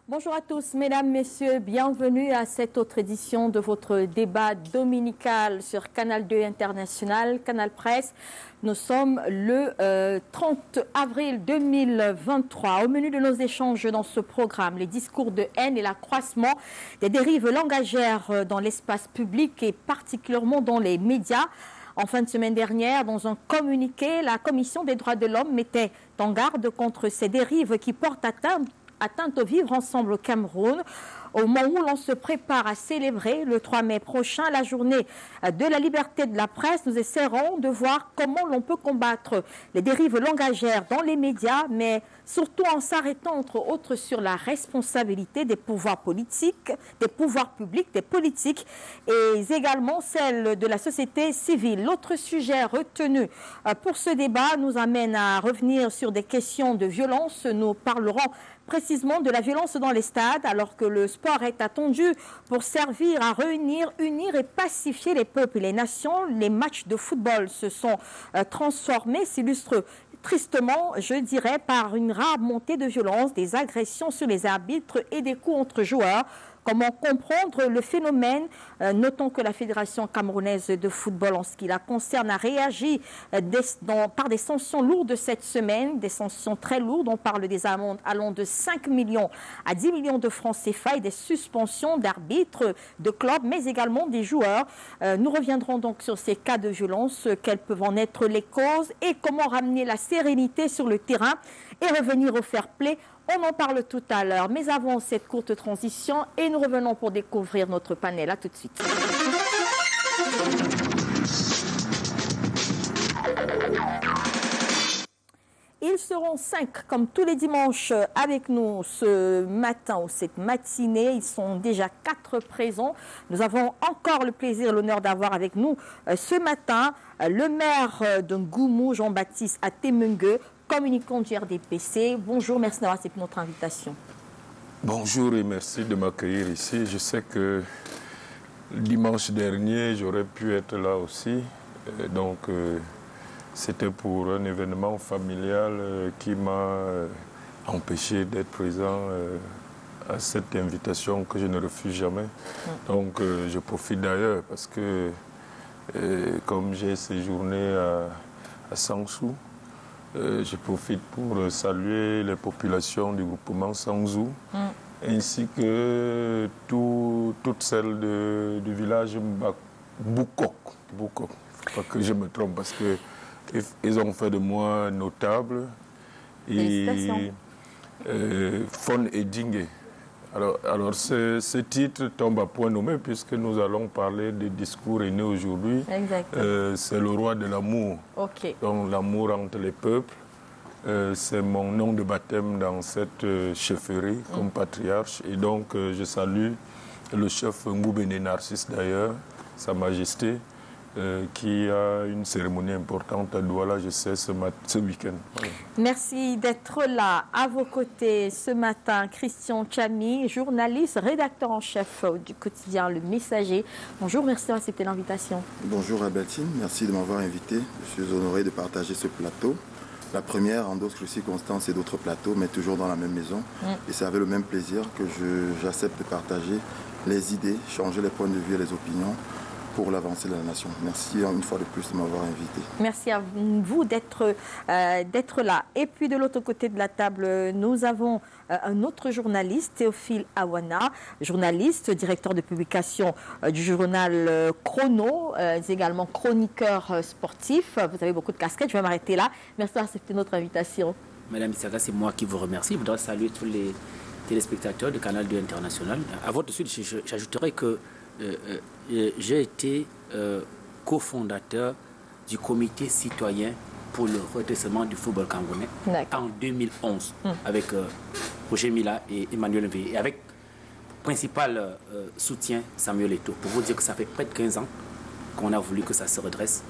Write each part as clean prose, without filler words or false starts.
Bonjour à tous, mesdames, messieurs, bienvenue à cette autre édition de votre débat dominical sur Canal 2 International, Canal Presse. Nous sommes le 30 avril 2023. Au menu de nos échanges dans ce programme, les discours de haine et l'accroissement des dérives langagières dans l'espace public et particulièrement dans les médias. En fin de semaine dernière, dans un communiqué, la Commission des droits de l'homme mettait en garde contre ces dérives qui portent atteinte au vivre ensemble au Cameroun. Au moment où l'on se prépare à célébrer le 3 mai prochain la journée de la liberté de la presse, nous essaierons de voir comment l'on peut combattre les dérives langagières dans les médias, mais surtout en s'arrêtant entre autres sur la responsabilité des pouvoirs politiques, des pouvoirs publics, des politiques et également celle de la société civile. L'autre sujet retenu pour ce débat nous amène à revenir sur des questions de violence. Nous parlerons précisément de la violence dans les stades, alors que le sport est attendu pour servir à réunir, unir et pacifier les peuples et les nations. Les matchs de football se sont transformés, s'illustrent tristement, je dirais, par une rare montée de violence, des agressions sur les arbitres et des coups entre joueurs. Comment comprendre le phénomène? Notons que la Fédération camerounaise de football, en ce qui la concerne, a réagi par des sanctions lourdes cette semaine, des sanctions très lourdes. On parle des amendes allant de 5 millions à 10 millions de francs CFA et des suspensions d'arbitres, de clubs, mais également des joueurs. Nous reviendrons donc sur ces cas de violence, quelles peuvent en être les causes et comment ramener la sérénité sur le terrain et revenir au fair play. On en parle tout à l'heure, mais avant cette courte transition, et nous revenons pour découvrir notre panel. À tout de suite. Ils seront 5, comme tous les dimanches, avec nous ce matin ou cette matinée. Ils sont déjà 4 présents. Nous avons encore le plaisir et l'honneur d'avoir avec nous ce matin le maire de Ngoumou, Jean-Baptiste Atemengue, communicant du RDPC. Bonjour, merci d'avoir accepté notre invitation. Bonjour et merci de m'accueillir ici. Je sais que dimanche dernier, j'aurais pu être là aussi. Donc, c'était pour un événement familial qui m'a empêché d'être présent à cette invitation que je ne refuse jamais. Donc, je profite d'ailleurs parce que, comme j'ai séjourné à Sansou, je profite pour saluer les populations du groupement Sanzou, ainsi que toutes celles du village Boukok. Il ne faut pas que je me trompe, parce qu'ils ont fait de moi notable. Et Fon et Dingé. Alors ce titre tombe à point nommé, puisque nous allons parler des discours aînés aujourd'hui. C'est le roi de l'amour. Okay. Donc l'amour entre les peuples. C'est mon nom de baptême dans cette chefferie comme patriarche. Et donc je salue le chef Ngoubéné Narcisse d'ailleurs, Sa Majesté, qui a une cérémonie importante à Douala, je sais, ce week-end. Voilà. Merci d'être là. À vos côtés ce matin, Christian Chami, journaliste, rédacteur en chef du quotidien Le Messager. Bonjour, merci d'avoir accepté l'invitation. Bonjour Albertine, merci de m'avoir invité. Je suis honoré de partager ce plateau. La première en d'autres circonstances et d'autres plateaux, mais toujours dans la même maison. Et c'est avec le même plaisir que j'accepte de partager les idées, changer les points de vue et les opinions pour l'avancée de la nation. Merci une fois de plus de m'avoir invité. Merci à vous d'être là. Et puis de l'autre côté de la table, nous avons un autre journaliste, Théophile Awana, journaliste, directeur de publication du journal Chrono, également chroniqueur sportif. Vous avez beaucoup de casquettes, je vais m'arrêter là. Merci d'avoir accepté notre invitation. Madame Issaka, c'est moi qui vous remercie. Je voudrais saluer tous les téléspectateurs de Canal 2 International. À votre suite, j'ajouterai que j'ai été cofondateur du comité citoyen pour le redressement du football camerounais en 2011 avec Roger Mila et Emmanuel Mvé, et avec principal soutien Samuel Eto'o, pour vous dire que ça fait près de 15 ans qu'on a voulu que ça se redresse.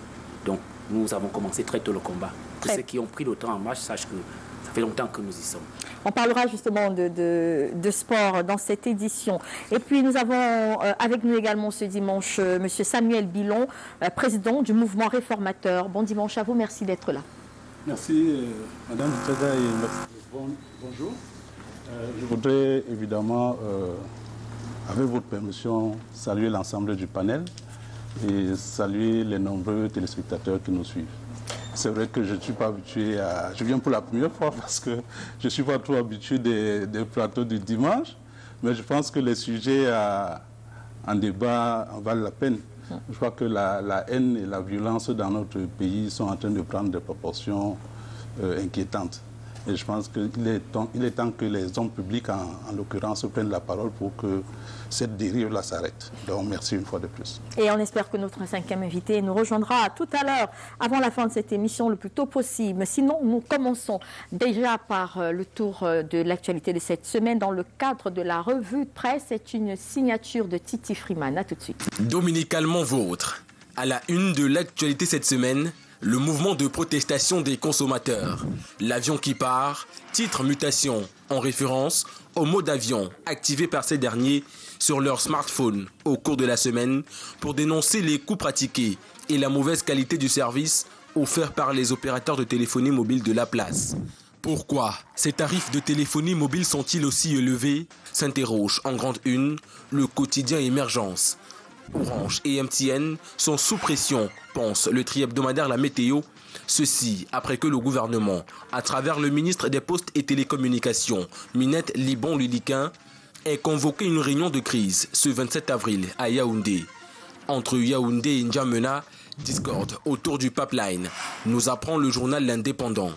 Donc nous avons commencé très tôt le combat. Tous ceux qui ont pris le temps en marche sachent que ça fait longtemps que nous y sommes. On parlera justement de sport dans cette édition. Et puis nous avons avec nous également ce dimanche M. Samuel Bilon, président du mouvement réformateur. Bon dimanche à vous, merci d'être là. Merci Madame Dutega et bonjour. Je voudrais évidemment, avec votre permission, saluer l'ensemble du panel et saluer les nombreux téléspectateurs qui nous suivent. C'est vrai que je ne suis pas habitué à... Je viens pour la première fois parce que je ne suis pas trop habitué des plateaux du dimanche, mais je pense que les sujets en débat en valent la peine. Je crois que la haine et la violence dans notre pays sont en train de prendre des proportions inquiétantes. Et je pense qu'il est temps que les hommes publics, en l'occurrence, prennent la parole pour que cette dérive-là s'arrête. Donc, merci une fois de plus. Et on espère que notre 5e invité nous rejoindra tout à l'heure, avant la fin de cette émission, le plus tôt possible. Sinon, nous commençons déjà par le tour de l'actualité de cette semaine dans le cadre de la revue de presse. C'est une signature de Titi Freeman. À tout de suite. Dominicalement vôtre. À la une de l'actualité cette semaine, le mouvement de protestation des consommateurs. L'avion qui part, titre mutation, en référence au mode avion activé par ces derniers sur leur smartphone au cours de la semaine pour dénoncer les coûts pratiqués et la mauvaise qualité du service offert par les opérateurs de téléphonie mobile de la place. Pourquoi ces tarifs de téléphonie mobile sont-ils aussi élevés? S'interroge en grande une le quotidien Émergence. Orange et MTN sont sous pression, pense le tri-hebdomadaire La Météo. Ceci après que le gouvernement, à travers le ministre des Postes et Télécommunications, Minette Libon-Ludiquin, ait convoqué une réunion de crise ce 27 avril à Yaoundé. Entre Yaoundé et N'Djamena, discorde autour du pipeline, nous apprend le journal L'Indépendant.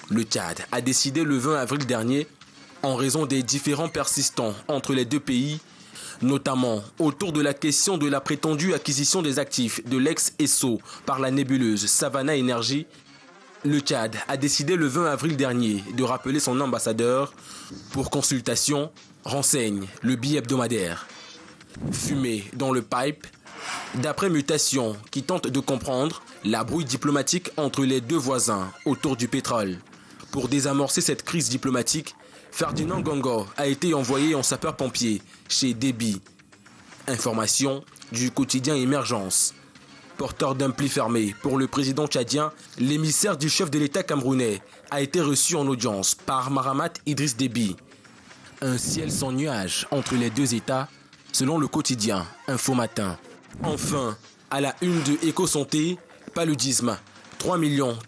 Le Tchad a décidé le 20 avril dernier, en raison des différends persistants entre les deux pays, notamment autour de la question de la prétendue acquisition des actifs de l'ex-ESSO par la nébuleuse Savannah Energy, le Tchad a décidé le 20 avril dernier de rappeler son ambassadeur pour consultation, renseigne le billet hebdomadaire. Fumée dans le pipe, d'après Mutation qui tente de comprendre la brouille diplomatique entre les deux voisins autour du pétrole. Pour désamorcer cette crise diplomatique, Ferdinand Gongo a été envoyé en sapeur-pompier chez Déby. Information du quotidien Émergence. Porteur d'un pli fermé pour le président tchadien, l'émissaire du chef de l'État camerounais a été reçu en audience par Mahamat Idriss Déby. Un ciel sans nuages entre les deux États, selon le quotidien Info Matin. Enfin, à la une de Éco-Santé, paludisme. 3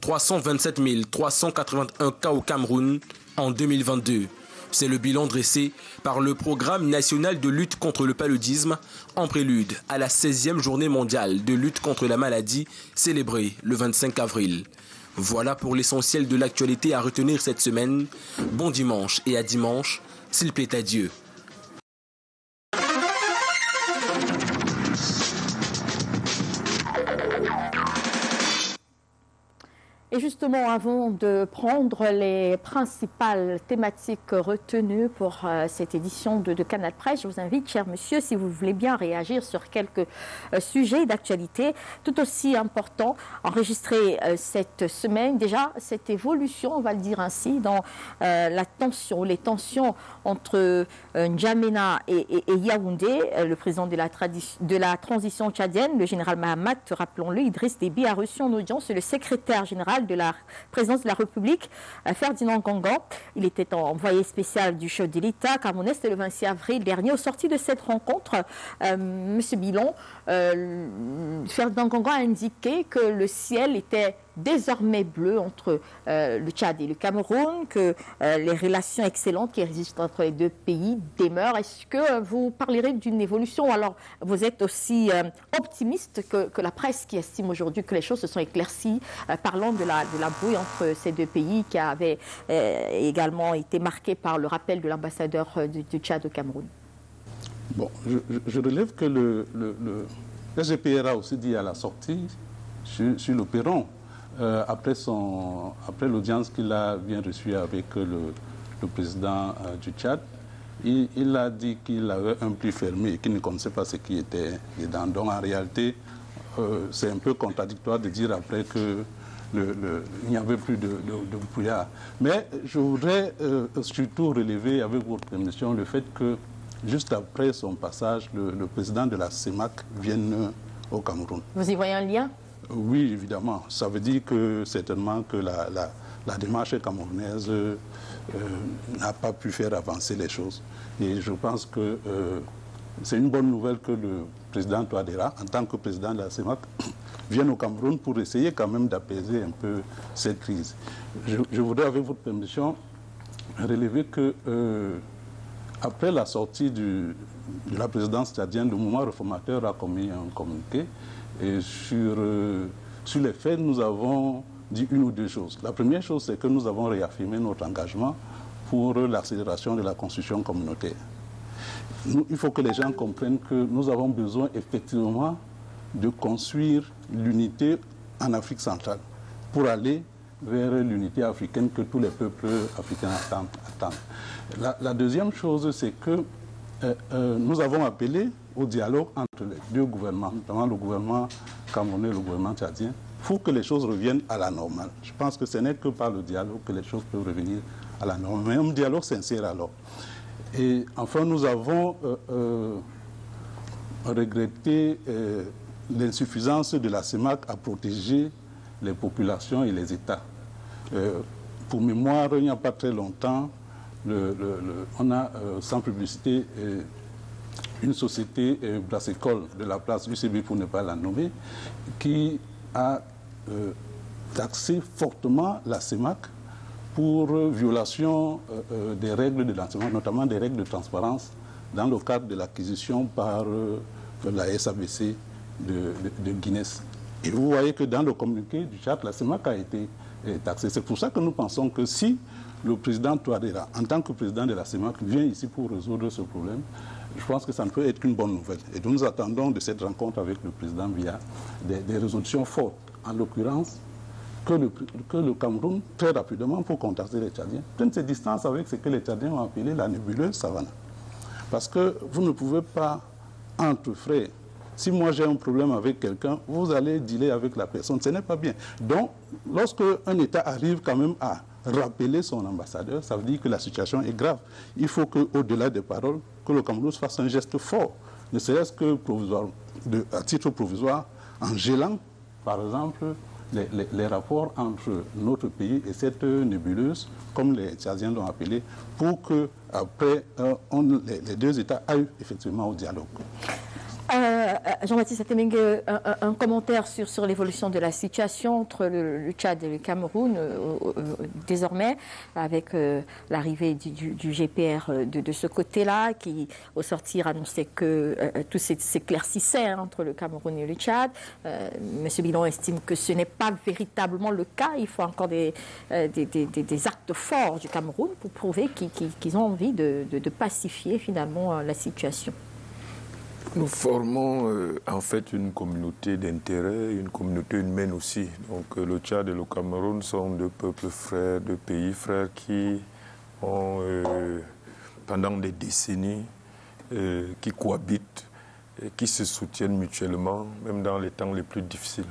327 381 cas au Cameroun en 2022. C'est le bilan dressé par le Programme national de lutte contre le paludisme en prélude à la 16e journée mondiale de lutte contre la maladie célébrée le 25 avril. Voilà pour l'essentiel de l'actualité à retenir cette semaine. Bon dimanche et à dimanche, s'il plaît à Dieu. Et justement, avant de prendre les principales thématiques retenues pour cette édition de Canal Presse, je vous invite, cher monsieur, si vous voulez bien réagir sur quelques sujets d'actualité tout aussi importants enregistrés cette semaine. Déjà, cette évolution, on va le dire ainsi, dans les tensions entre N'Djamena et Yaoundé. Le président de la transition tchadienne, le général Mahamat, rappelons-le, Idriss Déby, a reçu en audience le secrétaire général de la présidence de la République, Ferdinand Gongo. Il était envoyé spécial du chef de l'État camerounais. C'était le 26 avril dernier. Au sorti de cette rencontre, M. Bilon, Ferdinand Gongo a indiqué que le ciel était désormais bleu entre le Tchad et le Cameroun, que les relations excellentes qui existent entre les deux pays demeurent. Est-ce que vous parlerez d'une évolution? Alors, vous êtes aussi optimiste que la presse qui estime aujourd'hui que les choses se sont éclaircies, parlant de la brouille entre ces deux pays qui avait également été marquée par le rappel de l'ambassadeur du Tchad au Cameroun. Bon, je relève que le SGPR a aussi dit à la sortie sur le perron, après l'audience qu'il a bien reçue avec le président du Tchad, il a dit qu'il avait un pli fermé et qu'il ne connaissait pas ce qui était dedans. Donc en réalité, c'est un peu contradictoire de dire après que il n'y avait plus de brouillard. Mais je voudrais surtout relever avec votre permission le fait que juste après son passage, le président de la CEMAC vienne au Cameroun. Vous y voyez un lien? Oui, évidemment. Ça veut dire que certainement que la démarche camerounaise n'a pas pu faire avancer les choses. Et je pense que c'est une bonne nouvelle que le président Touadéra, en tant que président de la CEMAC, vienne au Cameroun pour essayer quand même d'apaiser un peu cette crise. Je voudrais, avec votre permission, relever que après la sortie de la présidence tchadienne, le mouvement réformateur a commis un communiqué et sur les faits, nous avons dit une ou deux choses. La première chose, c'est que nous avons réaffirmé notre engagement pour l'accélération de la construction communautaire. Il faut que les gens comprennent que nous avons besoin effectivement de construire l'unité en Afrique centrale pour aller vers l'unité africaine que tous les peuples africains attendent. La deuxième chose, c'est que nous avons appelé au dialogue entre les deux gouvernements, notamment le gouvernement camerounais et le gouvernement tchadien, pour que les choses reviennent à la normale. Je pense que ce n'est que par le dialogue que les choses peuvent revenir à la normale, mais un dialogue sincère alors. Et enfin, nous avons regretté l'insuffisance de la CEMAC à protéger les populations et les États. Pour mémoire, il n'y a pas très longtemps, on a, sans publicité, une société brassicole de la place UCB, pour ne pas la nommer, qui a taxé fortement la CEMAC pour violation des règles de l'enseignement, notamment des règles de transparence, dans le cadre de l'acquisition par la SABC de Guinness. Et vous voyez que dans le communiqué du Tchad, la CEMAC a été taxée. C'est pour ça que nous pensons que si le président Touadéra, en tant que président de la CEMAC, vient ici pour résoudre ce problème, je pense que ça ne peut être qu'une bonne nouvelle. Et nous attendons de cette rencontre avec le président Biya des résolutions fortes. En l'occurrence, que le Cameroun, très rapidement, pour contacter les Tchadiens, prenne ses distances avec ce que les Tchadiens ont appelé la nébuleuse savane. Parce que vous ne pouvez pas, entre frères, si moi j'ai un problème avec quelqu'un, vous allez dealer avec la personne. Ce n'est pas bien. Donc, lorsque un État arrive quand même à rappeler son ambassadeur, ça veut dire que la situation est grave. Il faut qu'au-delà des paroles, que le Cameroun fasse un geste fort, ne serait-ce que à titre provisoire, en gelant, par exemple, les rapports entre notre pays et cette nébuleuse, comme les Tchadiens l'ont appelé, pour que après les deux États aillent effectivement au dialogue. Jean-Baptiste Atemengue, un commentaire sur l'évolution de la situation entre le Tchad et le Cameroun, désormais, avec l'arrivée du GPR de ce côté-là, qui, au sortir, annonçait que tout s'éclaircissait entre le Cameroun et le Tchad. M. Bilon estime que ce n'est pas véritablement le cas. Il faut encore des actes forts du Cameroun pour prouver qu'ils ont envie de pacifier, finalement, la situation. Nous formons en fait une communauté d'intérêt, une communauté humaine aussi. Donc le Tchad et le Cameroun sont deux peuples frères, deux pays frères qui ont, pendant des décennies, qui cohabitent, et qui se soutiennent mutuellement, même dans les temps les plus difficiles.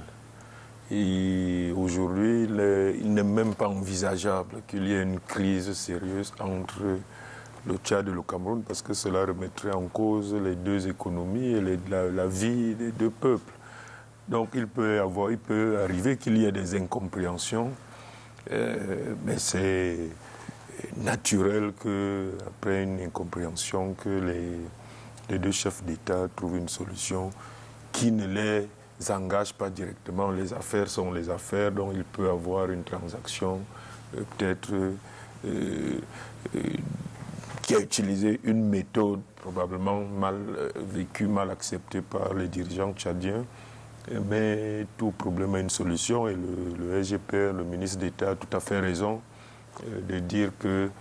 Et aujourd'hui, il n'est même pas envisageable qu'il y ait une crise sérieuse entre le Tchad et le Cameroun, parce que cela remettrait en cause les deux économies et la vie des deux peuples. Donc il peut arriver qu'il y ait des incompréhensions, mais c'est naturel qu'après une incompréhension, que les deux chefs d'État trouvent une solution qui ne les engage pas directement. Les affaires sont les affaires, donc il peut y avoir une transaction, peut-être qui a utilisé une méthode probablement mal vécue, mal acceptée par les dirigeants tchadiens. Mais tout problème a une solution et le SGPR, le ministre d'État, a tout à fait raison de dire que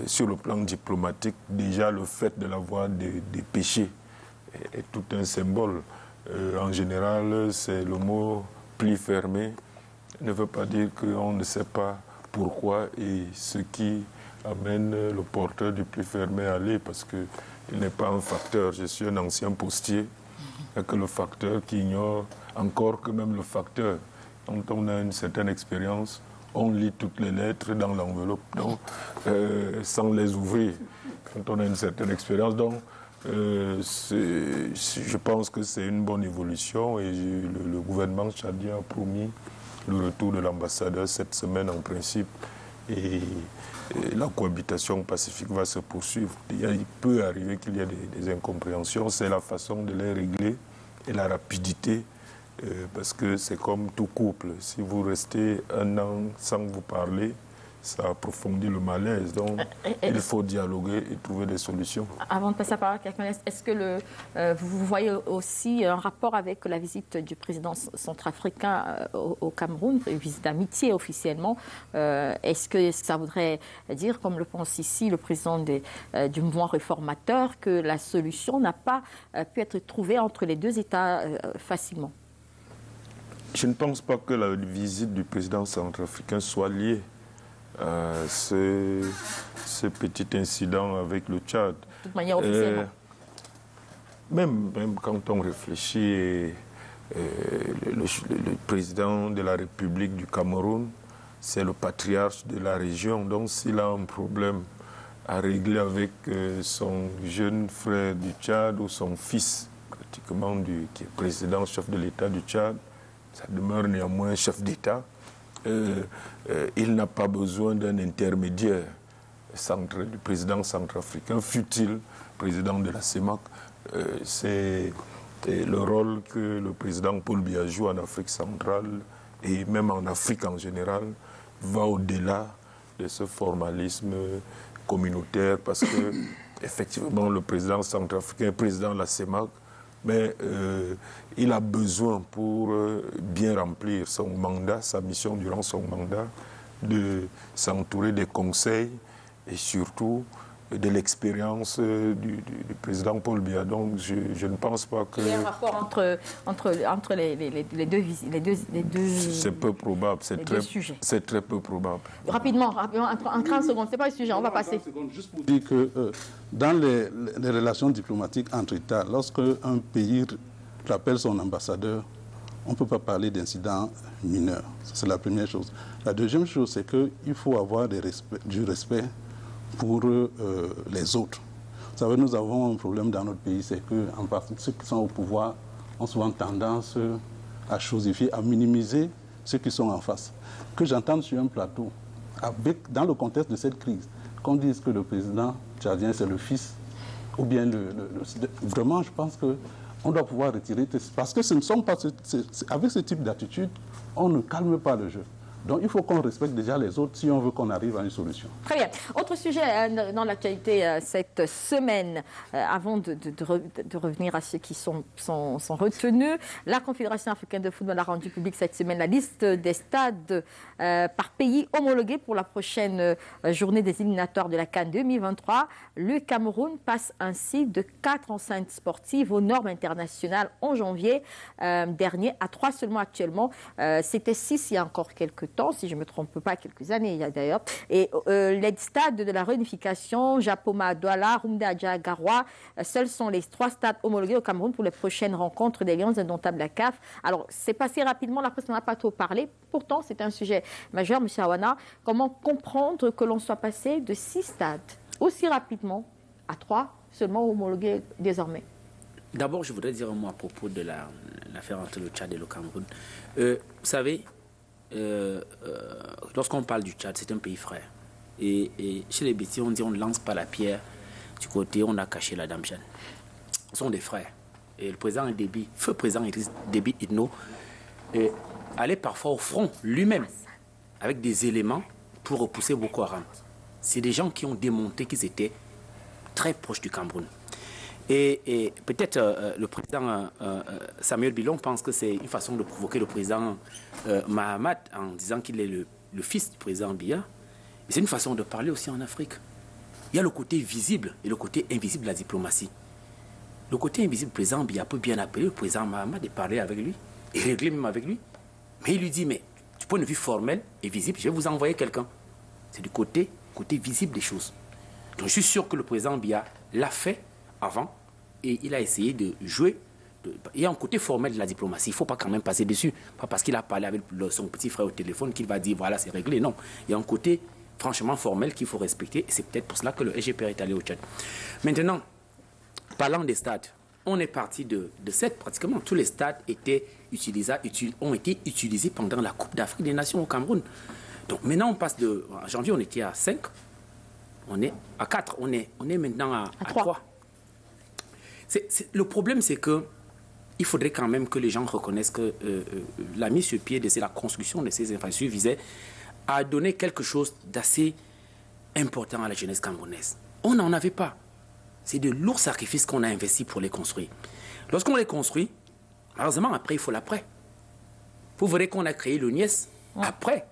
sur le plan diplomatique, déjà le fait de l'avoir dépêché est tout un symbole. En général, c'est le mot pli fermé ne veut pas dire qu'on ne sait pas pourquoi et ce qui amène le porteur du pli fermé à aller, parce qu'il n'est pas un facteur. Je suis un ancien postier Il n'y a que le facteur qui ignore encore que même le facteur. Quand on a une certaine expérience, on lit toutes les lettres dans l'enveloppe, donc sans les ouvrir. Quand on a une certaine expérience, donc je pense que c'est une bonne évolution et le gouvernement tchadien a promis le retour de l'ambassadeur cette semaine en principe et la cohabitation pacifique va se poursuivre. Il peut arriver qu'il y ait des incompréhensions, c'est la façon de les régler et la rapidité. Parce que c'est comme tout couple. Si vous restez un an sans vous parler, ça approfondit le malaise. Donc, il faut dialoguer et trouver des solutions. Avant de passer la parole à quelqu'un, est-ce que vous voyez aussi un rapport avec la visite du président centrafricain au Cameroun, une visite d'amitié officiellement? Est-ce que ça voudrait dire, comme le pense ici le président du mouvement réformateur, que la solution n'a pas pu être trouvée entre les deux États facilement? Je ne pense pas que la visite du président centrafricain soit liée à ce petit incident avec le Tchad. De toute manière officiellement. Même quand on réfléchit, le président de la République du Cameroun, c'est le patriarche de la région. Donc s'il a un problème à régler avec son jeune frère du Tchad ou son fils, pratiquement, qui est président, chef de l'État du Tchad, ça demeure néanmoins chef d'État, il n'a pas besoin d'un intermédiaire du président centrafricain, fût-il président de la CEMAC. C'est le rôle que le président Paul Biya joue en Afrique centrale et même en Afrique en général va au-delà de ce formalisme communautaire parce que effectivement le président centrafricain est président de la CEMAC, mais il a besoin pour bien remplir son mandat, sa mission durant son mandat, de s'entourer des conseils et surtout de l'expérience du président Paul Biya. Donc je ne pense pas que... Il y a un rapport entre les deux c'est peu probable, c'est très peu probable. Rapidement, en 30 secondes, ce n'est pas le sujet, on va passer. Juste pour dire que dans les relations diplomatiques entre États, lorsque un pays rappelle son ambassadeur, on ne peut pas parler d'incident mineur. C'est la première chose. La deuxième chose, c'est qu'il faut avoir du respect pour les autres. Vous savez, nous avons un problème dans notre pays, c'est que en partie, ceux qui sont au pouvoir ont souvent tendance à chosifier, à minimiser ceux qui sont en face. Que j'entende sur un plateau, dans le contexte de cette crise, qu'on dise que le président tchadien c'est le fils, ou bien vraiment, je pense qu'on doit pouvoir retirer, parce que ce ne sont pas, avec ce type d'attitude, on ne calme pas le jeu. Donc il faut qu'on respecte déjà les autres si on veut qu'on arrive à une solution. Très bien. Autre sujet dans l'actualité cette semaine, avant de revenir à ceux qui sont retenus, la Confédération africaine de football a rendu publique cette semaine la liste des stades par pays homologués pour la prochaine journée des éliminatoires de la CAN 2023. Le Cameroun passe ainsi de 4 enceintes sportives aux normes internationales en janvier dernier à 3 seulement actuellement. C'était 6 il y a encore quelques temps, si je ne me trompe pas, quelques années il y a d'ailleurs. Et les stades de la réunification, Japoma, Douala, Rumda, Garoua, seuls sont les 3 stades homologués au Cameroun pour les prochaines rencontres des Lions indomptables de la CAF. Alors, c'est passé rapidement, la presse n'en a pas trop parlé. Pourtant, c'est un sujet majeur, M. Awana. Comment comprendre que l'on soit passé de 6 stades aussi rapidement à 3 seulement homologués désormais? D'abord, je voudrais dire un mot à propos de l'affaire entre le Tchad et le Cameroun. Vous savez, lorsqu'on parle du Tchad, c'est un pays frère. Et chez les bêtises, on dit on ne lance pas la pierre du côté, on a caché la dame Jeanne. Ce sont des frères. Et le président Déby, feu président Déby Itno, allait parfois au front lui-même avec des éléments pour repousser Boko Haram. C'est des gens qui ont démontré qu'ils étaient très proches du Cameroun. Et peut-être le président Samuel Bilon pense que c'est une façon de provoquer le président Mahamat en disant qu'il est le fils du président Biya. Mais c'est une façon de parler aussi en Afrique. Il y a le côté visible et le côté invisible de la diplomatie. Le côté invisible, le président Biya peut bien appeler le président Mahamat et parler avec lui, et régler même avec lui. Mais il lui dit, mais du point de vue formel et visible, je vais vous envoyer quelqu'un. C'est du côté visible des choses. Donc je suis sûr que le président Biya l'a fait avant et il a essayé de jouer il y a un côté formel de la diplomatie. Il ne faut pas quand même passer dessus. Pas parce qu'il a parlé avec son petit frère au téléphone qu'il va dire voilà, c'est réglé. Non. Il y a un côté franchement formel qu'il faut respecter. Et c'est peut-être pour cela que le SGPR est allé au Tchad. Maintenant, parlant des stades, on est parti de 7 pratiquement. Tous les stades ont été utilisés pendant la Coupe d'Afrique des Nations au Cameroun. Donc maintenant, on passe de... En janvier, on était à 5. On est à 4. On est maintenant à 3. Le problème, c'est que il faudrait quand même que les gens reconnaissent que la mise sur pied de la construction de ces infrastructures visait à donner quelque chose d'assez important à la jeunesse camerounaise. On n'en avait pas. C'est de lourds sacrifices qu'on a investis pour les construire. Lorsqu'on les construit, malheureusement, après, il faut l'après. Vous verrez qu'on a créé l'ONIES après.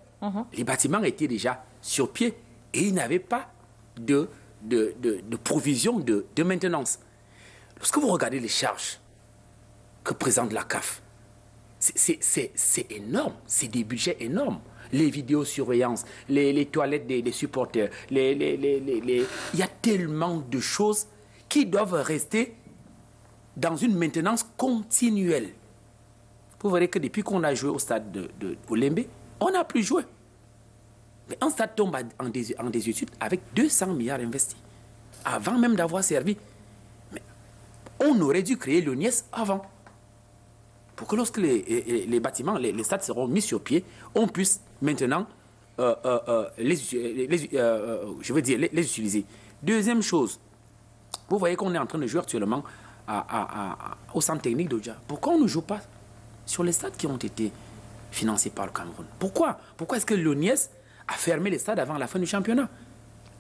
Les bâtiments étaient déjà sur pied et ils n'avaient pas de provision de maintenance. Lorsque vous regardez les charges que présente la CAF, c'est énorme, c'est des budgets énormes. Les vidéosurveillances, les toilettes des supporters, il y a tellement de choses qui doivent rester dans une maintenance continuelle. Vous verrez que depuis qu'on a joué au stade de Olembe, on n'a plus joué. Mais un stade tombe en désuétude avec 200 milliards investis, avant même d'avoir servi. Mais on aurait dû créer l'ONIES avant, pour que lorsque les bâtiments, les stades seront mis sur pied, on puisse maintenant les utiliser. Deuxième chose, vous voyez qu'on est en train de jouer actuellement au centre technique d'Odja. Pourquoi on ne joue pas sur les stades qui ont été financés par le Cameroun? Pourquoi est-ce que l'ONIES a fermé les stades avant la fin du championnat?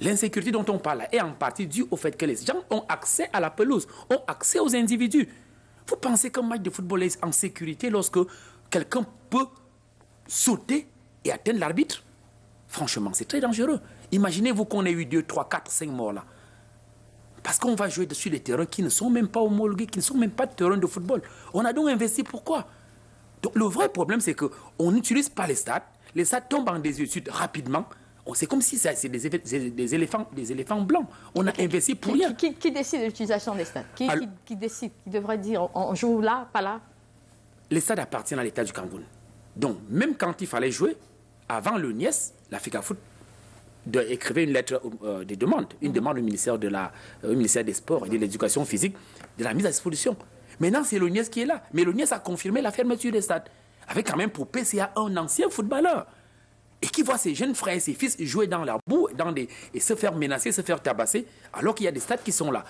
L'insécurité dont on parle est en partie due au fait que les gens ont accès à la pelouse, ont accès aux individus. Vous pensez qu'un match de football est en sécurité lorsque quelqu'un peut sauter et atteindre l'arbitre? Franchement, c'est très dangereux. Imaginez-vous qu'on ait eu 2, 3, 4, 5 morts là. Parce qu'on va jouer dessus des terrains qui ne sont même pas homologués, qui ne sont même pas de terrain de football. On a donc investi pourquoi? Donc le vrai problème, c'est qu'on n'utilise pas les stades tombent en désuétude rapidement. C'est comme si c'est des éléphants blancs. On a investi pour rien. Qui décide de l'utilisation des stades? Qui décide? Qui devrait dire on joue là, pas là? Les stades appartiennent à l'État du Cameroun. Donc, même quand il fallait jouer, avant le NIES, l'Africa Foot écrivait une lettre de demande, une demande au ministère des Sports et de l'Éducation physique de la mise à disposition. Maintenant, c'est le NIES qui est là. Mais le NIES a confirmé la fermeture des stades, avec quand même pour PCA un ancien footballeur. Et qui voit ses jeunes frères et ses fils jouer dans la boue et se faire menacer, se faire tabasser, alors qu'il y a des stades qui sont là.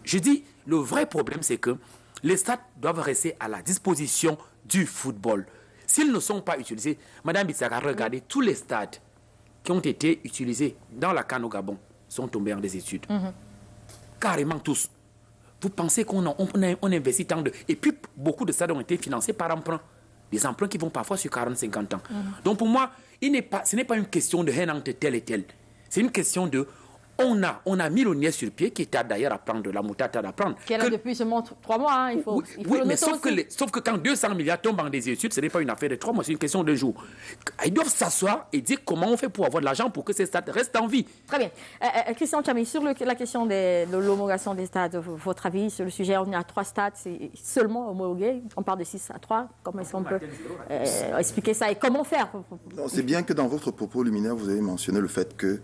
Je dis, le vrai problème, c'est que les stades doivent rester à la disposition du football. S'ils ne sont pas utilisés, Madame Bitsaka, regardez, tous les stades qui ont été utilisés dans la CAN au Gabon sont tombés en désuétude. Carrément tous. Vous pensez qu'on investit tant de... Et puis, beaucoup de stades ont été financés par emprunt. Des emprunts qui vont parfois sur 40-50 ans. Donc pour moi, ce n'est pas une question de haine entre tel et tel. C'est une question de... On a mis l'ONIES sur pied, qui est d'ailleurs à prendre, la moutarde à prendre. Qui est là depuis seulement 3 mois. Hein, il faut mais sauf que quand 200 milliards tombent en désuétude, ce n'est pas une affaire de 3 mois, c'est une question de jours. Ils doivent s'asseoir et dire comment on fait pour avoir de l'argent pour que ces stades restent en vie. Très bien. Christian Tchami, sur la question de l'homologation des stades, votre avis sur le sujet? On est à 3 stades, c'est seulement homologué. On parle de 6 à 3. Comment est-ce qu'on peut expliquer ça et comment faire? C'est bien que dans votre propos liminaire, vous avez mentionné le fait que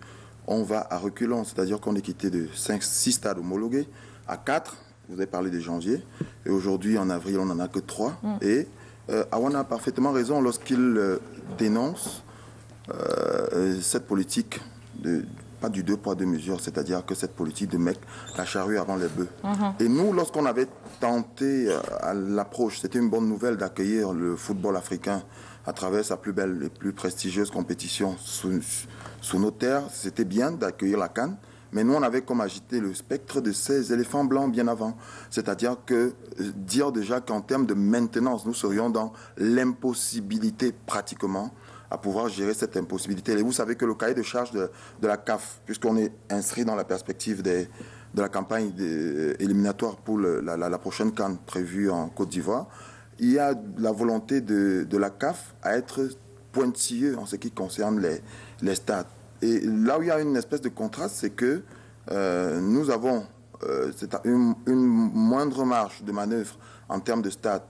on va à reculons, c'est-à-dire qu'on est quitté de 6 stades homologués à 4. Vous avez parlé de janvier. Et aujourd'hui, en avril, on n'en a que 3. Et Awan a parfaitement raison lorsqu'il dénonce cette politique, pas du 2 poids 2 mesures, c'est-à-dire que cette politique de mettre la charrue avant les bœufs. Et nous, lorsqu'on avait tenté à l'approche, c'était une bonne nouvelle d'accueillir le football africain à travers sa plus belle et plus prestigieuse compétition sous nos terres. C'était bien d'accueillir la CAN, mais nous, on avait comme agité le spectre de ces éléphants blancs bien avant. C'est-à-dire que dire déjà qu'en termes de maintenance, nous serions dans l'impossibilité pratiquement à pouvoir gérer cette impossibilité. Et vous savez que le cahier de charge de la CAF, puisqu'on est inscrit dans la perspective de la campagne éliminatoire pour la prochaine CAN prévue en Côte d'Ivoire, il y a la volonté de la CAF à être pointilleux en ce qui concerne les stades. Et là où il y a une espèce de contraste, c'est que nous avons une moindre marge de manœuvre en termes de stade,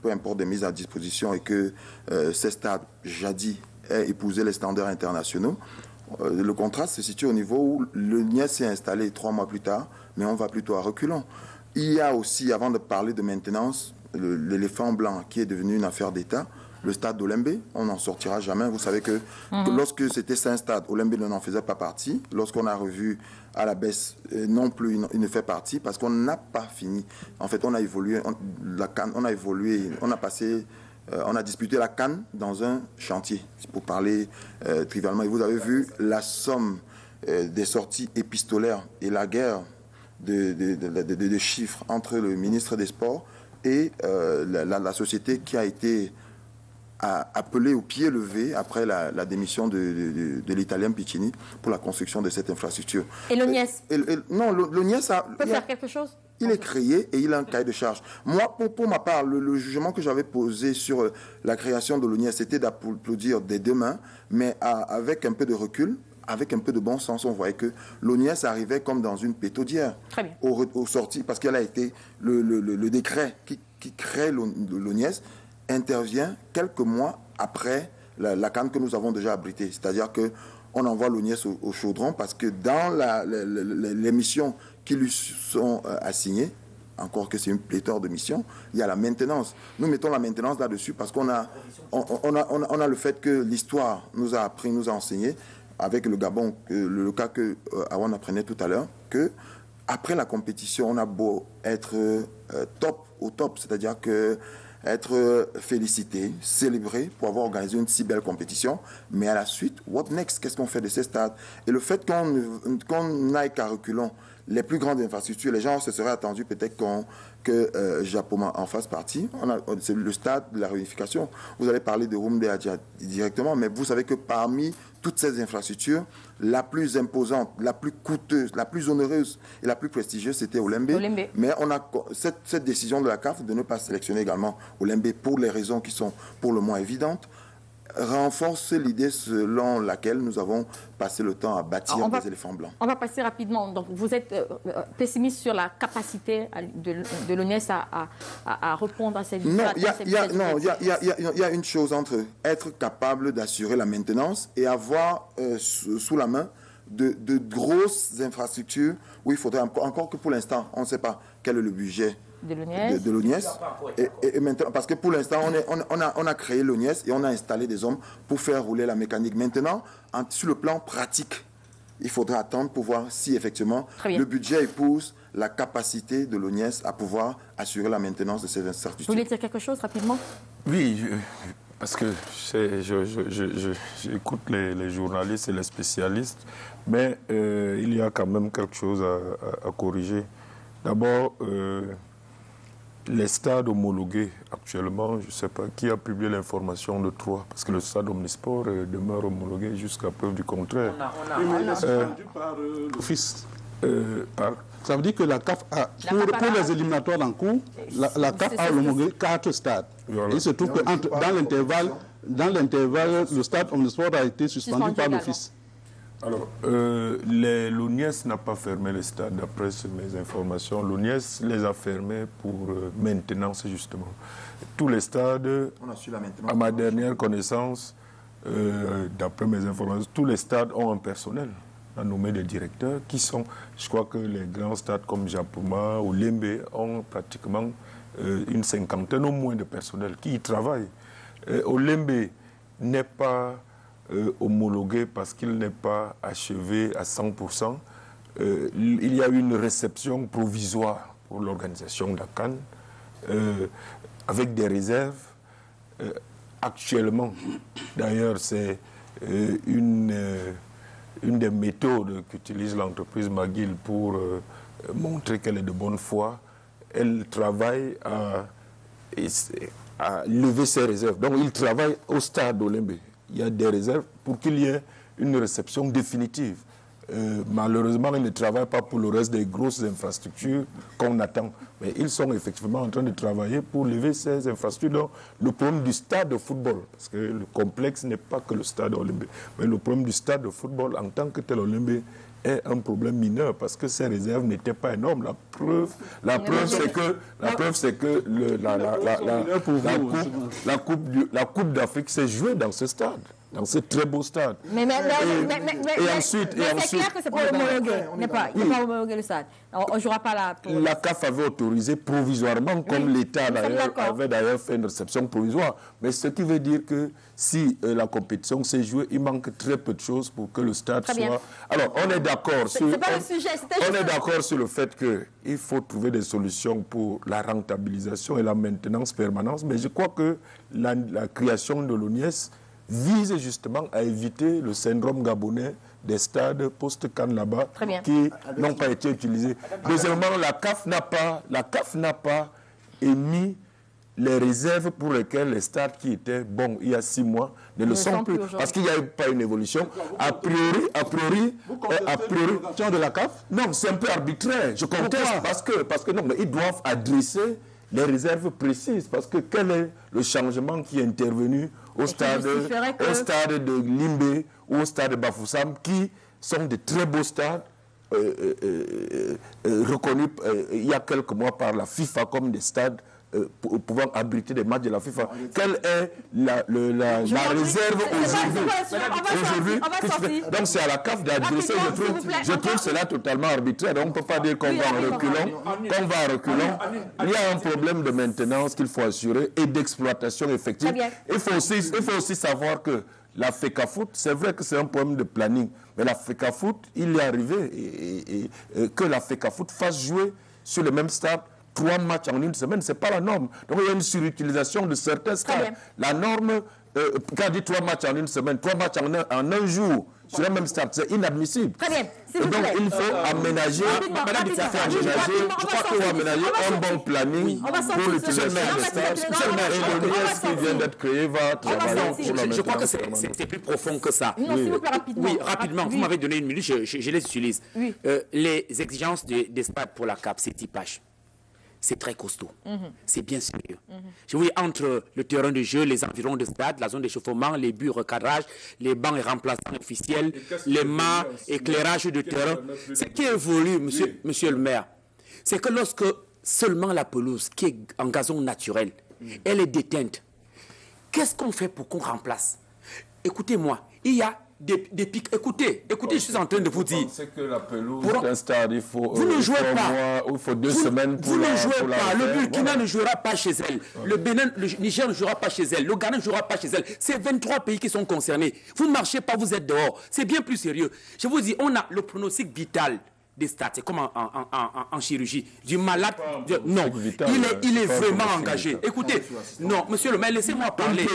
peu importe des mises à disposition, et que ces stades, jadis, aient épousé les standards internationaux, le contraste se situe au niveau où le NIES s'est installé 3 mois plus tard, mais on va plutôt à reculons. Il y a aussi, avant de parler de maintenance, l'éléphant blanc qui est devenu une affaire d'État, le stade d'Olembe, on n'en sortira jamais. Vous savez que lorsque c'était 5 stades, Olembe n'en faisait pas partie. Lorsqu'on a revu à la baisse, non plus, il ne fait partie parce qu'on n'a pas fini. En fait, on a évolué, on a disputé la CAN dans un chantier, pour parler trivialement. Et vous avez vu la somme des sorties épistolaires et la guerre de chiffres entre le ministre des Sports et la société qui a été appelée au pied levé après la démission de l'Italien Piccini pour la construction de cette infrastructure. Et le NIES Non, le NIES peut faire quelque chose. Il est créé et il a un cahier de charge. Moi, pour ma part, le jugement que j'avais posé sur la création de l'ONIES, c'était d'applaudir des deux mains, mais avec un peu de recul, avec un peu de bon sens. On voyait que l'ONIES arrivait comme dans une pétaudière au sorti, parce qu'elle a été le décret qui crée l'ONIES intervient quelques mois après la CAN que nous avons déjà abritée. C'est-à-dire qu'on envoie l'ONIES au chaudron parce que dans les missions qui lui sont assignées, encore que c'est une pléthore de missions, il y a la maintenance. Nous mettons la maintenance là-dessus parce qu'on a le fait que l'histoire nous a appris, nous a enseigné, avec le Gabon, le cas que Awan apprenait tout à l'heure, que après la compétition, on a beau être au top, c'est-à-dire que être félicité, célébré pour avoir organisé une si belle compétition, mais à la suite, what next? Qu'est-ce qu'on fait de ces stades? Et le fait qu'on n'aille qu'à reculons, les plus grandes infrastructures, les gens se seraient attendus peut-être que Japoma en fasse partie. C'est le stade de la réunification. Vous allez parler de Rumde directement, mais vous savez que parmi toutes ces infrastructures, la plus imposante, la plus coûteuse, la plus onéreuse et la plus prestigieuse, c'était Olembe. Mais on a cette décision de la CAF de ne pas sélectionner également Olembe pour les raisons qui sont pour le moins évidentes, renforce l'idée selon laquelle nous avons passé le temps à bâtir des éléphants blancs. On va passer rapidement. Donc, vous êtes pessimiste sur la capacité de l'ONIES à répondre à ces Non, il y a une chose entre être capable d'assurer la maintenance et avoir sous la main de grosses infrastructures où il faudrait encore que pour l'instant, on ne sait pas quel est le budget de l'ONIES. Et maintenant, parce que pour l'instant, on a créé l'ONIES et on a installé des hommes pour faire rouler la mécanique. Maintenant, sur le plan pratique, il faudra attendre pour voir si effectivement le budget épouse la capacité de l'ONIES à pouvoir assurer la maintenance de ces infrastructures. Vous voulez dire quelque chose rapidement? Oui, parce que j'écoute les journalistes et les spécialistes, mais il y a quand même quelque chose à corriger. D'abord, les stades homologués actuellement, je ne sais pas qui a publié l'information de 3, parce que le stade Omnisport demeure homologué jusqu'à preuve du contraire. Il est suspendu par l'office. Ça veut dire que la CAF a, pour les éliminatoires en cours, la CAF a homologué 4 stades. Voilà. Il se trouve que dans l'intervalle, le stade Omnisport a été suspendu par l'office. Alors, l'ONIES n'a pas fermé les stades, d'après mes informations. L'ONIES les a fermés pour maintenance, justement. Tous les stades, à ma dernière connaissance, d'après mes informations, tous les stades ont un personnel. On a nommé des directeurs qui sont, je crois que les grands stades comme Japoma ou Lembe ont pratiquement une cinquantaine au moins de personnel qui y travaillent. Lembe n'est pas homologué parce qu'il n'est pas achevé à 100%. Il y a eu une réception provisoire pour l'organisation de la CAN avec des réserves. Actuellement, d'ailleurs, c'est une des méthodes qu'utilise l'entreprise McGill pour montrer qu'elle est de bonne foi. Elle travaille à lever ses réserves. Donc, il travaille au stade d'Olembe. Il y a des réserves pour qu'il y ait une réception définitive. Malheureusement, ils ne travaillent pas pour le reste des grosses infrastructures qu'on attend. Mais ils sont effectivement en train de travailler pour lever ces infrastructures. Donc, le problème du stade de football, parce que le complexe n'est pas que le stade Olembe, mais le problème du stade de football en tant que tel Olembe est un problème mineur parce que ces réserves n'étaient pas énormes. La preuve, c'est que la Coupe d'Afrique s'est jouée dans ce stade. Dans ce très beau stade. Mais c'est clair que c'est pas homologué. Il n'est pas homologué le stade. On ne jouera pas là. La CAF avait autorisé provisoirement, comme l'État avait d'ailleurs fait une réception provisoire. Mais ce qui veut dire que si la compétition s'est jouée, il manque très peu de choses pour que le stade soit... Alors, on est d'accord sur... C'est pas le sujet, on est d'accord sur le fait qu'il faut trouver des solutions pour la rentabilisation et la maintenance permanente. Mais je crois que la création de l'ONIES vise justement à éviter le syndrome gabonais des stades post-CAN là-bas qui n'ont pas été utilisés. Deuxièmement, la CAF n'a pas émis les réserves pour lesquelles les stades qui étaient bons il y a 6 mois ne le sont plus. Parce qu'il n'y a pas une évolution. A priori, de la CAF? Non, c'est un peu arbitraire. Je conteste parce que non, mais ils doivent adresser les réserves précises. Parce que quel est le changement qui est intervenu au stade de Limbe ou au stade de Bafoussam, qui sont de très beaux stades reconnus il y a quelques mois par la FIFA comme des stades pouvant abriter des matchs de la FIFA. Quelle est la réserve aujourd'hui? Donc c'est à la CAF d'adresser. Je trouve cela totalement arbitraire. Donc on ne peut pas dire qu'on va en reculant. Il y a un problème de maintenance qu'il faut assurer et d'exploitation effective. Il faut aussi savoir que la FECAFOOT, c'est vrai que c'est un problème de planning, mais la FECAFOOT, il est arrivé que la FECAFOOT fasse jouer sur le même stade 3 matchs en une semaine, ce n'est pas la norme. Donc il y a une surutilisation de certains stades. La norme, quand on dit 3 matchs en une semaine, 3 matchs en un jour, sur le même stade, c'est inadmissible. Très bien. Et donc il faut aménager, je crois qu'il faut aménager un bon planning pour l'utilisation des stades. Et l'ONIES qui vient d'être créé va travailler pour la maintenance. Je crois que c'est plus profond que ça. Non, s'il vous plaît, rapidement. Oui, rapidement. Vous m'avez donné 1 minute, je les utilise. Les exigences des stades pour la CAF, c'est typage. C'est très costaud. C'est bien sérieux. Je vous dis, entre le terrain de jeu, les environs de stade, la zone d'échauffement, les buts, recadrage, les bancs et remplaçants officiels, les mâts, éclairage de terrain. Ce qui évolue, monsieur le maire, c'est que lorsque seulement la pelouse, qui est en gazon naturel, elle est déteinte, qu'est-ce qu'on fait pour qu'on remplace? Écoutez-moi, il y a des pics. Écoutez, je suis en train de vous dire. C'est que la pelouse d'un stade, il faut vous ne jouez pas. Il faut 2 semaines pour vous ne jouez pas. Le Burkina ne jouera pas chez elle. Le Bénin, le Niger ne jouera pas chez elle. Le Ghana ne jouera pas chez elle. C'est 23 pays qui sont concernés. Vous ne marchez pas, vous êtes dehors. C'est bien plus sérieux. Je vous dis, on a le pronostic vital des stades, c'est comme en chirurgie, du malade, non, il est vraiment engagé. Écoutez, non, monsieur le maire, laissez-moi parler. Pas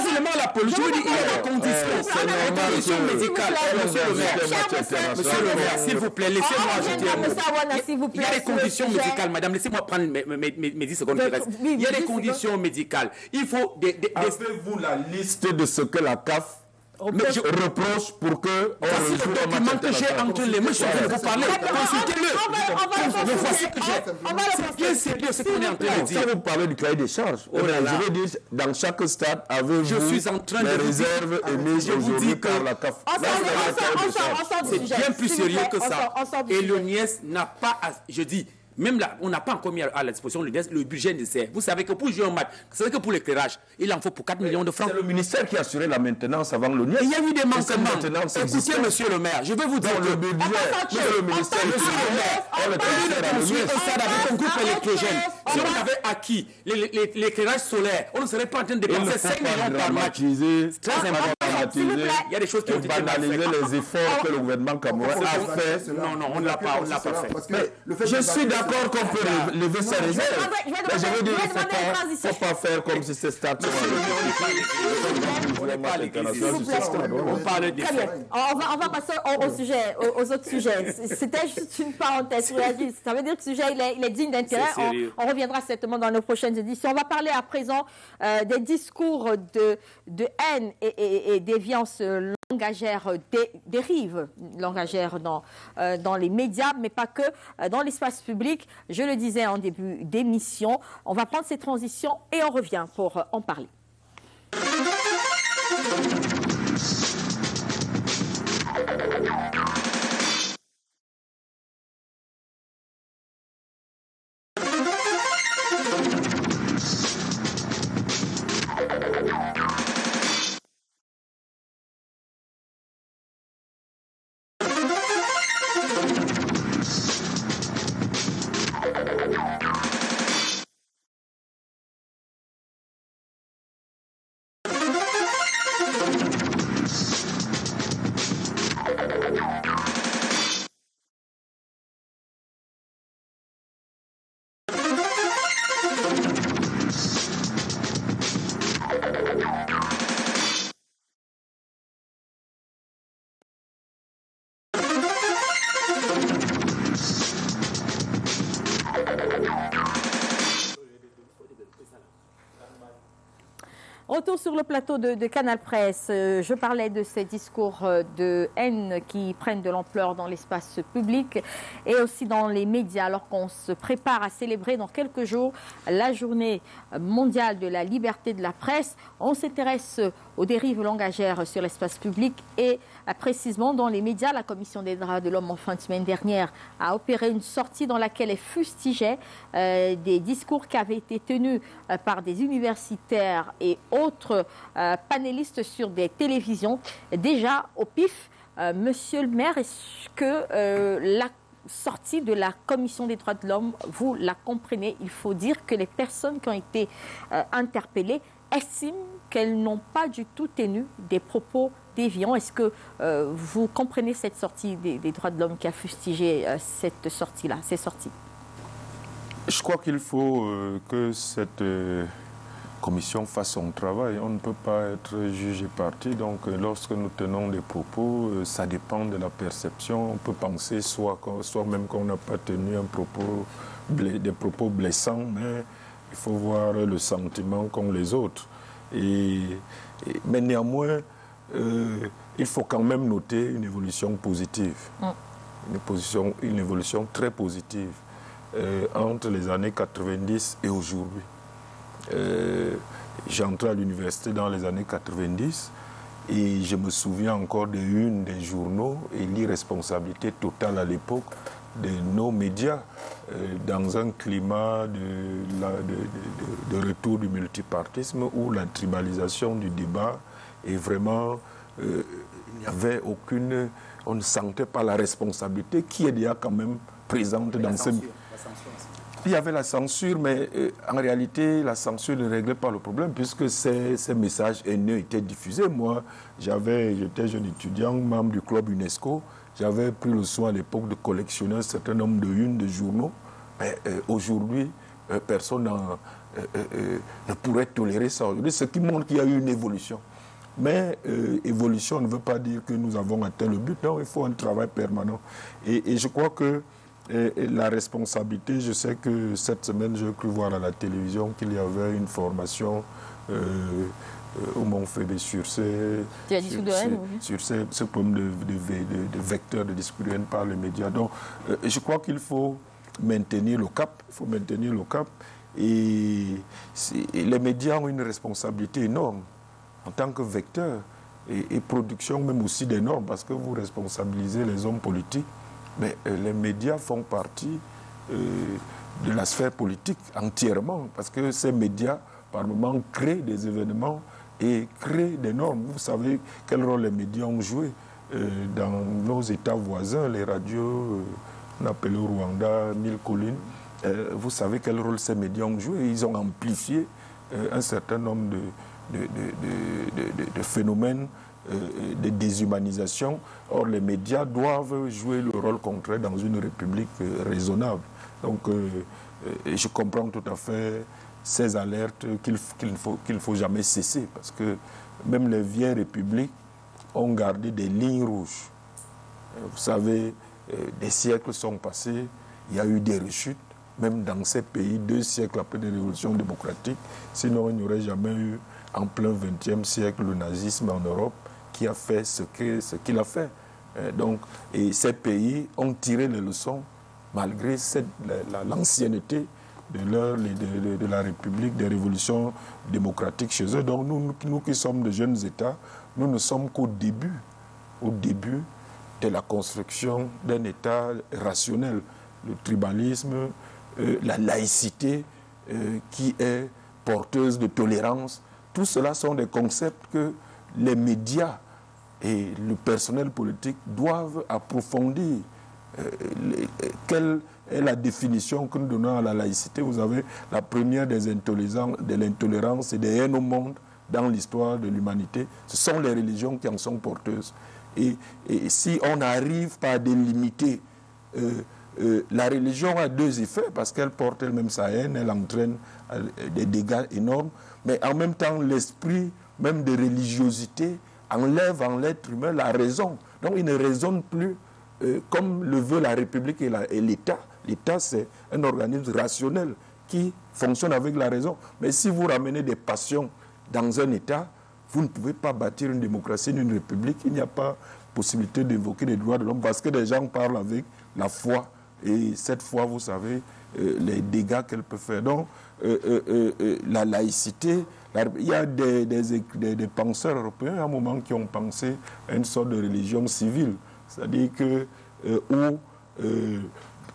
seulement la pelouse, je vous dis, il y a des conditions médicales. Monsieur le maire, s'il vous plaît, laissez-moi. Il y a des conditions médicales, madame, laissez-moi prendre mes 10 secondes qui restent. Il y a des conditions médicales. Il faut avez-vous la liste de ce que la CAF reproche pour que voici le document que j'ai entre les mains, je suis en train de vous parler. Consultez-le. Voici que j'ai. C'est bien sérieux ce qu'on est en train de dire. Ça, vous parlez du cahier des charges. Je veux dire, dans chaque stade, avez-vous les réserves émises aujourd'hui par la CAF? C'est bien plus sérieux que ça. Et l'ONIES n'a pas, je dis, même là, on n'a pas encore mis à la disposition le budget nécessaire. Vous savez que pour jouer un match, c'est vrai que pour l'éclairage, il en faut pour 4 millions de francs. C'est le ministère qui a assuré la maintenance avant l'ONIES. Il y a eu des manquements. Écoutez, monsieur le maire, je vais vous dire le budget, le ministère, monsieur le maire, on construit un stade avec un groupe électrogène. Si on avait acquis l'éclairage solaire, on ne serait pas en train de dépenser 5 millions par match. Très important. Il y a des choses qui ont été banaliser les efforts que le gouvernement camerounais a fait. Non, on ne l'a pas fait. Je suis d'accord qu'on peut lever sa réserve. Mais je veux dire, il ne faut pas faire comme si ces stades sont on parle des faits. On va passer aux autres sujets. C'était juste une parenthèse. Ça veut dire que le sujet il est digne d'intérêt. On reviendra certainement dans nos prochaines éditions. On va parler à présent des discours de haine et déviance langagère dérive langagère dans les médias, mais pas que, dans l'espace public. Je le disais en début d'émission, on va prendre ces transitions et on revient pour en parler. Retour sur le plateau de Canal Presse. Je parlais de ces discours de haine qui prennent de l'ampleur dans l'espace public et aussi dans les médias, alors qu'on se prépare à célébrer dans quelques jours la journée mondiale de la liberté de la presse. On s'intéresse aux dérives langagières sur l'espace public et précisément dans les médias. La Commission des droits de l'homme, en fin de semaine dernière, a opéré une sortie dans laquelle elle fustigeait des discours qui avaient été tenus par des universitaires et autres panélistes sur des télévisions. Déjà, au pif, monsieur le maire, est-ce que la sortie de la Commission des droits de l'homme, vous la comprenez? Il faut dire que les personnes qui ont été interpellées estiment qu'elles n'ont pas du tout tenu des propos déviants. Est-ce que vous comprenez cette sortie des droits de l'homme qui a fustigé cette sortie-là, ces sorties? Je crois qu'il faut que cette commission fasse son travail. On ne peut pas être juge et partie. Donc, lorsque nous tenons des propos, ça dépend de la perception. On peut penser soit même qu'on n'a pas tenu des propos blessants, mais il faut voir le sentiment qu'ont les autres. Mais néanmoins, il faut quand même noter une évolution positive. Une évolution très positive entre les années 90 et aujourd'hui. J'ai entré à l'université dans les années 90 et je me souviens encore de une des journaux et l'irresponsabilité totale à l'époque de nos médias dans un climat de retour du multipartisme où la tribalisation du débat est vraiment... il n'y avait aucune... On ne sentait pas la responsabilité qui est déjà quand même présente dans ce... Il y avait la censure, mais en réalité, la censure ne réglait pas le problème puisque ces messages haineux étaient diffusés. Moi, j'étais jeune étudiant, membre du club UNESCO. J'avais pris le soin à l'époque de collectionner un certain nombre de unes de journaux. Mais aujourd'hui, personne ne pourrait tolérer ça aujourd'hui, ce qui montre qu'il y a eu une évolution. Mais évolution ne veut pas dire que nous avons atteint le but. Non, il faut un travail permanent. Et je crois que la responsabilité, je sais que cette semaine, j'ai cru voir à la télévision qu'il y avait une formation au Mont-Fébé sur ce problème de vecteurs de discours par les médias. Donc, je crois qu'il faut maintenir le cap. Et les médias ont une responsabilité énorme en tant que vecteur et production même aussi des normes, parce que vous responsabilisez les hommes politiques, mais les médias font partie de la sphère politique entièrement, parce que ces médias, par moments, créent des événements et créent des normes. Vous savez quel rôle les médias ont joué dans nos États voisins, les radios, on appelle au Rwanda, Mille Collines. Vous savez quel rôle ces médias ont joué. Ils ont amplifié un certain nombre de phénomènes de déshumanisation. Or, les médias doivent jouer le rôle contraire dans une république raisonnable. Donc, je comprends tout à fait ces alertes qu'il ne faut jamais cesser, parce que même les vieilles républiques ont gardé des lignes rouges. Vous savez, des siècles sont passés, il y a eu des rechutes, même dans ces pays, 2 siècles après des révolutions démocratiques. Sinon, il n'y aurait jamais eu, en plein XXe siècle, le nazisme en Europe, qui a fait ce qu'il a fait. Et ces pays ont tiré les leçons, malgré l'ancienneté de la République, des révolutions démocratiques chez eux. Donc nous qui sommes de jeunes États, nous ne sommes qu'au début de la construction d'un État rationnel. Le tribalisme, la laïcité qui est porteuse de tolérance, tout cela sont des concepts que les médias et le personnel politique doivent approfondir. Quelle est la définition que nous donnons à la laïcité? Vous avez la première de l'intolérance et des haines au monde dans l'histoire de l'humanité. Ce sont les religions qui en sont porteuses. Et si on n'arrive pas à délimiter, la religion a deux effets, parce qu'elle porte elle-même sa haine, elle entraîne des dégâts énormes, mais en même temps, l'esprit même de religiosité enlève en l'être humain la raison. Donc il ne raisonne plus comme le veut la République et l'État. L'État, c'est un organisme rationnel qui fonctionne avec la raison. Mais si vous ramenez des passions dans un État, vous ne pouvez pas bâtir une démocratie, une république. Il n'y a pas possibilité d'évoquer les droits de l'homme parce que les gens parlent avec la foi. Et cette foi, vous savez, les dégâts qu'elle peut faire. Donc, la laïcité, il y a des penseurs européens à un moment qui ont pensé à une sorte de religion civile. C'est-à-dire que où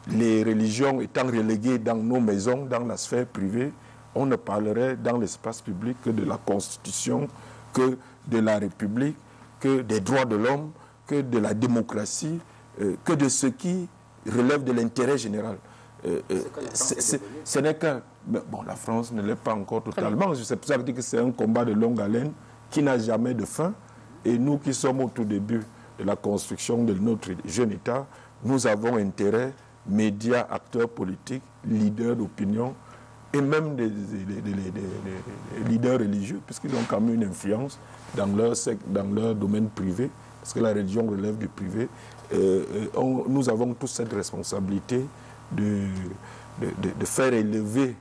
les religions étant reléguées dans nos maisons, dans la sphère privée, on ne parlerait dans l'espace public que de la Constitution, que de la République, que des droits de l'homme, que de la démocratie, que de ce qui relève de l'intérêt général. Ce n'est qu'un... Bon, la France ne l'est pas encore totalement. C'est pour ça que je dis que c'est un combat de longue haleine qui n'a jamais de fin. Et nous qui sommes au tout début de la construction de notre jeune État, nous avons intérêt, médias, acteurs politiques, leaders d'opinion, et même des leaders religieux, puisqu'ils ont quand même une influence dans leur domaine privé, parce que la religion relève du privé. Nous avons tous cette responsabilité de faire élever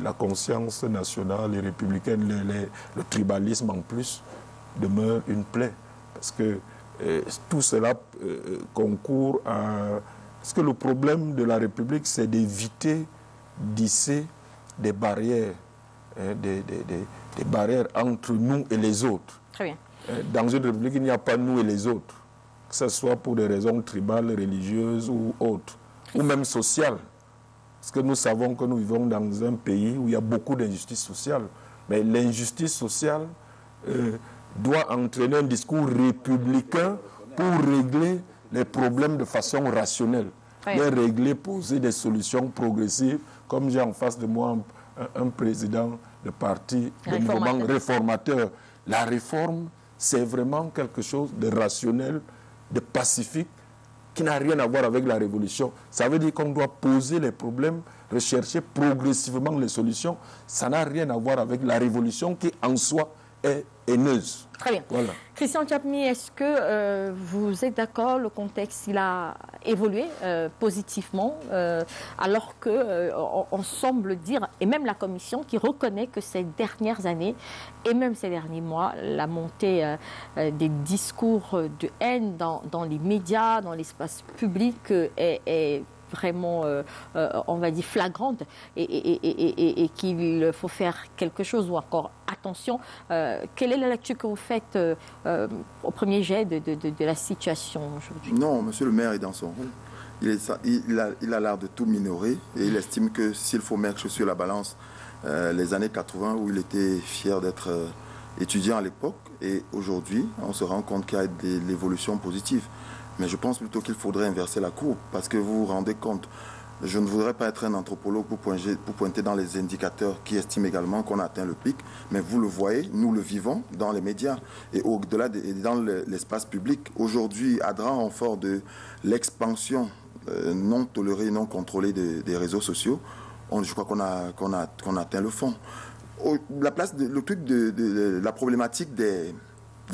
la conscience nationale et républicaine. Le tribalisme, en plus, demeure une plaie, parce que tout cela concourt à... Parce que le problème de la République, c'est d'éviter d'hisser des barrières, des barrières entre nous et les autres. Très bien. Dans une République, il n'y a pas nous et les autres, que ce soit pour des raisons tribales, religieuses ou autres, ou même sociales. Parce que nous savons que nous vivons dans un pays où il y a beaucoup d'injustice sociale. Mais l'injustice sociale doit entraîner un discours républicain pour régler les problèmes de façon rationnelle. Oui. Les régler, poser des solutions progressives, comme j'ai en face de moi un président de parti de mouvement réformateur. La réforme, c'est vraiment quelque chose de rationnel, de pacifique, qui n'a rien à voir avec la révolution. Ça veut dire qu'on doit poser les problèmes, rechercher progressivement les solutions. Ça n'a rien à voir avec la révolution qui, en soi, est haineuse. Très bien. Voilà. Christian Tchapmi, est-ce que vous êtes d'accord, le contexte il a évolué positivement, alors qu'on semble dire, et même la Commission qui reconnaît que ces dernières années, et même ces derniers mois, la montée des discours de haine dans les médias, dans l'espace public est vraiment, on va dire, flagrante et qu'il faut faire quelque chose ou encore attention. Quelle est la lecture que vous faites au premier jet de la situation aujourd'hui? Non, monsieur le maire est dans son rôle. Il a l'air de tout minorer et il estime que s'il faut mettre sur la balance les années 80 où il était fier d'être étudiant à l'époque et aujourd'hui, on se rend compte qu'il y a de l'évolution positive. Mais je pense plutôt qu'il faudrait inverser la courbe parce que vous vous rendez compte, je ne voudrais pas être un anthropologue pour pointer dans les indicateurs qui estiment également qu'on a atteint le pic, mais vous le voyez, nous le vivons dans les médias et au-delà dans l'espace public. Aujourd'hui, à grand renfort de l'expansion non tolérée, non contrôlée des réseaux sociaux, je crois qu'on a atteint le fond. Le truc de la problématique des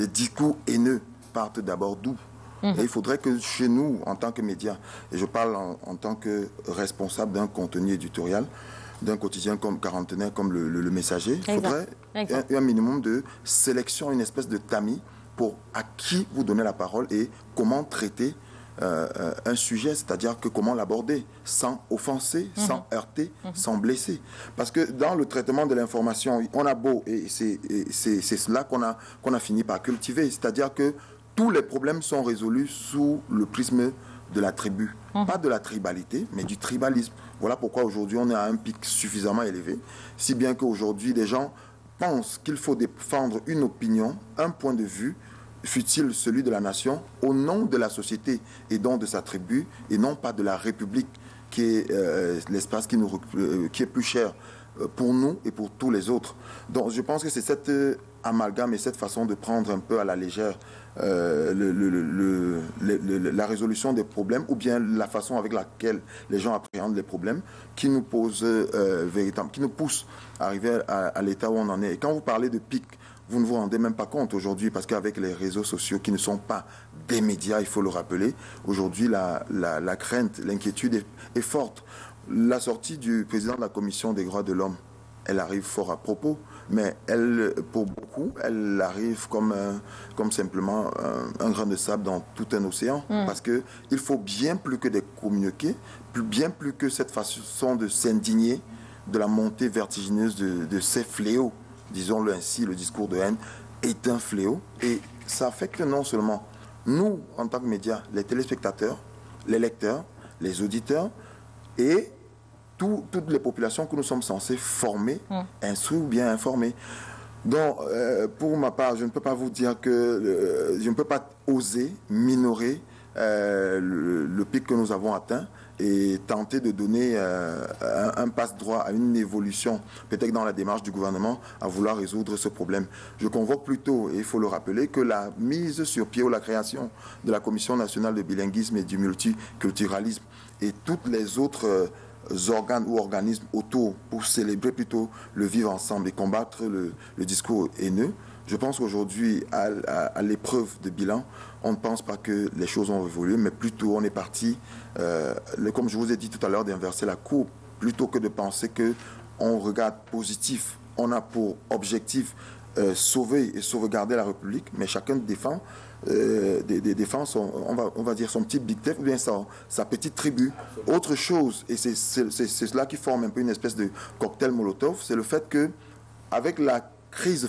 discours haineux partent d'abord d'où? Et il faudrait que chez nous, en tant que médias, et je parle en tant que responsable d'un contenu éditorial, d'un quotidien quarantenaire comme le Messager, il faudrait un minimum de sélection, une espèce de tamis pour à qui vous donnez la parole et comment traiter un sujet, c'est-à-dire que comment l'aborder sans offenser, sans heurter, sans blesser. Parce que dans le traitement de l'information, on a beau, et c'est cela qu'on a fini par cultiver, c'est-à-dire que tous les problèmes sont résolus sous le prisme de la tribu. Pas de la tribalité, mais du tribalisme. Voilà pourquoi aujourd'hui on est à un pic suffisamment élevé, si bien qu'aujourd'hui des gens pensent qu'il faut défendre une opinion, un point de vue, fût-il celui de la nation, au nom de la société et donc de sa tribu, et non pas de la République, qui est l'espace qui est plus cher pour nous et pour tous les autres. Donc je pense que c'est cette amalgame et cette façon de prendre un peu à la légère la résolution des problèmes, ou bien la façon avec laquelle les gens appréhendent les problèmes, qui nous pose véritablement, qui nous pousse à arriver à l'état où on en est. Et quand vous parlez de pic, vous ne vous rendez même pas compte aujourd'hui, parce qu'avec les réseaux sociaux qui ne sont pas des médias, il faut le rappeler, aujourd'hui la crainte, l'inquiétude est forte. La sortie du président de la Commission des droits de l'homme, elle arrive fort à propos, mais elle, pour beaucoup, elle arrive comme simplement un grain de sable dans tout un océan, parce qu'il faut bien plus que des communiqués, bien plus que cette façon de s'indigner de la montée vertigineuse de ces fléaux. Disons-le ainsi, le discours de haine est un fléau, et ça affecte non seulement nous, en tant que médias, les téléspectateurs, les lecteurs, les auditeurs, et toutes les populations que nous sommes censés former, instruire ou bien informer. Donc, pour ma part, je ne peux pas vous dire que je ne peux pas oser minorer le pic que nous avons atteint et tenter de donner un passe-droit à une évolution, peut-être dans la démarche du gouvernement, à vouloir résoudre ce problème. Je convoque plutôt, et il faut le rappeler, que la mise sur pied ou la création de la Commission nationale de bilinguisme et du multiculturalisme et toutes les autres organes ou organismes autour pour célébrer plutôt le vivre ensemble et combattre le discours haineux. Je pense qu'aujourd'hui, à l'épreuve de bilan, on ne pense pas que les choses ont évolué, mais plutôt on est parti, comme je vous ai dit tout à l'heure, d'inverser la courbe, plutôt que de penser qu'on regarde positif. On a pour objectif sauver et sauvegarder la République, mais chacun défend on va dire son petit big tech ou bien sa petite tribu. Autre chose, et c'est cela qui forme un peu une espèce de cocktail Molotov, c'est le fait que avec la crise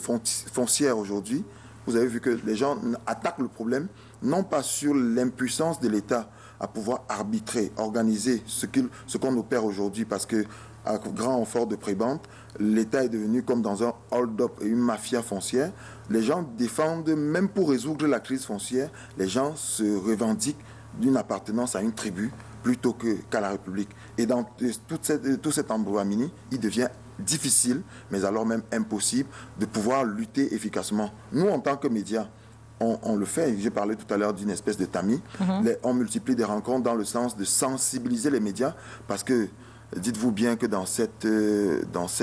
foncière aujourd'hui, vous avez vu que les gens attaquent le problème non pas sur l'impuissance de l'État à pouvoir arbitrer, organiser ce qu'on opère aujourd'hui, parce que à grand renfort de prébende, l'État est devenu comme dans un hold-up et une mafia foncière. Les gens défendent, même pour résoudre la crise foncière, les gens se revendiquent d'une appartenance à une tribu plutôt qu'à la République. Et dans tout cet embrouillamini, il devient difficile, mais alors même impossible, de pouvoir lutter efficacement. Nous, en tant que médias, on le fait. J'ai parlé tout à l'heure d'une espèce de tamis. On multiplie des rencontres dans le sens de sensibiliser les médias, parce que dites-vous bien que dans cette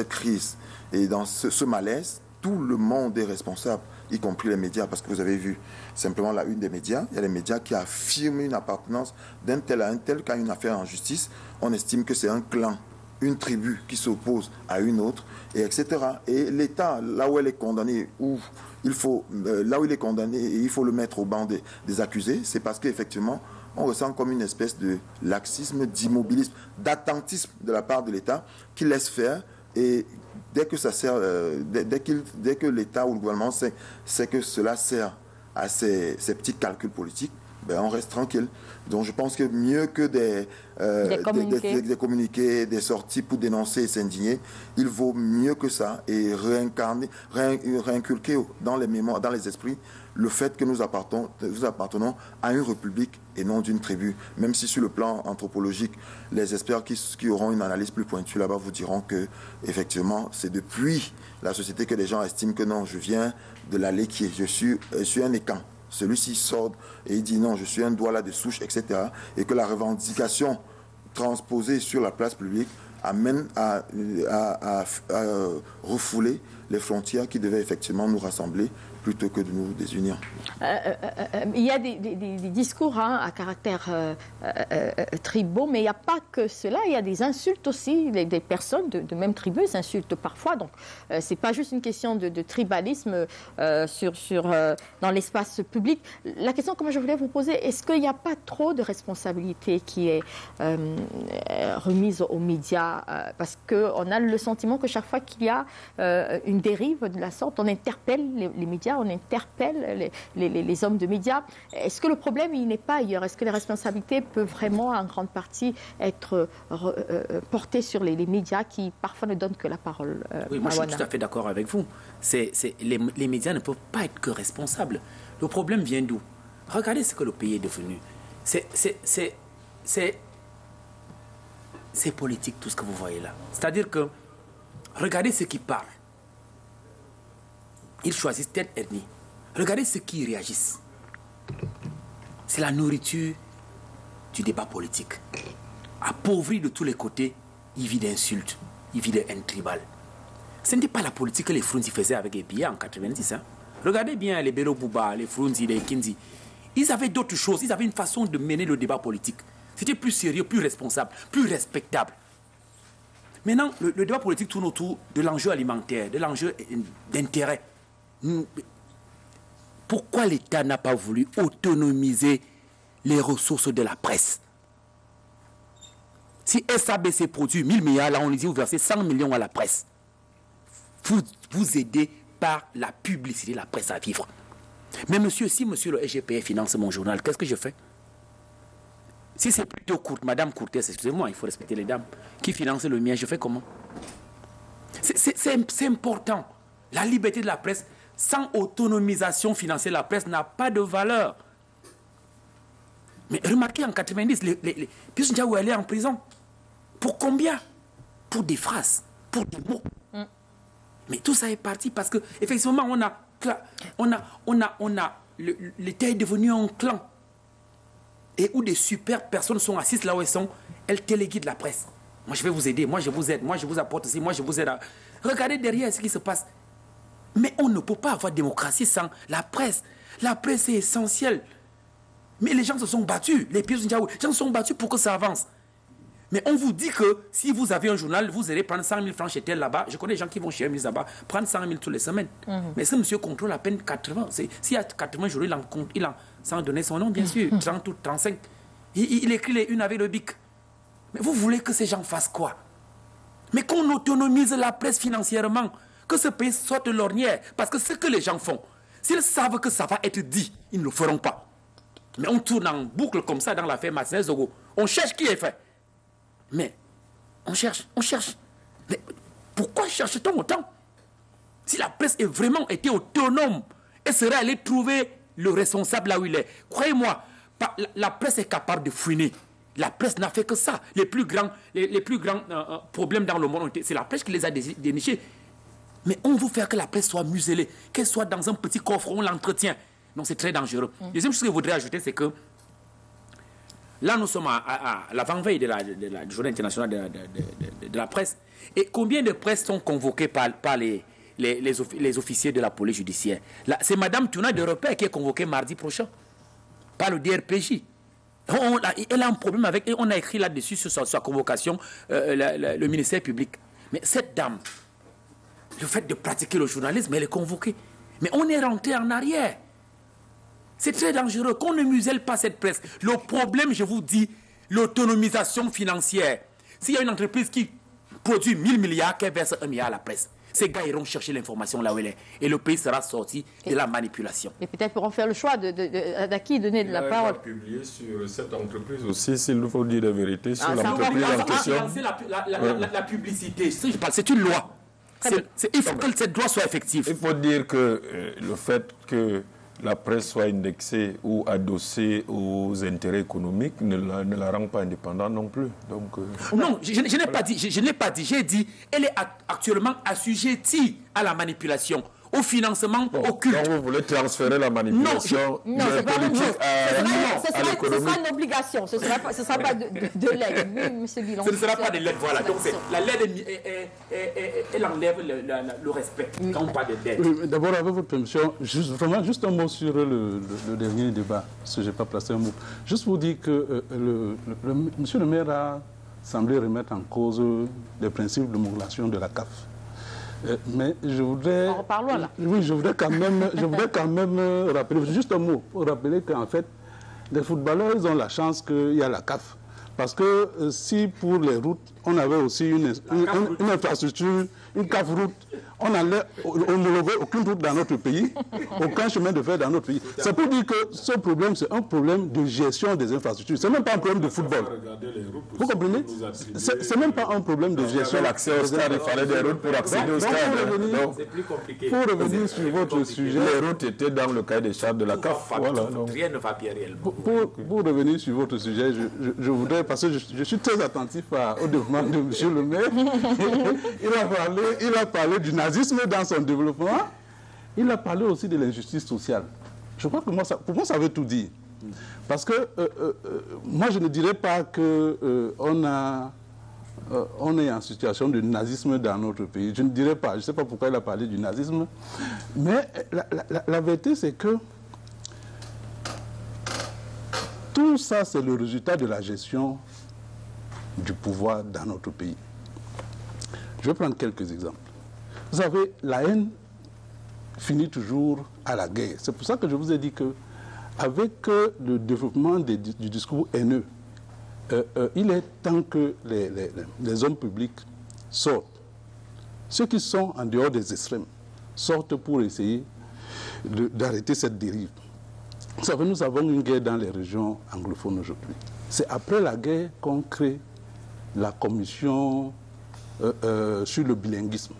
crise et dans ce malaise, tout le monde est responsable, y compris les médias, parce que vous avez vu simplement la une des médias. Il y a les médias qui affirment une appartenance d'un tel à un tel. Quand une affaire en justice, on estime que c'est un clan, une tribu qui s'oppose à une autre, et etc. Et l'État, là où elle est condamnée, là où il est condamné, et il faut le mettre au banc des accusés, c'est parce qu'effectivement, on ressent comme une espèce de laxisme, d'immobilisme, d'attentisme de la part de l'État qui laisse faire, et dès que ça sert, dès que l'État ou le gouvernement sait que cela sert à ces petits calculs politiques, ben on reste tranquille. Donc je pense que mieux que des communiqués, des sorties pour dénoncer et s'indigner, il vaut mieux que ça, et réinculquer dans les mémoires, dans les esprits, le fait que nous appartenons à une république et non d'une tribu. Même si sur le plan anthropologique, les experts qui auront une analyse plus pointue là-bas vous diront que effectivement, c'est depuis la société que les gens estiment que non, je viens de la Léquier, je suis un Écan. Celui-ci sort et il dit non, je suis un Douala de souche, etc. Et que la revendication transposée sur la place publique amène à refouler les frontières qui devaient effectivement nous rassembler plutôt que de nous désunir. Il y a des discours à caractère tribaux, mais il n'y a pas que cela. Il y a des insultes aussi. Des personnes de même tribu s'insultent parfois. Donc, ce n'est pas juste une question de tribalisme dans l'espace public. La question que moi je voulais vous poser, est-ce qu'il n'y a pas trop de responsabilité qui est remise aux médias, parce qu'on a le sentiment que chaque fois qu'il y a une dérive de la sorte, on interpelle les médias, on interpelle les hommes de médias. Est-ce que le problème, il n'est pas ailleurs? Est-ce que les responsabilités peuvent vraiment, en grande partie, être portées sur les médias qui, parfois, ne donnent que la parole? Oui, moi, je suis tout à fait d'accord avec vous. Les médias ne peuvent pas être que responsables. Le problème vient d'où? Regardez ce que le pays est devenu. C'est politique, tout ce que vous voyez là. C'est-à-dire que, regardez ceux qui parlent. Ils choisissent telle ethnie. Regardez ceux qui réagissent. C'est la nourriture du débat politique. Appauvri de tous les côtés, il vit d'insultes, il vit de haine tribale. Ce n'était pas la politique que les Frunzi faisaient avec les billets en 90. Hein. Regardez bien les Bello Bouba, les Frunzi, les Kinzi. Ils avaient d'autres choses, ils avaient une façon de mener le débat politique. C'était plus sérieux, plus responsable, plus respectable. Maintenant, le débat politique tourne autour de l'enjeu alimentaire, de l'enjeu d'intérêt. Pourquoi l'État n'a pas voulu autonomiser les ressources de la presse? Si SABC produit 1000 milliards, là on dit vous versez 100 millions à la presse. Vous aidez par la publicité la presse à vivre. Mais monsieur, si monsieur le SGPF finance mon journal, qu'est-ce que je fais? Si c'est plutôt Madame Courtès, excusez-moi, il faut respecter les dames, qui finance le mien, je fais comment? C'est important. La liberté de la presse, sans autonomisation financière, la presse n'a pas de valeur. Mais remarquez, en 90, Pius Ndiaye est allé en prison. Pour combien? Pour des phrases, pour des mots. Mais tout ça est parti parce que, effectivement, l'État est devenu un clan. Et où des super personnes sont assises là où elles sont, elles téléguident la presse. Moi, je vais vous aider, moi, je vous aide, moi, je vous apporte aussi, moi, je vous aide. Regardez derrière ce qui se passe. Mais on ne peut pas avoir démocratie sans la presse. La presse est essentielle. Mais les gens se sont battus. Les gens se sont battus pour que ça avance. Mais on vous dit que si vous avez un journal, vous allez prendre 100 000 francs chez tel là-bas. Je connais des gens qui vont chez eux là-bas, prendre 100 000 toutes les semaines. Mais ce monsieur contrôle à peine 80. S'il y a 80 jours, il en sans donner son nom, bien sûr, 30 ou 35. Il écrit les unes avec le bic. Mais vous voulez que ces gens fassent quoi? Mais qu'on autonomise la presse financièrement, que ce pays sorte de l'ornière. Parce que ce que les gens font, s'ils savent que ça va être dit, ils ne le feront pas. Mais on tourne en boucle comme ça dans l'affaire Martinez Zogo. On cherche qui est fait. Mais on cherche. Mais pourquoi cherche-t-on autant? Si la presse est vraiment été autonome, elle serait allée trouver le responsable là où il est. Croyez-moi, la presse est capable de fouiner. La presse n'a fait que ça. Les plus grands problèmes dans le monde, c'est la presse qui les a dénichés. Mais on veut faire que la presse soit muselée, qu'elle soit dans un petit coffre, on l'entretient. Non, c'est très dangereux. Deuxième chose que je voudrais ajouter, c'est que là, nous sommes à l'avant-veille de la journée internationale de la presse. Et combien de presses sont convoquées par les officiers de la police judiciaire? C'est Mme Touna de Repère qui est convoquée mardi prochain par le DRPJ. Elle a un problème avec... Et on a écrit là-dessus sur sa convocation, le ministère public. Mais cette dame, le fait de pratiquer le journalisme, elle est convoquée. Mais on est rentré en arrière. C'est très dangereux qu'on ne muselle pas cette presse. Le problème, je vous dis, l'autonomisation financière. S'il y a une entreprise qui produit 1000 milliards, qu'elle verse 1 milliard à la presse, ces gars iront chercher l'information là où elle est. Et le pays sera sorti de la manipulation. Et peut-être pourront faire le choix d'à qui donner de la parole. Il va publier sur cette entreprise aussi, s'il faut dire la vérité, sur l'entreprise en question. La publicité, c'est une loi. Il faut que cette loi soit effective. Il faut dire que le fait que la presse soit indexée ou adossée aux intérêts économiques ne la rend pas indépendante non plus. Donc, non, je n'ai pas dit. J'ai dit qu'elle est actuellement assujettie à la manipulation, au financement, au culte. Donc vous voulez transférer la manipulation politique à l'économie. Ce sera une obligation, ce ne sera pas de l'aide. Oui, M. Guillon. Ce ne sera pas de l'aide, voilà. Donc la l'aide, elle enlève le respect quand on parle de l'aide. Oui, d'abord, avec votre permission, juste un mot sur le dernier débat, parce que je n'ai pas placé un mot. Juste vous dire que M. le maire a semblé remettre en cause les principes de modulation de la CAF. Mais je voudrais... En reparlons là. Oui, je voudrais quand même rappeler, juste un mot, pour rappeler qu'en fait, les footballeurs, ils ont la chance qu'il y a la CAF Parce que si pour les routes, on avait aussi une infrastructure, une cave-route, on n'aurait aucune route dans notre pays, aucun chemin de fer dans notre pays. C'est pour dire que ce problème, c'est un problème de gestion des infrastructures. C'est même pas un problème de football. Vous comprenez? C'est même pas un problème de gestion. L'accès au stade, il fallait des routes pour accéder au stade. C'est plus compliqué. Pour revenir sur votre sujet... Les routes étaient dans le cahier des charges de la CAF. Voilà, rien ne va bien réellement. Pour revenir sur votre sujet, je voudrais, parce que je suis très attentif au développement de M. le maire. Il a parlé du nazisme dans son développement. Il a parlé aussi de l'injustice sociale. Je crois que pour moi, ça veut tout dire. Parce que moi, je ne dirais pas qu'on est en situation de nazisme dans notre pays. Je ne dirais pas. Je ne sais pas pourquoi il a parlé du nazisme. Mais la vérité, c'est que tout ça, c'est le résultat de la gestion du pouvoir dans notre pays. Je vais prendre quelques exemples. Vous savez, la haine finit toujours à la guerre. C'est pour ça que je vous ai dit qu'avec le développement du discours haineux, il est temps que les hommes publics sortent. Ceux qui sont en dehors des extrêmes sortent pour essayer d'arrêter cette dérive. Vous savez, nous avons une guerre dans les régions anglophones aujourd'hui. C'est après la guerre qu'on crée la commission sur le bilinguisme.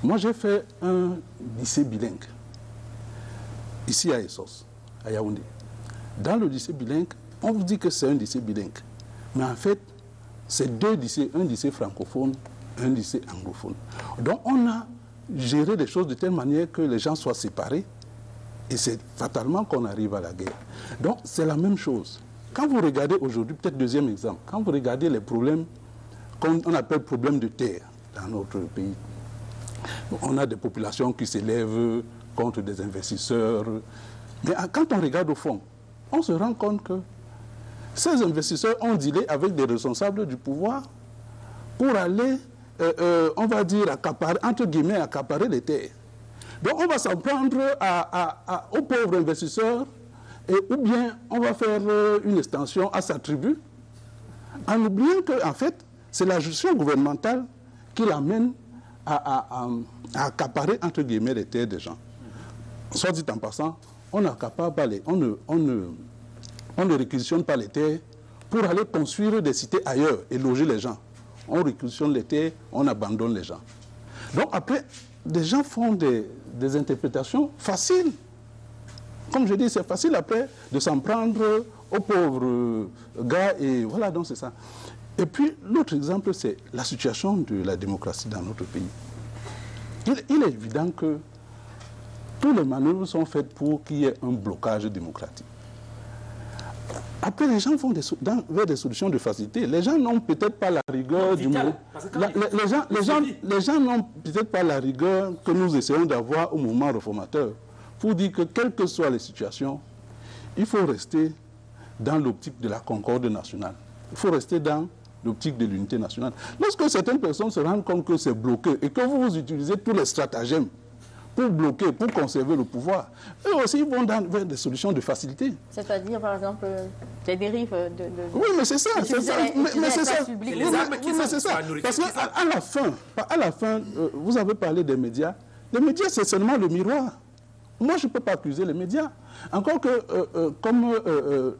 Moi, j'ai fait un lycée bilingue, ici à Essos, à Yaoundé. Dans le lycée bilingue, on vous dit que c'est un lycée bilingue. Mais en fait, c'est deux lycées, un lycée francophone, un lycée anglophone. Donc, on a géré les choses de telle manière que les gens soient séparés. Et c'est fatalement qu'on arrive à la guerre. Donc, c'est la même chose. Quand vous regardez aujourd'hui, peut-être deuxième exemple, quand vous regardez les problèmes qu'on appelle problèmes de terre dans notre pays, on a des populations qui s'élèvent contre des investisseurs. Mais quand on regarde au fond, on se rend compte que ces investisseurs ont dealé avec des responsables du pouvoir pour aller, on va dire, accaparer, entre guillemets, accaparer les terres. Donc on va s'en prendre aux pauvres investisseurs, ou bien on va faire une extension à sa tribu, en oubliant qu'en fait, c'est la gestion gouvernementale qui l'amène à accaparer, entre guillemets, les terres des gens. Soit dit en passant, on ne réquisitionne pas les terres pour aller construire des cités ailleurs et loger les gens. On réquisitionne les terres, on abandonne les gens. Donc après, des gens font des interprétations faciles. Comme je dis, c'est facile après de s'en prendre aux pauvres gars, et voilà, donc c'est ça. Et puis, l'autre exemple, c'est la situation de la démocratie dans notre pays. Il est évident que tous les manœuvres sont faites pour qu'il y ait un blocage démocratique. Après, les gens vont vers des solutions de facilité. Les gens n'ont peut-être pas la rigueur du moment. Les gens n'ont peut-être pas la rigueur que nous essayons d'avoir au mouvement réformateur pour dire que, quelles que soient les situations, il faut rester dans l'optique de la concorde nationale. Il faut rester dans l'optique de l'unité nationale. Lorsque certaines personnes se rendent compte que c'est bloqué et que vous utilisez tous les stratagèmes pour bloquer, pour conserver le pouvoir, eux aussi ils vont vers des solutions de facilité. C'est-à-dire, par exemple, des dérives de... Oui, mais c'est ça. C'est ça. Mais c'est ça. Parce qu'à la fin, vous avez parlé des médias. Les médias, c'est seulement le miroir. Moi, je ne peux pas accuser les médias. Encore que, comme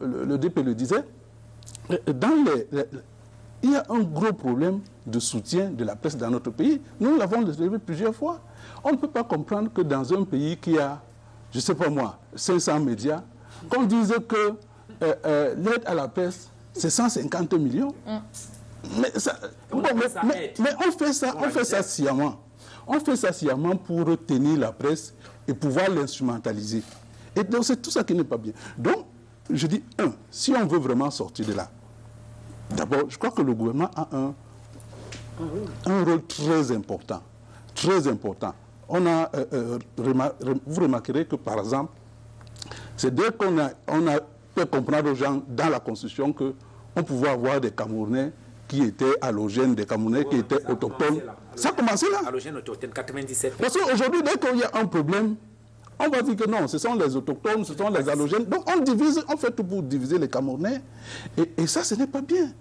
le DP le disait, il y a un gros problème de soutien de la presse dans notre pays. Nous l'avons relevé plusieurs fois. On ne peut pas comprendre que dans un pays qui a, je ne sais pas moi, 500 médias, qu'on dise que l'aide à la presse, c'est 150 millions. Mais on fait ça sciemment. On fait ça sciemment pour tenir la presse et pouvoir l'instrumentaliser. Et donc c'est tout ça qui n'est pas bien. Donc, je dis, si on veut vraiment sortir de là, d'abord, je crois que le gouvernement a un rôle très important. Très important. Vous remarquerez que, par exemple, c'est dès qu'on a fait comprendre aux gens dans la Constitution qu'on pouvait avoir des Camerounais qui étaient allogènes, des Camerounais qui étaient autochtones. Ça a commencé là. Allogènes autochtones, 97. Parce qu'aujourd'hui, dès qu'il y a un problème, On va dire que non, ce sont les autochtones, ce sont les allogènes. Donc on divise, on fait tout pour diviser les Camerounais. Et ça, ce n'est pas bien.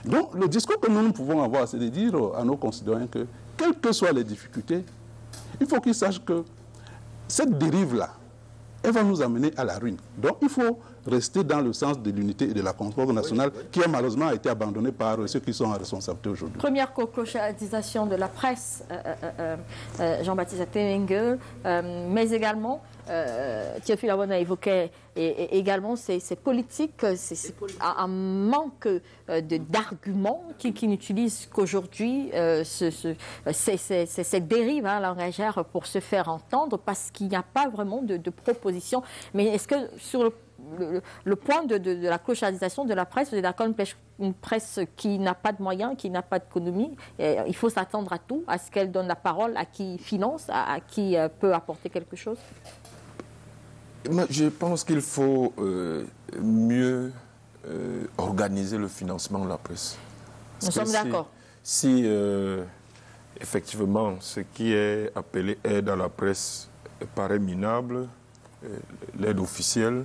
Donc le discours que nous pouvons avoir, c'est de dire à nos concitoyens que, quelles que soient les difficultés, il faut qu'ils sachent que cette dérive-là, elle va nous amener à la ruine. Donc il faut rester dans le sens de l'unité et de la concorde nationale qui a malheureusement été abandonnée par ceux qui sont en responsabilité aujourd'hui. Première clochardisation de la presse, Jean-Baptiste Attelingue, mais également, Théophile Awona évoquait également ces politiques, c'est un manque d'arguments qui n'utilisent qu'aujourd'hui cette dérive langagière pour se faire entendre parce qu'il n'y a pas vraiment de proposition. Mais est-ce que sur le point de la clochardisation de la presse, vous êtes d'accord, une presse qui n'a pas de moyens, qui n'a pas d'économie, il faut s'attendre à tout, à ce qu'elle donne la parole à qui finance, à qui peut apporter quelque chose? Je pense qu'il faut mieux organiser le financement de la presse. Nous sommes d'accord. Si effectivement ce qui est appelé aide à la presse paraît minable, l'aide officielle,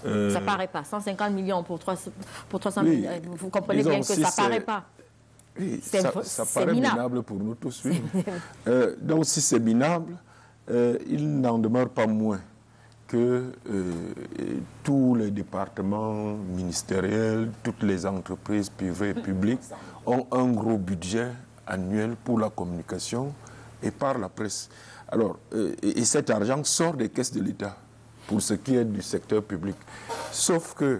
ça ne paraît pas. 150 millions pour 300 oui, millions. Vous comprenez bien que ça ne paraît pas. Oui, ça paraît minable pour nous tous. Oui. Donc si c'est minable, il n'en demeure pas moins que tous les départements ministériels, toutes les entreprises privées et publiques ont un gros budget annuel pour la communication et par la presse. Alors, et cet argent sort des caisses de l'État pour ce qui est du secteur public. Sauf que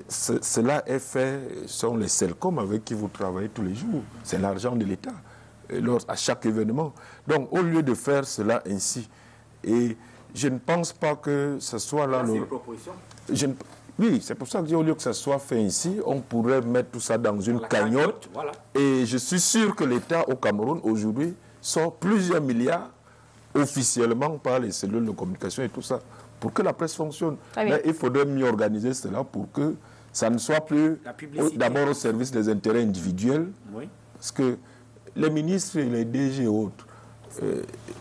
cela est fait, sont les Celcom avec qui vous travaillez tous les jours. C'est l'argent de l'État à chaque événement. Donc, au lieu de faire cela ainsi, et je ne pense pas que ce soit là... C'est une proposition. Oui, c'est pour ça que au lieu que ça soit fait ici, on pourrait mettre tout ça dans une cagnotte. Voilà. Et je suis sûr que l'État au Cameroun, aujourd'hui, sort plusieurs milliards officiellement par les cellules de communication et tout ça, pour que la presse fonctionne. Mais il faudrait mieux organiser cela pour que ça ne soit plus d'abord au service des intérêts individuels. Oui. Parce que les ministres et les DG et autres,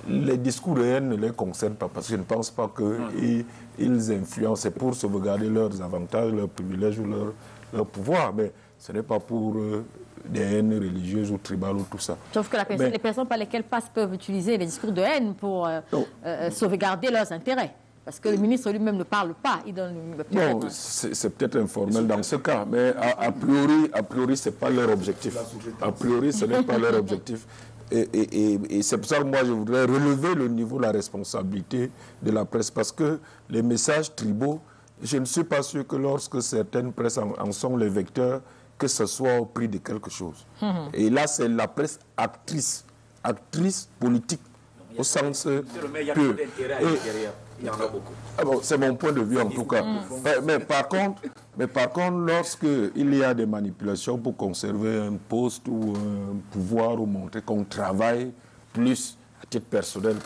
les discours de haine ne les concernent pas, parce que je ne pense pas qu'ils influencent pour sauvegarder leurs avantages, leurs privilèges ou leur pouvoir. Mais ce n'est pas pour des haines religieuses ou tribales ou tout ça. Sauf que les personnes par lesquelles passent peuvent utiliser les discours de haine pour sauvegarder leurs intérêts. Parce que le ministre lui-même ne parle pas. Il donne non, c'est peut-être informel dans ce cas, mais a priori ce n'est pas leur objectif. A priori, ce n'est pas leur objectif. Et c'est pour ça que moi, je voudrais relever le niveau de la responsabilité de la presse, parce que les messages tribaux, je ne suis pas sûr que lorsque certaines presses en sont les vecteurs, que ce soit au prix de quelque chose. Et là, c'est la presse actrice politique, au sens pur. Il y en a beaucoup. C'est mon point de vue en tout cas. Mais par contre, lorsqu'il y a des manipulations pour conserver un poste ou un pouvoir ou montrer qu'on travaille plus à titre personnel,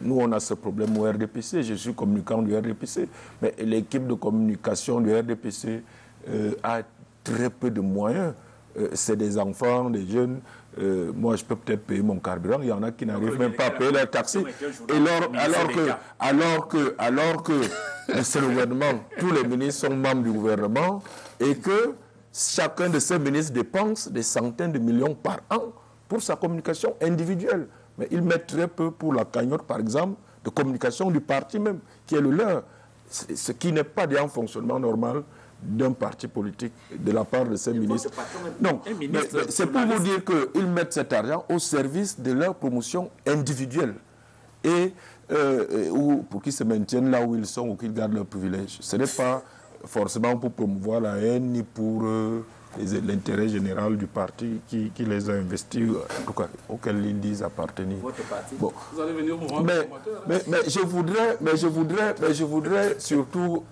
nous on a ce problème au RDPC. Je suis communicant du RDPC, mais l'équipe de communication du RDPC a très peu de moyens. C'est des enfants, des jeunes. Moi, je peux peut-être payer mon carburant. Il y en a qui n'arrivent même pas à payer leur taxi. Alors que c'est le gouvernement, tous les ministres sont membres du gouvernement et que chacun de ces ministres dépense des centaines de millions par an pour sa communication individuelle. Mais ils mettent très peu pour la cagnotte, par exemple, de communication du parti même, qui est le leur. Ce qui n'est pas déjà un fonctionnement normal d'un parti politique de la part de ces ministres. Non, c'est pour vous dire qu'ils mettent cet argent au service de leur promotion individuelle et pour qu'ils se maintiennent là où ils sont ou qu'ils gardent leurs privilèges. Ce n'est pas forcément pour promouvoir la haine ni pour l'intérêt général du parti qui les a investis, en tout cas, auquel ils disent appartenir. Votre parti. Bon. Vous allez venir au mouvement mais je voudrais surtout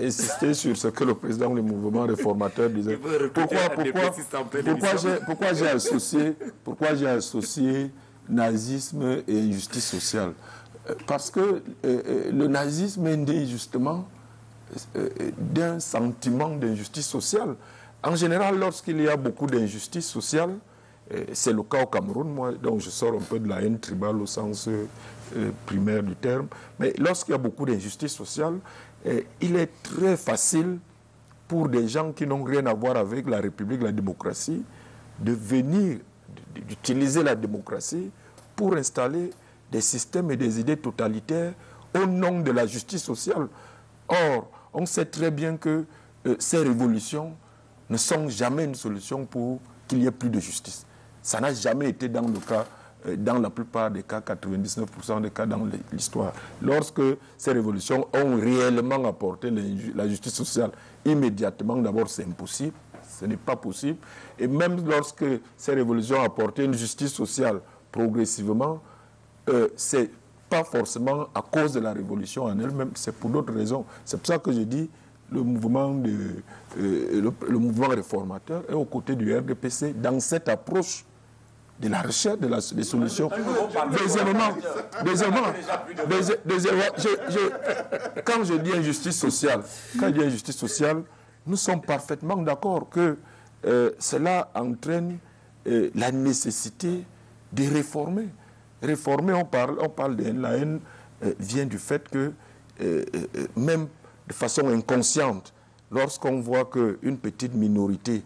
insister sur ce que le président du mouvement réformateur disait. Pourquoi j'ai associé nazisme et injustice sociale? Parce que le nazisme est né justement d'un sentiment d'injustice sociale. En général, lorsqu'il y a beaucoup d'injustice sociale, C'est le cas au Cameroun, moi, donc je sors un peu de la haine tribale au sens primaire du terme. Mais lorsqu'il y a beaucoup d'injustice sociale, il est très facile pour des gens qui n'ont rien à voir avec la République, la démocratie, de venir, d'utiliser la démocratie pour installer des systèmes et des idées totalitaires au nom de la justice sociale. Or, on sait très bien que ces révolutions ne sont jamais une solution pour qu'il n'y ait plus de justice. Ça n'a jamais été dans le cas, dans la plupart des cas, 99% des cas dans l'histoire. Lorsque ces révolutions ont réellement apporté la justice sociale, immédiatement, d'abord, c'est impossible. Ce n'est pas possible. Et même lorsque ces révolutions ont apporté une justice sociale progressivement, c'est pas forcément à cause de la révolution en elle-même, c'est pour d'autres raisons. C'est pour ça que je dis le mouvement réformateur est aux côtés du RDPC dans cette approche de la recherche des solutions. Deuxièmement, quand je dis injustice sociale, nous sommes parfaitement d'accord que cela entraîne la nécessité de réformer. Réformer, on parle de haine. La haine vient du fait que, même de façon inconsciente, lorsqu'on voit qu'une petite minorité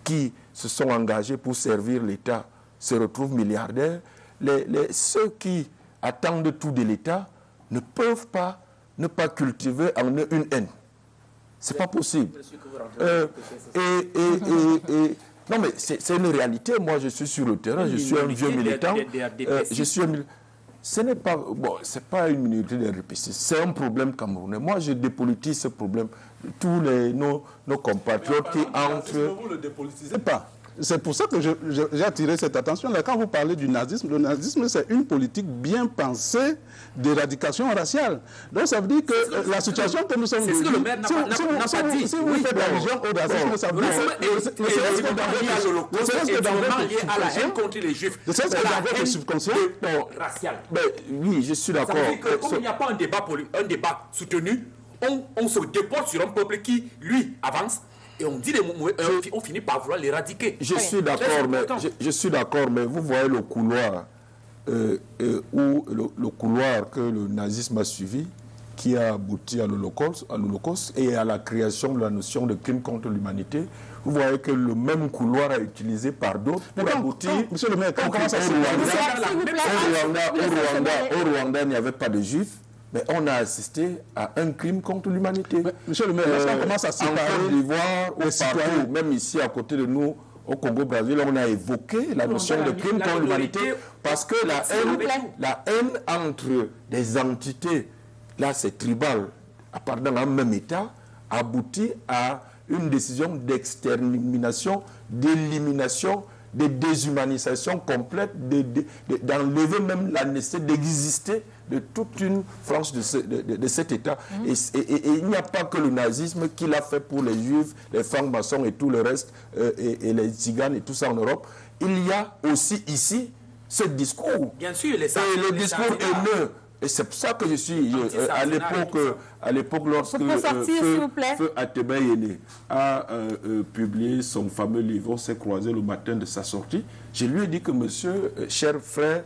qui se sont engagés pour servir l'État se retrouvent milliardaires, ceux qui attendent tout de l'État ne peuvent pas ne pas cultiver en eux une haine. C'est pas possible. Non, mais c'est une réalité. Moi, je suis sur le terrain, je suis un vieux militant. Ce n'est pas, c'est pas une minorité des RPC, c'est un problème camerounais. Moi, je dépolitise ce problème. Tous nos compatriotes qui entrent... Vous ne le dépolitisez pas. C'est pour ça que j'ai attiré cette attention-là. Quand vous parlez du nazisme, le nazisme, c'est une politique bien pensée d'éradication raciale. Donc, ça veut dire que la situation que nous sommes... C'est ce que le maire n'a pas dit. Si vous faites allusion au racisme, ça veut dire... C'est vraiment lié à la haine contre les Juifs. C'est dans votre subconscient raciale. Oui, je suis d'accord. Ça veut dire que comme il n'y a pas un débat soutenu, on se dépose sur un peuple qui, lui, avance. Et on dit on finit par vouloir l'éradiquer. Je suis d'accord, mais vous voyez le couloir le couloir que le nazisme a suivi, qui a abouti à l'Holocauste et à la création de la notion de crime contre l'humanité. Vous voyez que le même couloir est utilisé par d'autres pour aboutir. Monsieur le maire, quand on commence à au Rwanda, il n'y avait pas de juifs. Mais on a assisté à un crime contre l'humanité. Monsieur le maire, lorsqu'on commence à séparer en Côte d'Ivoire, partout, même ici à côté de nous, au Congo-Brazzaville, on a évoqué la notion de crime contre l'humanité parce que la haine entre des entités, là c'est tribal, appartenant à un même État, aboutit à une décision d'extermination, d'élimination, de déshumanisation complète, d'enlever même la nécessité d'exister de toute une frange de cet État. Et il n'y a pas que le nazisme qui l'a fait pour les juifs, les francs-maçons et tout le reste, et les tziganes et tout ça en Europe. Il y a aussi ici ce discours. Bien sûr, le discours haineux. Et c'est pour ça que je suis, à l'époque, lorsque Feu Ateba-Yene a publié son fameux livre, on s'est croisé le matin de sa sortie, je lui ai dit que monsieur, cher frère,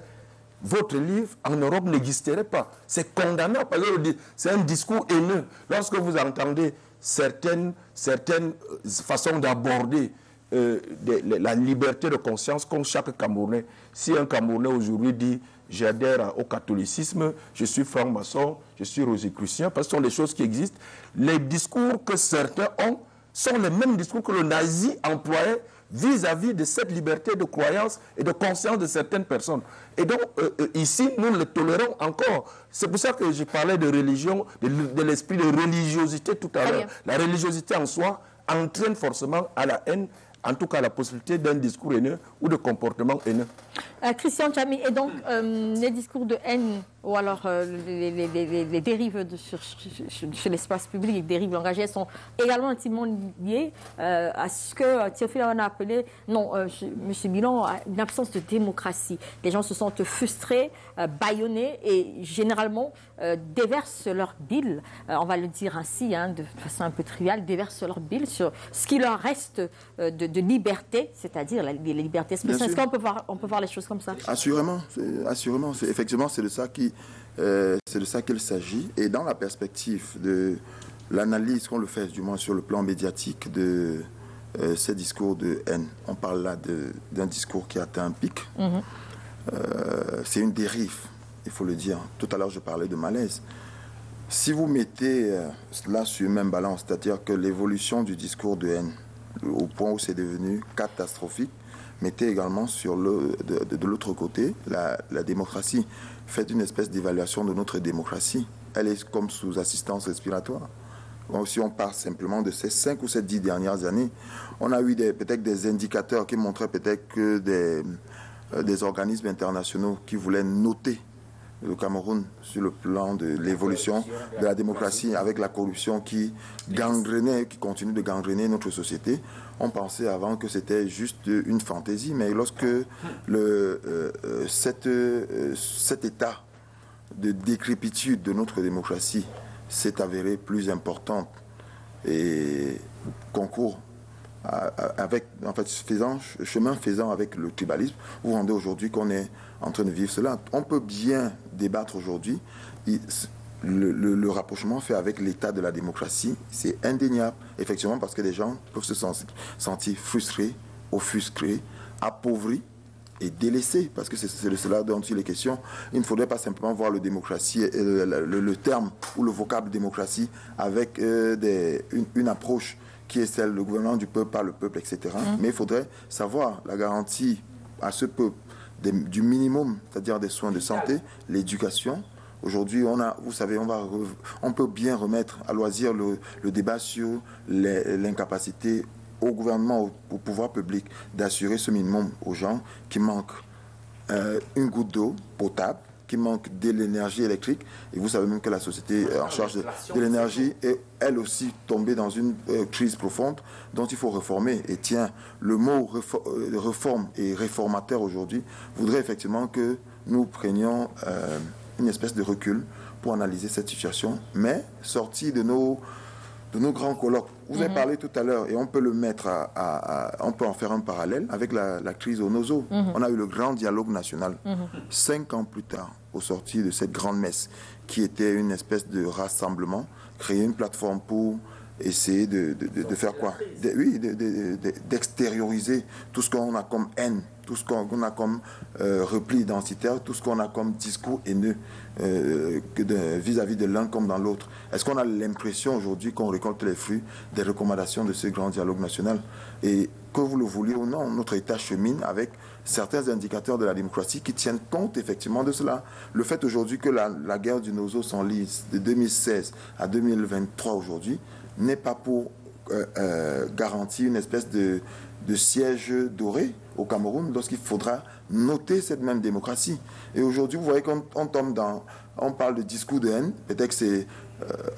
votre livre en Europe n'existerait pas. C'est condamnable, parce que c'est un discours haineux. Lorsque vous entendez certaines façons d'aborder la liberté de conscience comme chaque Camerounais, si un Camerounais aujourd'hui dit j'adhère au catholicisme, je suis franc-maçon, je suis rosicrucien, parce que ce sont des choses qui existent. Les discours que certains ont sont les mêmes discours que le nazi employait vis-à-vis de cette liberté de croyance et de conscience de certaines personnes. Et donc, ici, nous le tolérons encore. C'est pour ça que je parlais de religion, de l'esprit de religiosité tout à l'heure. La religiosité en soi entraîne forcément à la haine, en tout cas à la possibilité d'un discours haineux ou de comportement haineux. Christian Tchami, et donc les discours de haine ou alors les dérives sur l'espace public, les dérives langagières sont également intimement liées à ce que Théophile a appelé, M. Bilan, une absence de démocratie. Les gens se sentent frustrés, bâillonnés et généralement déversent leur bile, on va le dire ainsi, de façon un peu triviale, déversent leur bile sur ce qui leur reste de liberté, c'est-à-dire les libertés expressives. Est-ce qu'on peut voir les choses comme ça? Assurément. Effectivement, c'est de ça qu'il s'agit. Et dans la perspective de l'analyse qu'on le fait, du moins sur le plan médiatique, de ces discours de haine, on parle là d'un discours qui a atteint un pic. C'est une dérive, il faut le dire. Tout à l'heure, je parlais de malaise. Si vous mettez cela sur une même balance, c'est-à-dire que l'évolution du discours de haine, au point où c'est devenu catastrophique, mettez également de l'autre côté la démocratie. Faites une espèce d'évaluation de notre démocratie. Elle est comme sous assistance respiratoire. Donc, si on part simplement de ces 5 ou ces 10 dernières années, on a eu peut-être des indicateurs qui montraient peut-être que des organismes internationaux qui voulaient noter le Cameroun sur le plan de l'évolution de la démocratie avec la corruption qui continue de gangréner notre société. On pensait avant que c'était juste une fantaisie, mais lorsque cet état de décrépitude de notre démocratie s'est avéré plus important et concourt chemin faisant avec le tribalisme, vous rendez aujourd'hui qu'on est en train de vivre cela. On peut bien débattre aujourd'hui. Le rapprochement fait avec l'état de la démocratie, c'est indéniable, effectivement, parce que les gens peuvent se sentir frustrés, offusqués, appauvris et délaissés, parce que c'est de cela dont il est question. Il ne faudrait pas simplement voir le terme ou le vocable démocratie avec une approche qui est celle du gouvernement du peuple par le peuple, etc. Mais il faudrait savoir la garantie à ce peuple du minimum, c'est-à-dire des soins de santé, l'éducation. Aujourd'hui, vous savez, on peut bien remettre à loisir le débat sur l'incapacité au gouvernement, au pouvoir public, d'assurer ce minimum aux gens qui manquent une goutte d'eau potable, qui manquent de l'énergie électrique. Et vous savez même que la société en charge de l'énergie est elle aussi tombée dans une crise profonde dont il faut réformer. Et tiens, le mot réforme et réformateur aujourd'hui voudrait effectivement que nous prenions une espèce de recul pour analyser cette situation, mais sorti de nos grands colloques. Vous avez parlé tout à l'heure, et on peut le mettre on peut en faire un parallèle avec la crise au Nozo. On a eu le grand dialogue national. 5 ans plus tard, au sorti de cette grande messe, qui était une espèce de rassemblement, créer une plateforme pour essayer de faire quoi? D'extérioriser tout ce qu'on a comme haine, tout ce qu'on a comme repli identitaire, tout ce qu'on a comme discours haineux vis-à-vis de l'un comme dans l'autre. Est-ce qu'on a l'impression aujourd'hui qu'on récolte les fruits des recommandations de ce grand dialogue national? Et que vous le vouliez ou non, notre État chemine avec certains indicateurs de la démocratie qui tiennent compte effectivement de cela. Le fait aujourd'hui que la guerre du Nozo s'enlise de 2016 à 2023 aujourd'hui n'est pas pour garantir une espèce de siège doré au Cameroun lorsqu'il faudra noter cette même démocratie. Et aujourd'hui, vous voyez qu'on tombe on parle de discours de haine, peut-être que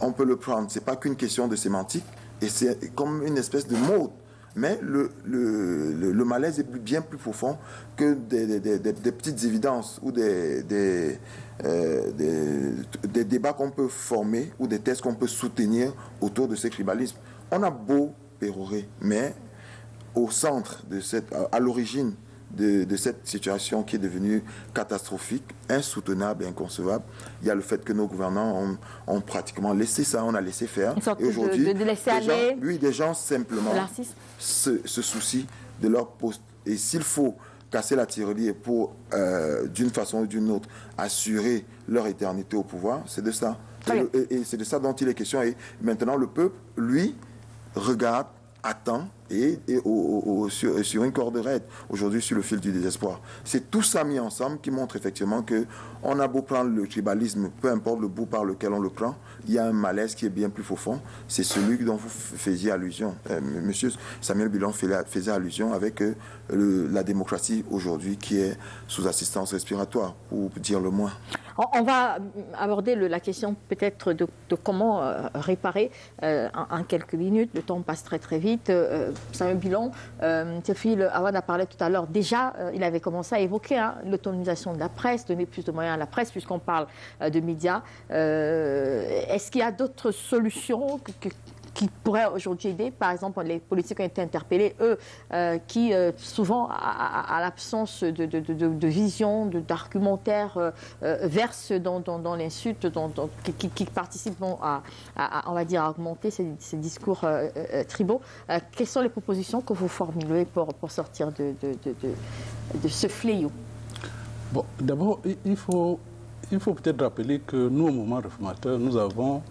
on peut le prendre, c'est pas qu'une question de sémantique, et c'est comme une espèce de mode. Mais le malaise est bien plus profond que des petites évidences ou des débats qu'on peut former ou des thèses qu'on peut soutenir autour de ce tribalisme. On a beau pérorer, mais au centre à l'origine de cette situation qui est devenue catastrophique, insoutenable et inconcevable, il y a le fait que nos gouvernants ont pratiquement laissé ça, on a laissé faire. Une sorte et aujourd'hui, de laisser aller. Des gens simplement se soucient de leur poste. Et s'il faut casser la tirelire pour, d'une façon ou d'une autre, assurer leur éternité au pouvoir, c'est de ça. Et c'est de ça dont il est question. Et maintenant, le peuple, lui, regarde, attend et sur une corde raide, aujourd'hui sur le fil du désespoir. C'est tout ça mis ensemble qui montre effectivement qu'on a beau prendre le tribalisme, peu importe le bout par lequel on le prend, il y a un malaise qui est bien plus profond. C'est celui dont vous faisiez allusion. Monsieur Samuel Bilon faisait allusion avec la démocratie aujourd'hui qui est sous assistance respiratoire, pour dire le moins. On va aborder la question peut-être de comment réparer en quelques minutes. Le temps passe très très vite. Samuel Bilon, Théophile Awad a parlé tout à l'heure. Déjà, il avait commencé à évoquer l'autonomisation de la presse, donner plus de moyens à la presse, puisqu'on parle de médias. Est-ce qu'il y a d'autres solutions qui pourraient aujourd'hui aider? Par exemple, les politiques ont été interpellés, eux, qui souvent, à l'absence de vision, d'argumentaire, versent dans l'insulte, qui participent on va dire, à augmenter ces discours tribaux. Quelles sont les propositions que vous formulez pour sortir de ce fléau? Bon, d'abord, il faut peut-être rappeler que nous, au mouvement réformateur, nous avons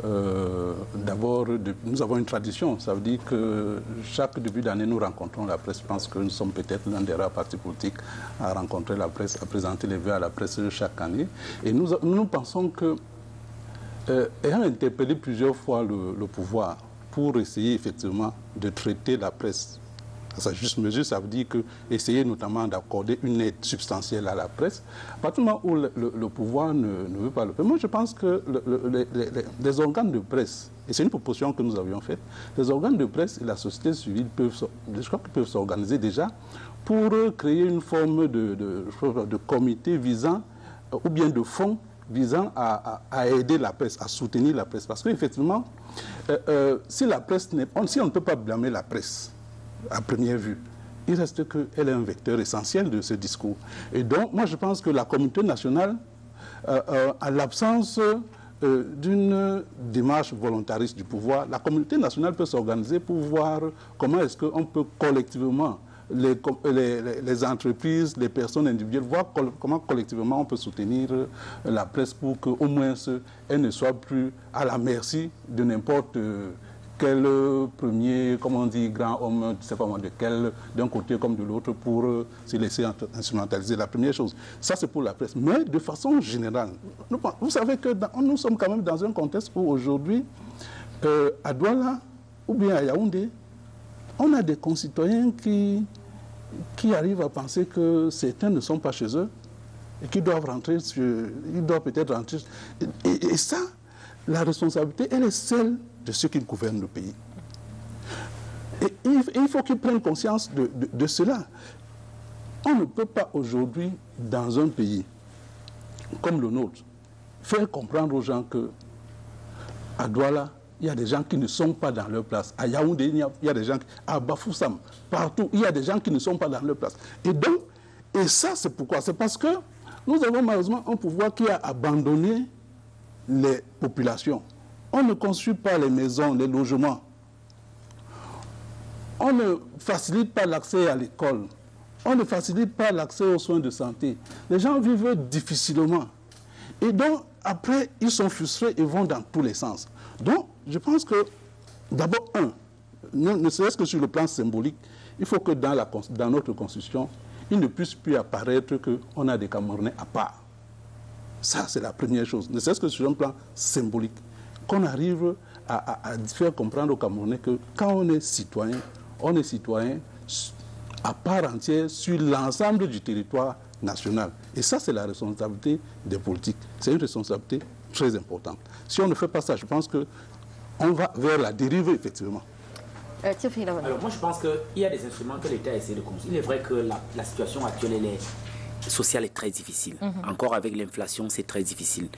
nous avons une tradition. Ça veut dire que chaque début d'année, nous rencontrons la presse. Je pense que nous sommes peut-être l'un des rares partis politiques à rencontrer la presse, à présenter les vœux à la presse chaque année. Et nous pensons que, ayant interpellé plusieurs fois le pouvoir pour essayer effectivement de traiter la presse à sa juste mesure, ça veut dire que essayer notamment d'accorder une aide substantielle à la presse, à partir du moment où le pouvoir ne veut pas le faire. Moi, je pense que les organes de presse, et c'est une proposition que nous avions faite, les organes de presse et la société civile peuvent s'organiser déjà pour créer une forme de comité visant, ou bien de fonds visant à aider la presse, à soutenir la presse. Parce qu'effectivement, si on ne peut pas blâmer la presse, à première vue, il reste qu'elle est un vecteur essentiel de ce discours. Et donc, moi, je pense que la communauté nationale, à l'absence d'une démarche volontariste du pouvoir, la communauté nationale peut s'organiser pour voir comment est-ce qu'on peut collectivement, les entreprises, les personnes individuelles, voir comment collectivement on peut soutenir la presse pour qu'au moins elle ne soit plus à la merci de n'importe quel premier, comme on dit, grand homme, je sais pas moi, d'un côté comme de l'autre, pour se laisser instrumentaliser. La première chose, ça c'est pour la presse. Mais de façon générale, vous savez que nous sommes quand même dans un contexte où aujourd'hui, à Douala ou bien à Yaoundé, on a des concitoyens qui arrivent à penser que certains ne sont pas chez eux et qu'ils doivent rentrer, ils doivent peut-être rentrer. Et ça, la responsabilité, elle est celle de ceux qui gouvernent le pays. Et il faut qu'ils prennent conscience de cela. On ne peut pas aujourd'hui, dans un pays comme le nôtre, faire comprendre aux gens qu'à Douala, il y a des gens qui ne sont pas dans leur place. À Yaoundé, il y a des gens, à Bafoussam, partout, il y a des gens qui ne sont pas dans leur place. Et ça, c'est pourquoi? C'est parce que nous avons malheureusement un pouvoir qui a abandonné les populations. On ne construit pas les maisons, les logements. On ne facilite pas l'accès à l'école. On ne facilite pas l'accès aux soins de santé. Les gens vivent difficilement. Et donc, après, ils sont frustrés et vont dans tous les sens. Donc, je pense que, d'abord, ne serait-ce que sur le plan symbolique, il faut que dans notre Constitution, il ne puisse plus apparaître qu'on a des Camerounais à part. Ça, c'est la première chose. Ne serait-ce que sur un plan symbolique. Qu'on arrive à faire comprendre aux Camerounais que quand on est citoyen à part entière sur l'ensemble du territoire national. Et ça, c'est la responsabilité des politiques. C'est une responsabilité très importante. Si on ne fait pas ça, je pense qu'on va vers la dérive, effectivement. Alors moi, je pense qu'il y a des instruments que l'État essaie de construire. Il est vrai que la situation actuelle, sociale est très difficile. Encore avec l'inflation, c'est très difficile.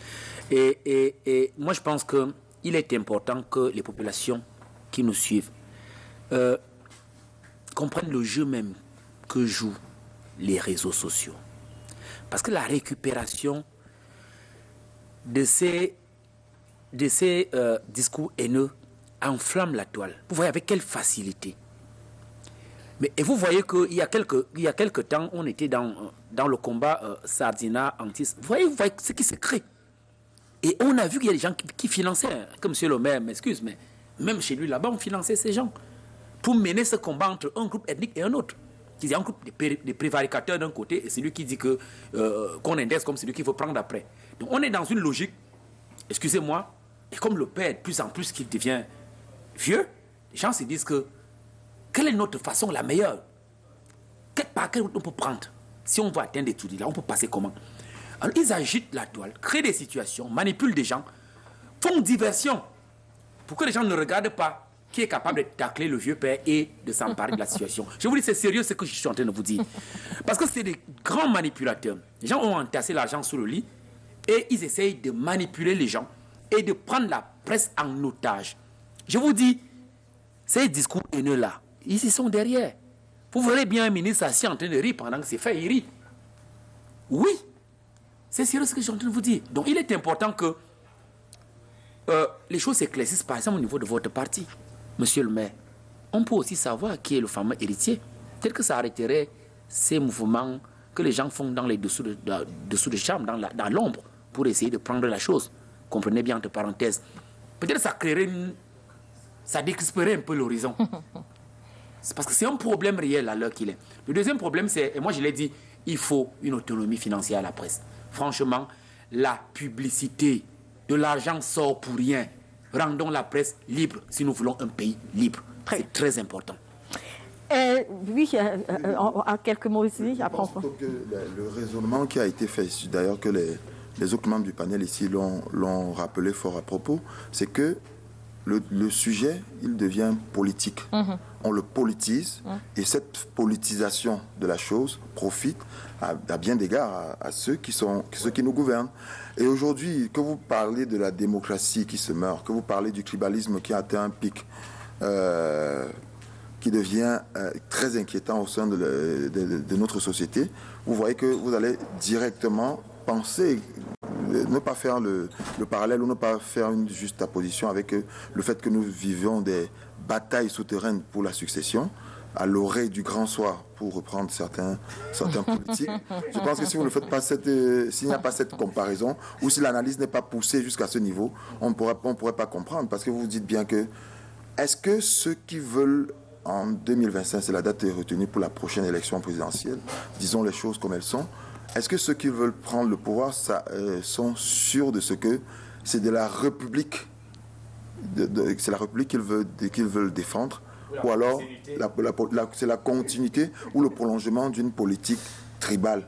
Et moi, je pense qu'il est important que les populations qui nous suivent comprennent le jeu même que jouent les réseaux sociaux. Parce que la récupération de ces discours haineux enflamme la toile. Vous voyez avec quelle facilité. Et vous voyez qu'il y a quelque temps, on était dans le combat Sardina-Antis. Vous voyez ce qui se crée. Et on a vu qu'il y a des gens qui finançaient, comme M. le maire m'excuse, mais même chez lui là-bas, on finançait ces gens pour mener ce combat entre un groupe ethnique et un autre. Il y a un groupe de prévaricateurs d'un côté et celui qui dit qu'on indexe comme celui qui veut prendre après. Donc on est dans une logique, excusez-moi, et comme le père, de plus en plus qu'il devient vieux, les gens se disent que quelle est notre façon la meilleure? Par quelle route on peut prendre? Si on veut atteindre des trucs là, on peut passer comment? Alors ils agitent la toile, créent des situations, manipulent des gens, font diversion pour que les gens ne regardent pas qui est capable de tacler le vieux père et de s'emparer de la situation. Je vous dis, c'est sérieux ce que je suis en train de vous dire. Parce que c'est des grands manipulateurs. Les gens ont entassé l'argent sous le lit et ils essayent de manipuler les gens et de prendre la presse en otage. Je vous dis, ces discours haineux-là, ils y sont derrière. Vous verrez bien un ministre assis en train de rire pendant que c'est fait, il rit. Oui, c'est sérieux ce que je suis en train de vous dire. Donc il est important que les choses s'éclaircissent, par exemple, au niveau de votre parti. Monsieur le maire, on peut aussi savoir qui est le fameux héritier. Peut-être que ça arrêterait ces mouvements que les gens font dans les dessous de chambre, dans l'ombre, pour essayer de prendre la chose. Comprenez bien, entre parenthèses. Peut-être que ça créerait ça décrisperait un peu l'horizon. C'est parce que c'est un problème réel à l'heure qu'il est. Le deuxième problème, c'est, et moi je l'ai dit, il faut une autonomie financière à la presse. Franchement, la publicité, de l'argent sort pour rien. Rendons la presse libre si nous voulons un pays libre. C'est très important. Oui, en quelques mots aussi. Je pense que le raisonnement qui a été fait, d'ailleurs que les autres membres du panel ici l'ont rappelé fort à propos, c'est que le sujet, il devient politique. On le politise et cette politisation de la chose profite à bien d'égards à ceux qui nous gouvernent. Et aujourd'hui, que vous parlez de la démocratie qui se meurt, que vous parlez du tribalisme qui a atteint un pic, qui devient très inquiétant au sein de notre société, vous voyez que vous allez directement penser, ne pas faire le parallèle ou ne pas faire une juxtaposition avec le fait que nous vivions des batailles souterraines pour la succession, à l'orée du grand soir, pour reprendre certains politiques. Je pense que si vous ne faites pas s'il n'y a pas cette comparaison, ou si l'analyse n'est pas poussée jusqu'à ce niveau, on ne pourrait pas comprendre, parce que vous vous dites bien que, est-ce que ceux qui veulent, en 2025, c'est la date retenue pour la prochaine élection présidentielle, disons les choses comme elles sont, est-ce que ceux qui veulent prendre le pouvoir sont sûrs de ce que c'est de la République, c'est la République qu'ils veulent défendre, ou alors c'est la continuité ou le prolongement d'une politique tribale?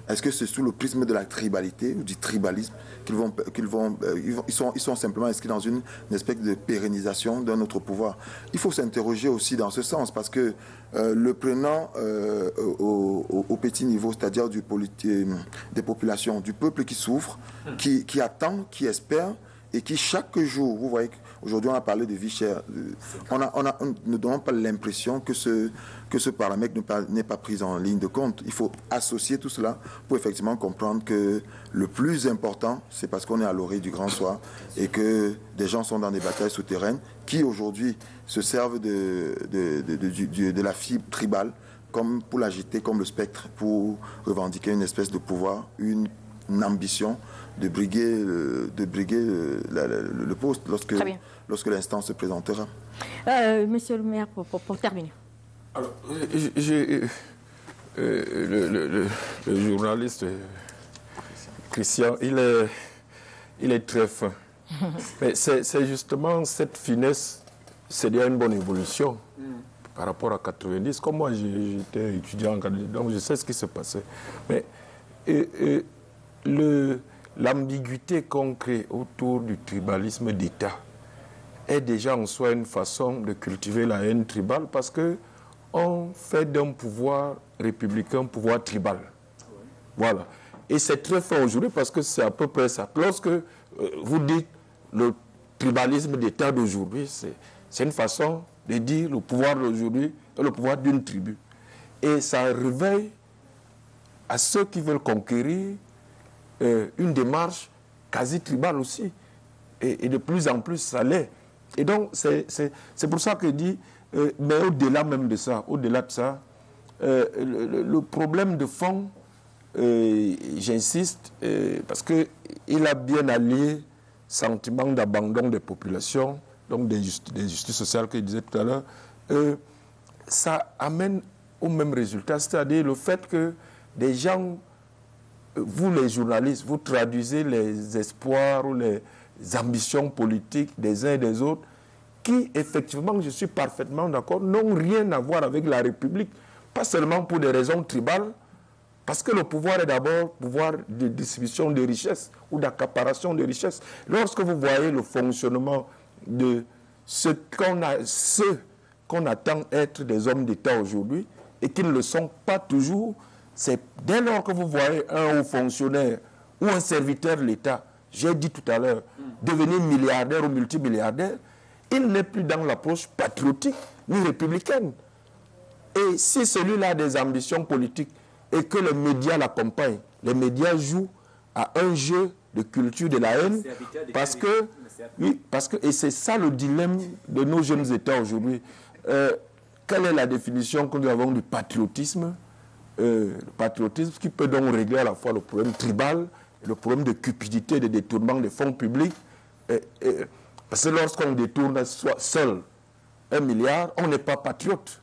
Est-ce que c'est sous le prisme de la tribalité ou du tribalisme ils sont simplement inscrits dans une espèce de pérennisation d'un autre pouvoir? Il faut s'interroger aussi dans ce sens, parce que le prenant au petit niveau, c'est-à-dire des populations, du peuple qui souffre, qui attend, qui espère, et qui chaque jour, vous voyez, aujourd'hui on a parlé de vie chère, on ne donne pas l'impression que ce paramètre n'est pas pris en ligne de compte. Il faut associer tout cela pour effectivement comprendre que le plus important, c'est parce qu'on est à l'orée du grand soir et que des gens sont dans des batailles souterraines qui aujourd'hui se servent de la fibre tribale comme pour l'agiter comme le spectre, pour revendiquer une espèce de pouvoir, une ambition de briguer le poste lorsque l'instant se présentera. Monsieur le maire, pour terminer. Alors, le journaliste Christian, il est très fin. Mais c'est justement cette finesse, c'est déjà une bonne évolution par rapport à 90. Comme moi, j'étais étudiant en Canada, donc je sais ce qui se passait. Mais l'ambiguïté qu'on crée autour du tribalisme d'État est déjà en soi une façon de cultiver la haine tribale, parce que on fait d'un pouvoir républicain un pouvoir tribal. Voilà. Et c'est très fort aujourd'hui parce que c'est à peu près ça. Lorsque vous dites le tribalisme d'État d'aujourd'hui, c'est une façon de dire le pouvoir d'aujourd'hui est le pouvoir d'une tribu. Et ça réveille à ceux qui veulent conquérir une démarche quasi tribale aussi. Et de plus en plus, ça l'est. Et donc, c'est pour ça que je dis, mais au-delà même de ça, le problème de fond, j'insiste, parce qu'il a bien allié sentiment d'abandon des populations, donc d'injustice sociale que je disais tout à l'heure, ça amène au même résultat, c'est-à-dire le fait que des gens, vous les journalistes, vous traduisez les espoirs ou les ambitions politiques des uns et des autres, qui effectivement, je suis parfaitement d'accord, n'ont rien à voir avec la République, pas seulement pour des raisons tribales, parce que le pouvoir est d'abord pouvoir de distribution de richesses ou d'accaparation de richesses. Lorsque vous voyez le fonctionnement de ceux qu'on attend être des hommes d'État aujourd'hui et qui ne le sont pas toujours, c'est dès lors que vous voyez un haut fonctionnaire ou un serviteur de l'État, j'ai dit tout à l'heure, devenir milliardaire ou multimilliardaire, il n'est plus dans l'approche patriotique ni républicaine. Et si celui-là a des ambitions politiques et que les médias l'accompagnent, les médias jouent à un jeu de culture de la haine, parce que, et c'est ça le dilemme de nos jeunes États aujourd'hui. Quelle est la définition que nous avons du patriotisme? Le patriotisme qui peut donc régler à la fois le problème tribal, le problème de cupidité, de détournement des fonds publics. Parce que lorsqu'on détourne seul 1 milliard, on n'est pas patriote.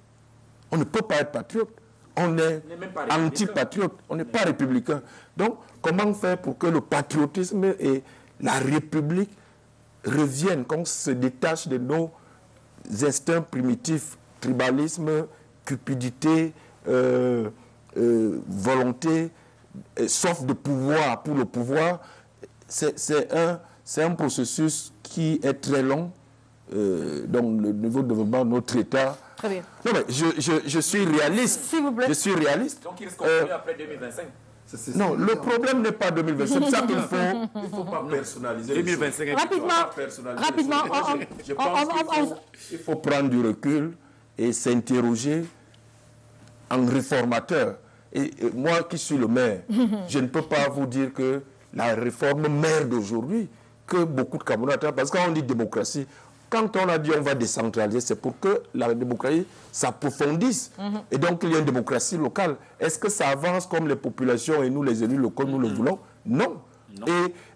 On ne peut pas être patriote. On est anti-patriote. On n'est pas républicain. Donc, comment faire pour que le patriotisme et la République reviennent, qu'on se détache de nos instincts primitifs, tribalisme, cupidité, volonté, soif de pouvoir pour le pouvoir. C'est un processus qui est très long. Donc, le niveau de développement de notre État. Très bien. Non, mais je suis réaliste. S'il vous plaît. Je suis réaliste. Donc, il risque de continuer après 2025. Non, le problème n'est pas 2025. C'est ça qu'il faut pas personnaliser. 2025. Rapidement. Je pense qu'il faut prendre du recul et s'interroger en réformateur. Et moi qui suis le maire, je ne peux pas vous dire que la réforme maire d'aujourd'hui, que beaucoup de Camerounais attendent, parce que quand on dit démocratie, quand on a dit on va décentraliser, c'est pour que la démocratie s'approfondisse. Et donc il y a une démocratie locale. Est-ce que ça avance comme les populations et nous les élus locaux, nous le voulons? Non.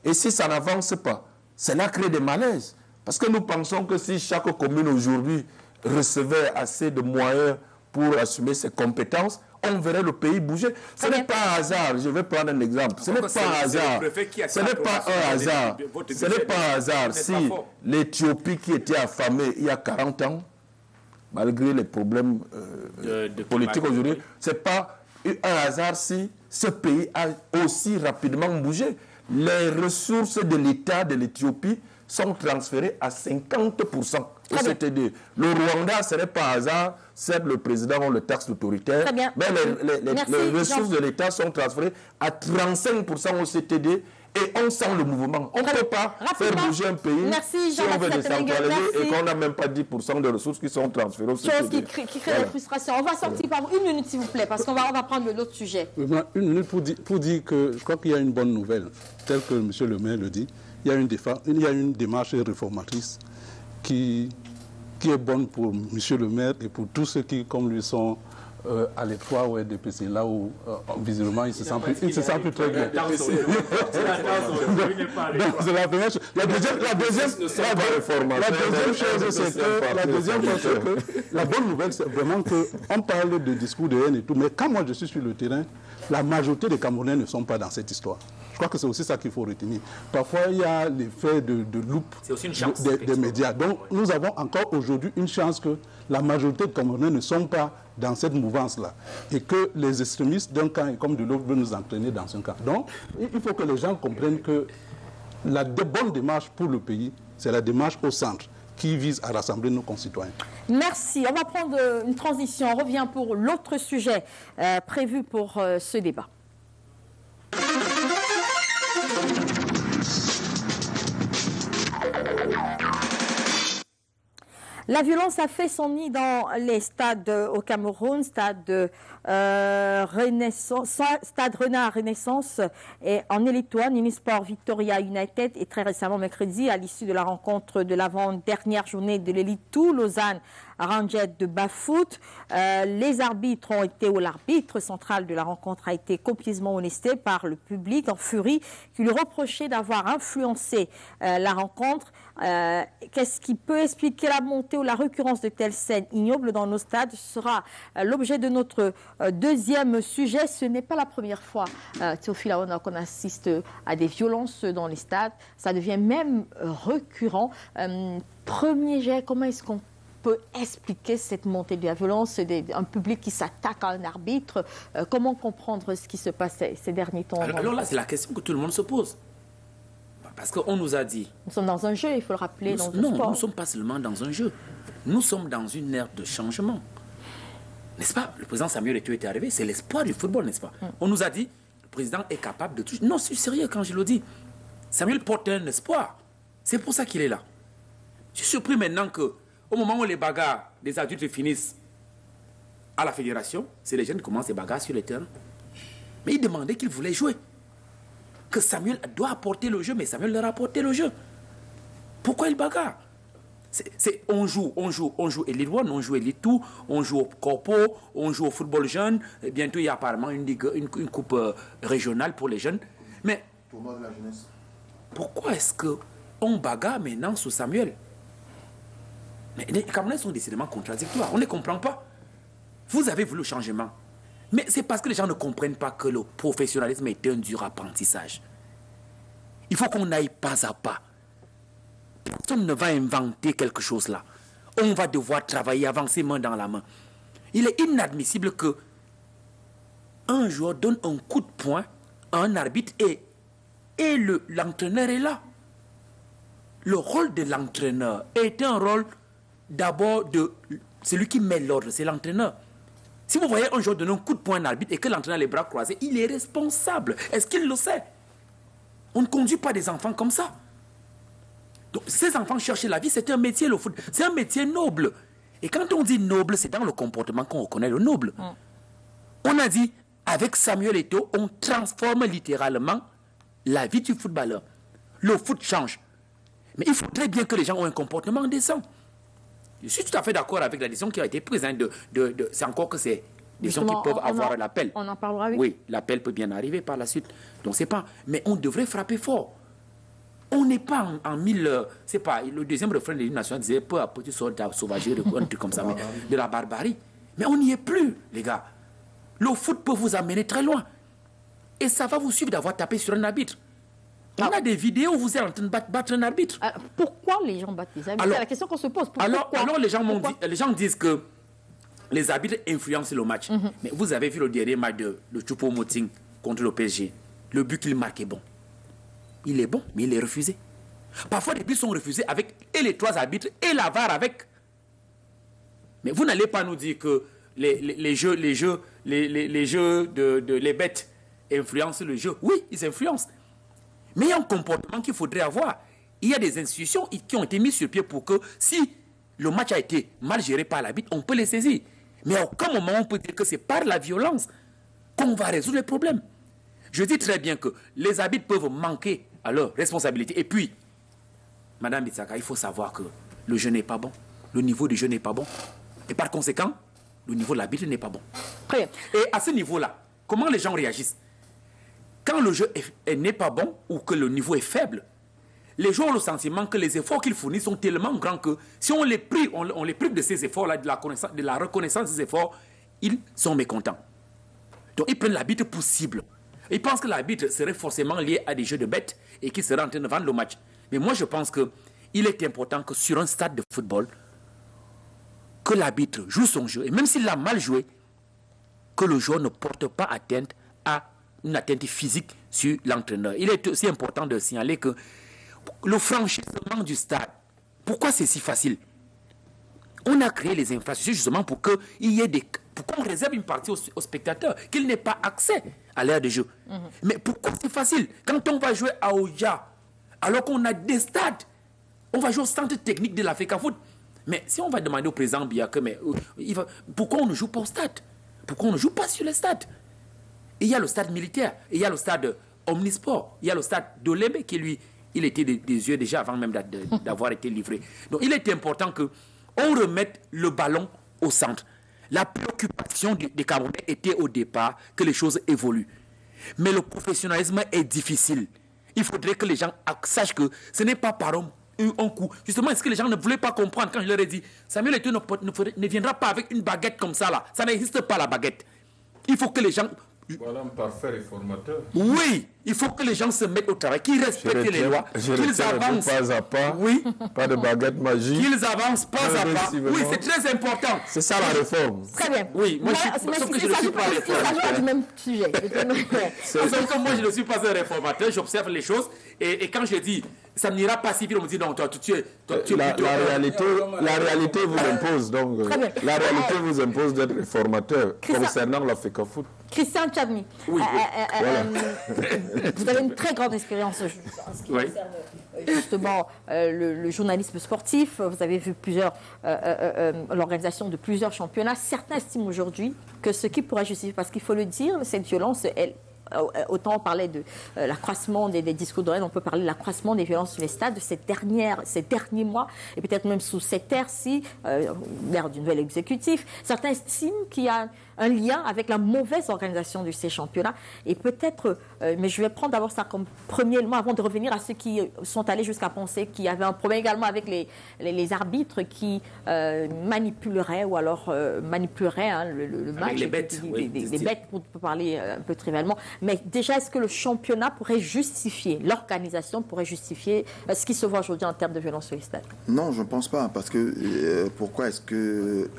Et si ça n'avance pas, cela crée des malaises. Parce que nous pensons que si chaque commune aujourd'hui recevait assez de moyens pour assumer ses compétences, on verrait le pays bouger. Ce n'est pas un hasard. Je vais prendre un exemple. Ce n'est pas un hasard. Ce n'est pas un hasard. Ce n'est pas un hasard si l'Éthiopie qui était affamée il y a 40 ans, malgré les problèmes politiques aujourd'hui, ce n'est pas un hasard si ce pays a aussi rapidement bougé. Les ressources de l'État de l'Éthiopie sont transférées à 50% au CTD. Le Rwanda, ce n'est pas un hasard, certes le président a le taxe autoritaire, mais les ressources de l'État sont transférées à 35% au CTD et on sent le mouvement. On ne peut pas faire bouger un pays si on veut décentraliser et qu'on n'a même pas 10% de ressources qui sont transférées au CTD. Chose qui crée des frustrations. On va sortir par une minute s'il vous plaît, parce qu'on va prendre l'autre sujet. Une minute pour dire que je crois qu'il y a une bonne nouvelle, telle que M. le maire le dit. Il y a une démarche réformatrice qui est bonne pour M. le maire et pour tous ceux qui, comme lui, sont à l'étroit au RDPC, là où visiblement il se sent plus très bien. C'est la première chose. La deuxième chose, c'est que la bonne nouvelle, c'est vraiment qu'on parle de discours de haine et tout, mais quand moi je suis sur le terrain, la majorité des Camerounais ne sont pas dans cette histoire. Je crois que c'est aussi ça qu'il faut retenir. Parfois, il y a l'effet de loupe des médias. Donc, nous avons encore aujourd'hui une chance que la majorité des Camerounais ne sont pas dans cette mouvance-là. Et que les extrémistes d'un camp et comme de l'autre veulent nous entraîner dans un camp. Donc, il faut que les gens comprennent que la bonne démarche pour le pays, c'est la démarche au centre qui vise à rassembler nos concitoyens. Merci. On va prendre une transition. On revient pour l'autre sujet prévu pour ce débat. La violence a fait son nid dans les stades au Cameroun, stade Renard Renaissance et en Élitoine, Unisport Victoria United et très récemment mercredi à l'issue de la rencontre de l'avant-dernière journée de l'élite Tout Lausanne Rangers de Bafoot. Les arbitres ont été, ou l'arbitre central de la rencontre a été complètement honesté par le public en furie qui lui reprochait d'avoir influencé la rencontre. Qu'est-ce qui peut expliquer la montée ou la récurrence de telles scènes ignobles dans nos stades? Ce sera l'objet de notre deuxième sujet. Ce n'est pas la première fois, Théophile Aouana, qu'on assiste à des violences dans les stades. Ça devient même récurrent. Premier jet, comment est-ce qu'on peut expliquer cette montée de la violence, un public qui s'attaque à un arbitre? Comment comprendre ce qui se passait ces derniers temps? Alors là, c'est la question que tout le monde se pose. Parce qu'on nous a dit... Nous sommes dans un jeu, il faut le rappeler, dans un sport. Non, nous ne sommes pas seulement dans un jeu. Nous sommes dans une ère de changement. N'est-ce pas? Le président Samuel Eto'o est arrivé, c'est l'espoir du football, n'est-ce pas? On nous a dit, le président est capable de tout. Non, c'est sérieux quand je le dis. Samuel porte un espoir. C'est pour ça qu'il est là. Je suis surpris maintenant qu'au moment où les bagarres des adultes finissent à la fédération, c'est les jeunes qui commencent les bagarres sur le terrain. Mais ils demandaient qu'ils voulaient jouer. Que Samuel doit apporter le jeu, mais Samuel leur a apporté le jeu. Pourquoi il bagarre? On joue Elite One, on joue Elite 2, on joue au Corpo, on joue au football jeune. Et bientôt, il y a apparemment une coupe régionale pour les jeunes. Mais tournoi de la jeunesse. Pourquoi est-ce qu'on bagarre maintenant sous Samuel? Mais les Camerounais sont décidément contradictoires. On ne comprend pas. Vous avez voulu le changement. Mais c'est parce que les gens ne comprennent pas que le professionnalisme est un dur apprentissage. Il faut qu'on aille pas à pas. Personne ne va inventer quelque chose là. On va devoir travailler, avancer main dans la main. Il est inadmissible que un joueur donne un coup de poing à un arbitre et l'entraîneur est là. Le rôle de l'entraîneur est un rôle d'abord de celui qui met l'ordre, c'est l'entraîneur. Si vous voyez un joueur donner un coup de poing à un arbitre et que l'entraîneur a les bras croisés, il est responsable. Est-ce qu'il le sait? On ne conduit pas des enfants comme ça. Donc, ces enfants chercher la vie, c'est un métier, le foot. C'est un métier noble. Et quand on dit noble, c'est dans le comportement qu'on reconnaît le noble. On a dit, avec Samuel Eto'o, on transforme littéralement la vie du footballeur. Le foot change. Mais il faudrait bien que les gens aient un comportement décent. Je suis tout à fait d'accord avec la décision qui a été prise. C'est encore que c'est des gens qui peuvent avoir l'appel. On en parlera, oui. Oui, l'appel peut bien arriver par la suite. Donc c'est pas... Mais on devrait frapper fort. On n'est pas en mille... C'est pas... Le deuxième refrain de l'hymne national disait peu à peu tu sors de la sauvagerie, un truc comme ça, mais de la barbarie. Mais on n'y est plus, les gars. Le foot peut vous amener très loin. Et ça va vous suivre d'avoir tapé sur un arbitre. On a des vidéos où vous êtes en train de battre un arbitre. Pourquoi les gens battent les arbitres? C'est la question qu'on se pose. Alors les gens disent que les arbitres influencent le match. Mais vous avez vu le dernier match de Choupo-Moting contre le PSG. Le but qu'il marque est bon. Il est bon, mais il est refusé. Parfois, les buts sont refusés avec et les trois arbitres et la VAR avec. Mais vous n'allez pas nous dire que les bêtes influencent le jeu. Oui, ils influencent. Mais il y a un comportement qu'il faudrait avoir. Il y a des institutions qui ont été mises sur pied pour que si le match a été mal géré par l'arbitre, on peut les saisir. Mais à aucun moment on peut dire que c'est par la violence qu'on va résoudre les problèmes. Je dis très bien que les arbitres peuvent manquer à leur responsabilité. Et puis, Madame Bitsaka, il faut savoir que le jeu n'est pas bon. Le niveau du jeu n'est pas bon. Et par conséquent, le niveau de l'arbitre n'est pas bon. Très bien. Et à ce niveau-là, comment les gens réagissent? Quand le jeu n'est pas bon ou que le niveau est faible, les joueurs ont le sentiment que les efforts qu'ils fournissent sont tellement grands que si on les prive, on les prive de ces efforts-là, de la reconnaissance des efforts, ils sont mécontents. Donc ils prennent l'arbitre pour cible. Ils pensent que l'arbitre serait forcément lié à des jeux de bêtes et qu'il serait en train de vendre le match. Mais moi je pense qu'il est important que sur un stade de football, que l'arbitre joue son jeu. Et même s'il a mal joué, que le joueur ne porte pas atteinte à une atteinte physique sur l'entraîneur. Il est aussi important de signaler que le franchissement du stade, pourquoi c'est si facile? On a créé les infrastructures justement pour qu'il y ait pour qu'on réserve une partie aux spectateurs, qu'il n'ait pas accès à l'aire de jeu. Mais pourquoi c'est facile? Quand on va jouer à Oja, alors qu'on a des stades, on va jouer au centre technique de l'Africa Foot. Mais si on va demander au président Biaka, pourquoi on ne joue pas au stade? Pourquoi on ne joue pas sur les stades? Il y a le stade militaire, il y a le stade Omnisport, il y a le stade d'Olembe qui, lui, il était des yeux déjà avant même d'avoir été livré. Donc, il est important on remette le ballon au centre. La préoccupation des Camerounais était au départ que les choses évoluent. Mais le professionnalisme est difficile. Il faudrait que les gens sachent que ce n'est pas par un coup. Justement, est-ce que les gens ne voulaient pas comprendre quand je leur ai dit Samuel Eto'o ne viendra pas avec une baguette comme ça là. Ça n'existe pas la baguette. Il faut que les gens... Voilà un parfait réformateur. Oui, il faut que les gens se mettent au travail, qu'ils respectent les lois, qu'ils avancent pas à pas, oui, pas de baguette magique. qu'ils avancent pas à pas. Oui, c'est très important. C'est ça la réforme. Très bien. Oui, moi sauf que je ne suis pas réformateur. du même sujet. Sauf que moi je ne suis pas un réformateur, j'observe les choses et quand je dis ça n'ira pas si vite, on me dit non, toi tu es plutôt... La réalité vous impose, donc la réalité vous impose d'être réformateur concernant la FECAFOOT. Christian Tchadni, Oui, vous avez une très grande expérience en ce qui concerne justement le journalisme sportif. Vous avez vu l'organisation de plusieurs championnats. Certains estiment aujourd'hui que ce qui pourrait justifier, parce qu'il faut le dire, cette violence, autant on parlait de l'accroissement des discours de haine, on peut parler de l'accroissement des violences sur les stades de ces derniers mois, et peut-être même sous cette ère-ci, l'ère du nouvel exécutif. Certains estiment qu'il y a un lien avec la mauvaise organisation de ces championnats. Et peut-être, mais je vais prendre d'abord ça comme premier élément avant de revenir à ceux qui sont allés jusqu'à penser qu'il y avait un problème également avec les arbitres qui manipuleraient ou alors manipuleraient le match. Les bêtes. Des bêtes, pour parler un peu trivialement. Mais déjà, est-ce que le championnat pourrait justifier, l'organisation pourrait justifier ce qui se voit aujourd'hui en termes de violence sur les stades? Non, je ne pense pas. Parce que pourquoi est-ce que...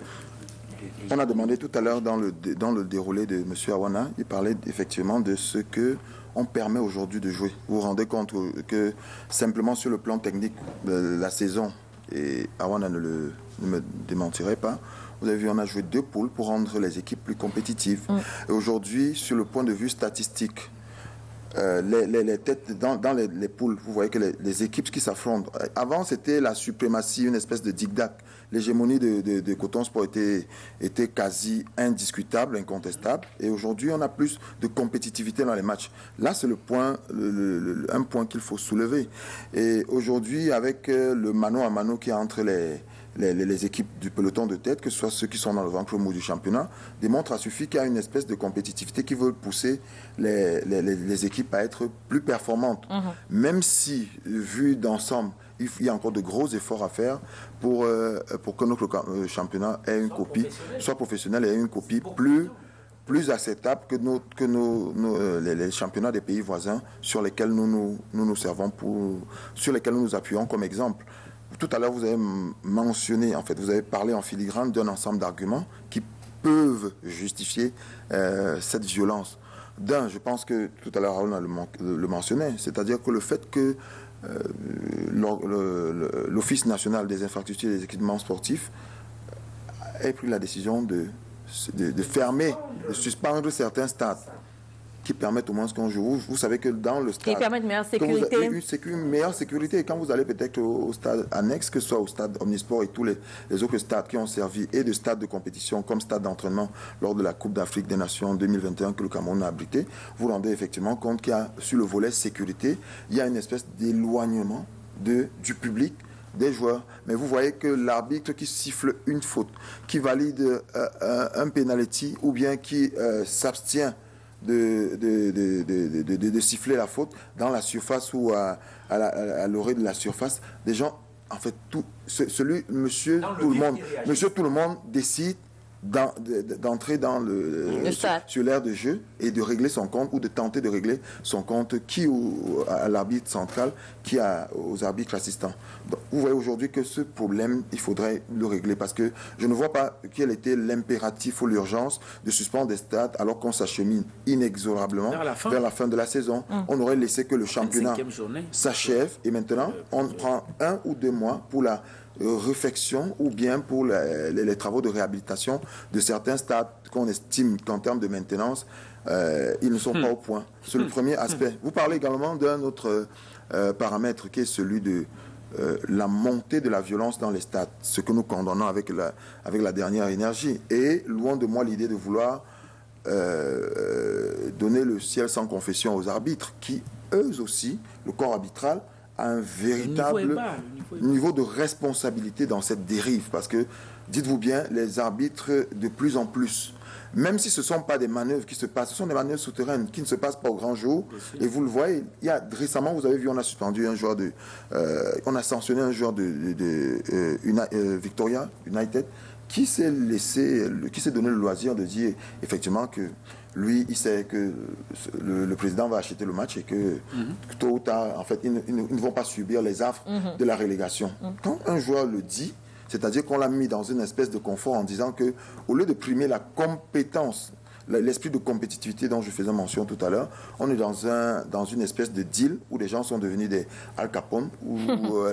On a demandé tout à l'heure dans le déroulé de M. Awana, il parlait effectivement de ce qu'on permet aujourd'hui de jouer. Vous vous rendez compte que simplement sur le plan technique de la saison, et Awana ne me démentirait pas, vous avez vu, on a joué 2 poules pour rendre les équipes plus compétitives. Et aujourd'hui, sur le point de vue statistique, les têtes dans les poules, vous voyez que les équipes qui s'affrontent, avant c'était la suprématie, une espèce de diktat. L'hégémonie de Coton Sport était quasi indiscutable, incontestable. Et aujourd'hui, on a plus de compétitivité dans les matchs. Là, c'est un point qu'il faut soulever. Et aujourd'hui, avec le mano à mano qui est entre les équipes du peloton de tête, que ce soit ceux qui sont dans le ventre mou du championnat, démontre à suffit qu'il y a une espèce de compétitivité qui veut pousser les équipes à être plus performantes. Même si, vu d'ensemble, il y a encore de gros efforts à faire pour que notre championnat ait une copie, soit professionnel et ait une copie plus acceptable que les championnats des pays voisins sur lesquels nous servons, sur lesquels nous nous appuyons comme exemple. Tout à l'heure, vous avez mentionné, en fait, vous avez parlé en filigrane d'un ensemble d'arguments qui peuvent justifier cette violence. Je pense que tout à l'heure, on a le mentionné, c'est-à-dire que le fait que l'Office national des infrastructures et des équipements sportifs ait pris la décision de fermer, de suspendre certains stades qui permettent au moins qu'on joue. Vous savez que dans le stade... Qui permettent une meilleure sécurité. Une meilleure sécurité. Et quand vous allez peut-être au stade annexe, que ce soit au stade Omnisport et tous les autres stades qui ont servi, et de stades de compétition comme stade d'entraînement lors de la Coupe d'Afrique des Nations 2021 que le Cameroun a abrité, vous vous rendez effectivement compte qu'il y a, sur le volet sécurité, il y a une espèce d'éloignement du public, des joueurs. Mais vous voyez que l'arbitre qui siffle une faute, qui valide un penalty ou bien qui s'abstient de siffler la faute dans la surface ou à l'orée de la surface, des gens, en fait, monsieur tout le monde décide d'entrer sur l'aire de jeu et de régler son compte ou de tenter de régler son compte à l'arbitre central, aux arbitres assistants. Donc, vous voyez aujourd'hui que ce problème, il faudrait le régler parce que je ne vois pas quel était l'impératif ou l'urgence de suspendre des stades alors qu'on s'achemine inexorablement vers la fin de la saison. On aurait laissé que le championnat s'achève et maintenant on prend 1 ou 2 mois pour la réflexion ou bien pour les travaux de réhabilitation de certains stades qu'on estime qu'en termes de maintenance, ils ne sont pas au point. C'est le premier aspect. Vous parlez également d'un autre paramètre qui est celui de la montée de la violence dans les stades, ce que nous condamnons avec la dernière énergie. Et loin de moi l'idée de vouloir donner le ciel sans confession aux arbitres qui, eux aussi, le corps arbitral, un véritable niveau de responsabilité dans cette dérive. Parce que, dites-vous bien, les arbitres, de plus en plus, même si ce ne sont pas des manœuvres qui se passent, ce sont des manœuvres souterraines qui ne se passent pas au grand jour. Et vous le voyez, récemment, vous avez vu, on a suspendu un joueur on a sanctionné un joueur de Victoria United qui s'est donné le loisir de dire effectivement que lui, il sait que le président va acheter le match et que tôt ou tard, en fait, ils ne vont pas subir les affres de la relégation. Quand un joueur le dit, c'est-à-dire qu'on l'a mis dans une espèce de confort en disant que, au lieu de primer la compétence, l'esprit de compétitivité dont je faisais mention tout à l'heure, on est dans une espèce de deal où les gens sont devenus des Al Capone, où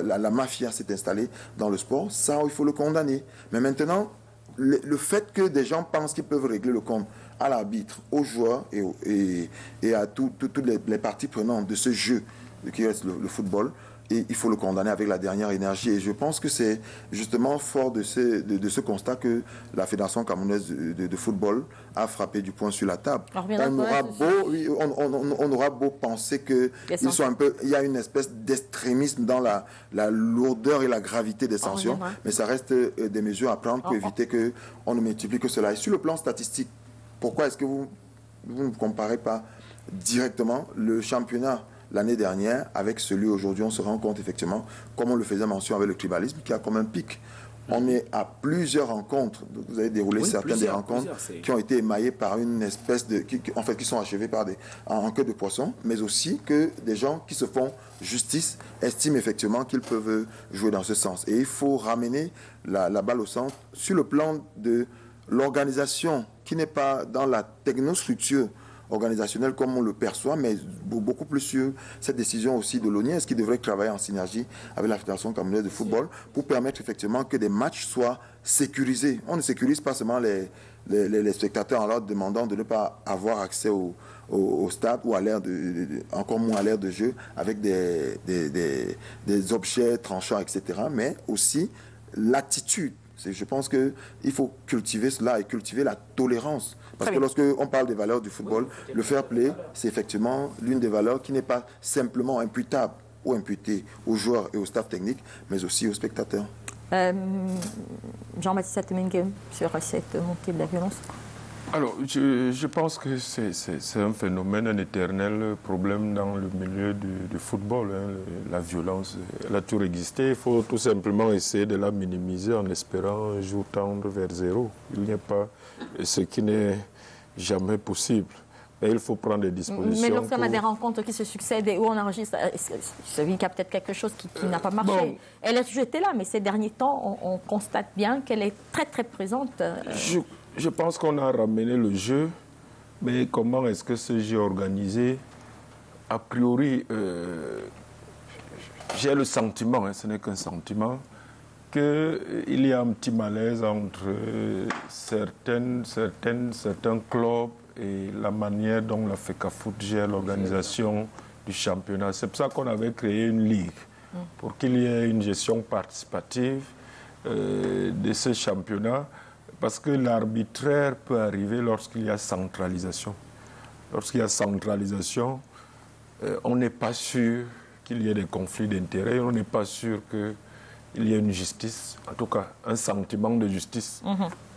la mafia s'est installée dans le sport. Ça, il faut le condamner. Mais maintenant, le fait que des gens pensent qu'ils peuvent régler le compte à l'arbitre, aux joueurs et à toutes les parties prenantes de ce jeu qui reste le football, et il faut le condamner avec la dernière énergie. Et je pense que c'est justement fort de ce constat que la Fédération camerounaise de football a frappé du poing sur la table. On aura beau penser qu'il y a une espèce d'extrémisme dans la lourdeur et la gravité des sanctions, mais ça reste des mesures à prendre pour éviter qu'on ne multiplie que cela. Et sur le plan statistique, pourquoi est-ce que vous ne comparez pas directement le championnat l'année dernière avec celui aujourd'hui? On se rend compte effectivement, comme on le faisait mention avec le tribalisme, qui a comme un pic. On est à plusieurs rencontres, vous avez déroulé certaines des rencontres qui ont été émaillées par une espèce de... qui sont achevées par en queue de poisson, mais aussi que des gens qui se font justice estiment effectivement qu'ils peuvent jouer dans ce sens. Et il faut ramener la balle au centre sur le plan de l'organisation, qui n'est pas dans la technostructure organisationnel comme on le perçoit, mais beaucoup plus sur cette décision aussi de l'ONIES qui devrait travailler en synergie avec la Fédération camerounaise de football pour permettre effectivement que des matchs soient sécurisés. On ne sécurise pas seulement les spectateurs en leur demandant de ne pas avoir accès au stade ou à l'air encore moins à l'air de jeu avec des objets tranchants, etc., mais aussi l'attitude. Je pense qu'il faut cultiver cela et cultiver la tolérance. Parce que lorsqu'on parle des valeurs du football, le fair play, c'est effectivement l'une des valeurs qui n'est pas simplement imputable ou imputée aux joueurs et au staff technique, mais aussi aux spectateurs. Jean-Baptiste Atemengue, sur cette montée de la violence. Alors, je pense que c'est un phénomène, un éternel problème dans le milieu du football. La violence, elle a toujours existé. Il faut tout simplement essayer de la minimiser en espérant un jour tendre vers zéro. Il n'y a pas ce qui n'est jamais possible. Et il faut prendre des dispositions. Mais lorsqu'on a des rencontres qui se succèdent et où on enregistre, c'est qu'il y a peut-être quelque chose qui n'a pas marché. Bon, elle a toujours été là, mais ces derniers temps, on constate bien qu'elle est très, très présente. Je pense qu'on a ramené le jeu, mais comment est-ce que ce jeu est organisé? A priori, j'ai le sentiment, ce n'est qu'un sentiment, qu'il y a un petit malaise entre certains clubs et la manière dont la FECAFOOT gère l'organisation du championnat. C'est pour ça qu'on avait créé une ligue, pour qu'il y ait une gestion participative de ce championnat. Parce que l'arbitraire peut arriver lorsqu'il y a centralisation. Lorsqu'il y a centralisation, on n'est pas sûr qu'il y ait des conflits d'intérêts, on n'est pas sûr qu'il y ait une justice, en tout cas un sentiment de justice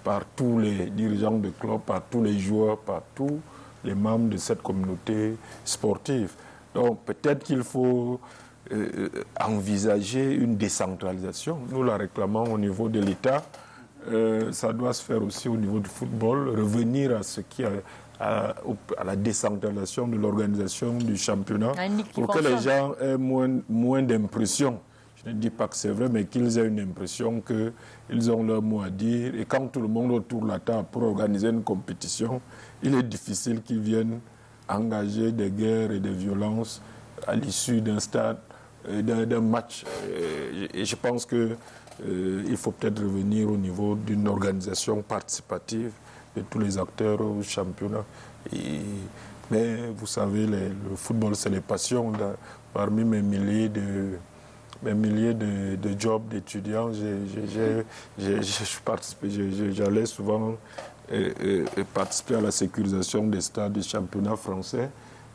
par tous les dirigeants de club, par tous les joueurs, par tous les membres de cette communauté sportive. Donc peut-être qu'il faut envisager une décentralisation. Nous la réclamons au niveau de l'État. Ça doit se faire aussi au niveau du football, revenir à ce qui à la décentralisation de l'organisation du championnat pour que les gens aient moins d'impression. Je ne dis pas que c'est vrai, mais qu'ils aient une impression qu'ils ont leur mot à dire. Et quand tout le monde autour de la table pour organiser une compétition, il est difficile qu'ils viennent engager des guerres et des violences à l'issue d'un stade, d'un match. Et je pense que il faut peut-être revenir au niveau d'une organisation participative de tous les acteurs au championnat. Mais vous savez, le football, c'est les passions. Parmi mes milliers de jobs d'étudiants, j'allais souvent participer à la sécurisation des stades du championnat français.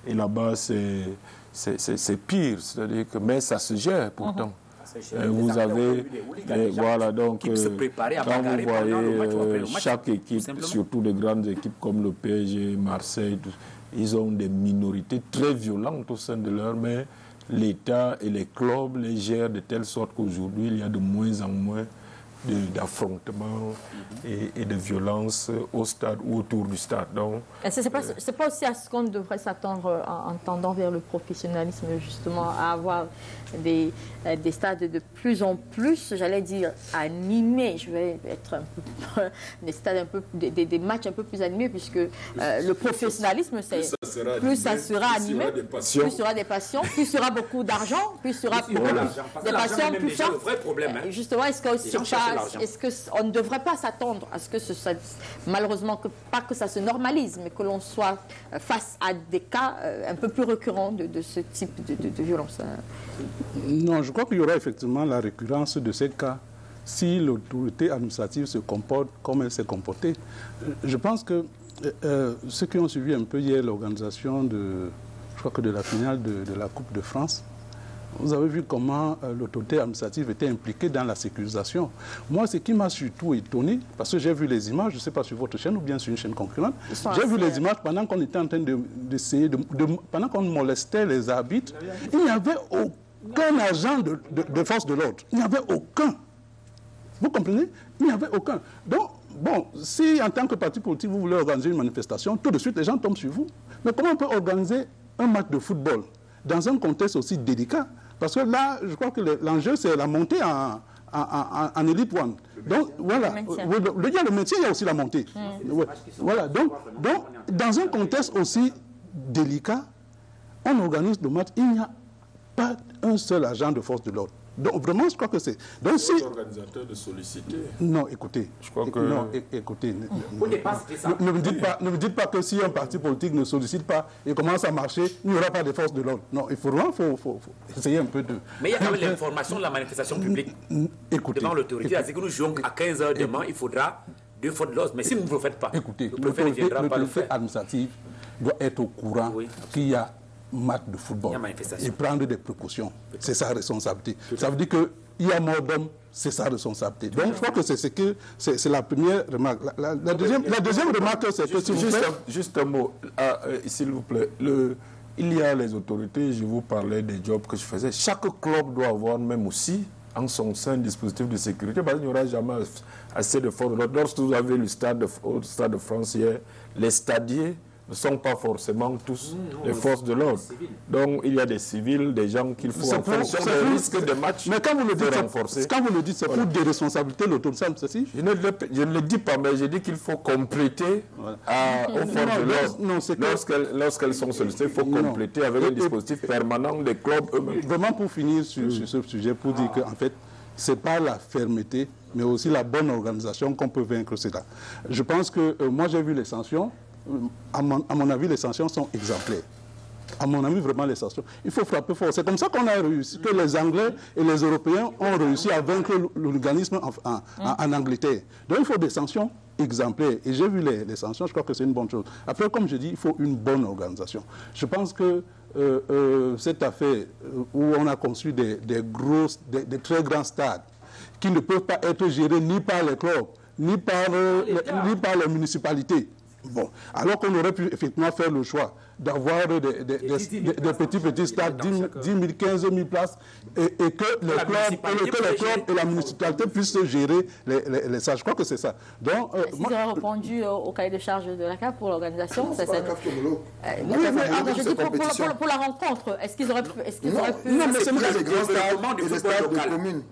Et là-bas, c'est pire. C'est-à-dire que, mais ça se gère pourtant. Vous avez, voilà, donc, quand vous voyez chaque équipe, surtout les grandes équipes comme le PSG, Marseille, ils ont des minorités très violentes au sein de leur, mais l'État et les clubs les gèrent de telle sorte qu'aujourd'hui, il y a de moins en moins d'affrontements et de violences au stade ou autour du stade. Donc, c'est pas aussi à ce qu'on devrait s'attendre en tendant vers le professionnalisme, justement, à avoir des stades de plus en plus, j'allais dire, animés. Je vais être un peu des stades des matchs un peu plus animés, puisque le professionnalisme, c'est plus ça sera animé, plus il y aura des passions, plus il y aura beaucoup d'argent, plus il y aura des passions, plus ça. Le vrai problème. Justement, est-ce qu'on ne devrait pas s'attendre à ce que malheureusement, pas que ça se normalise, mais que l'on soit face à des cas un peu plus récurrents de ce type de violence? Non, je crois qu'il y aura effectivement la récurrence de ces cas si l'autorité administrative se comporte comme elle s'est comportée. Je pense que ceux qui ont suivi un peu hier l'organisation de la finale de la Coupe de France, vous avez vu comment l'autorité administrative était impliquée dans la sécurisation. Moi, ce qui m'a surtout étonné, parce que j'ai vu les images, je ne sais pas sur votre chaîne ou bien sur une chaîne concurrente, j'ai vu les images pendant qu'on était en train d'essayer, pendant qu'on molestait les arbitres, il n'y avait aucun agent de force de l'ordre. Il n'y avait aucun. Vous comprenez? Il n'y avait aucun. Donc, bon, si en tant que parti politique, vous voulez organiser une manifestation, tout de suite, les gens tombent sur vous. Mais comment on peut organiser un match de football dans un contexte aussi délicat? Parce que là, je crois que l'enjeu, c'est la montée en Elite One. Donc, voilà. Il y a le métier, il y a aussi la montée. Voilà. Donc, dans un contexte aussi délicat, on organise le match. Il n'y a pas un seul agent de force de l'ordre. Donc, vraiment, je crois que c'est... Donc, si... organisateur de solliciter. Non, écoutez. Je crois que... Non, écoutez. Ne me dites pas que si un parti politique ne sollicite pas et commence à marcher, il n'y aura pas de force de l'ordre. Non, il faut essayer un peu de... Mais il y a quand même l'information de la manifestation publique. Écoutez. Devant l'autorité. C'est que nous jouons à 15h demain, il faudra 2 fois de l'os. Mais si vous ne le faites pas, écoutez, l'autorité administrative doit être au courant qu'il y a match de football et prendre des précautions. C'est sa responsabilité. Ça veut dire qu'il y a mort d'homme, c'est sa responsabilité. Donc je crois que c'est la première remarque. La deuxième remarque, c'est que s'il vous plaît... Juste un mot, s'il vous plaît. Il y a les autorités, je vous parlais des jobs que je faisais. Chaque club doit avoir même aussi en son sein un dispositif de sécurité, parce qu'il n'y aura jamais assez de force. Lorsque vous avez le stade de France hier, les stadiers ne sont pas forcément tous les forces de l'ordre. Donc il y a des civils, des gens qu'il faut en fonction des risques de match. Mais quand vous le dites, c'est pour déresponsabiliser l'autorité administrative. Je ne le dis pas, mais je dis qu'il faut compléter aux forces de l'ordre. Lorsqu'elles sont sollicitées, il faut compléter avec un dispositif permanent des clubs eux-mêmes. Vraiment pour finir sur ce sujet, pour dire qu'en fait, ce n'est pas la fermeté, mais aussi la bonne organisation qu'on peut vaincre cela. Je pense que moi j'ai vu les sanctions. À mon avis, les sanctions sont exemplaires. À mon avis, vraiment, les sanctions. Il faut frapper fort. C'est comme ça qu'on a réussi, que les Anglais et les Européens ont réussi à vaincre l'organisme en Angleterre. Donc, il faut des sanctions exemplaires. Et j'ai vu les sanctions, je crois que c'est une bonne chose. Après, comme je dis, il faut une bonne organisation. Je pense que cette affaire où on a construit des très grands stades qui ne peuvent pas être gérés ni par les clubs, ni par les municipalités. Bon, alors qu'on aurait pu effectivement faire le choix d'avoir des petits stades, 10 000, 15 000 places, et que les clubs et la municipalité puissent gérer les salles. Je crois que c'est ça. Donc, vous avez répondu au cahier de charge de la CAF pour l'organisation. C'est pas la CAF comme l'autre. Je dis pour la rencontre, est-ce qu'ils auraient pu... Non, mais c'est les grands stades et les stades de communes.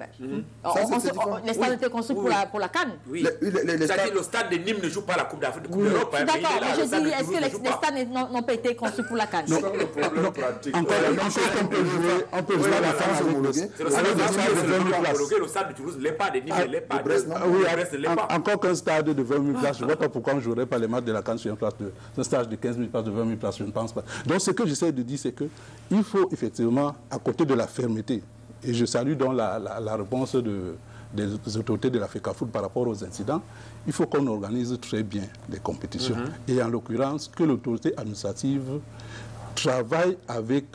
Les stades étaient construits pour la CAN. Oui, c'est-à-dire le stade de Nîmes ne joue pas la Coupe d'Europe. D'accord, mais je dis, est-ce que les stades n'ont pas été conçus pour la CAN? C'est le problème pratique. On peut jouer à la France homologuée. Le stade de Toulouse ne l'est pas, de Nîmes ne l'est pas, de Brest ne l'est pas. Encore qu'un stade de 20 000 places, je ne vois pas pourquoi on ne jouerait pas les matchs de la CAN sur un stade de 15 000 places, de 20 000 places, je ne pense pas. Donc ce que j'essaie de dire, c'est qu'il faut effectivement, à côté de la fermeté, et je salue donc la réponse des autorités de la FECAFOOT par rapport aux incidents, il faut qu'on organise très bien les compétitions. Et en l'occurrence, que l'autorité administrative travaille avec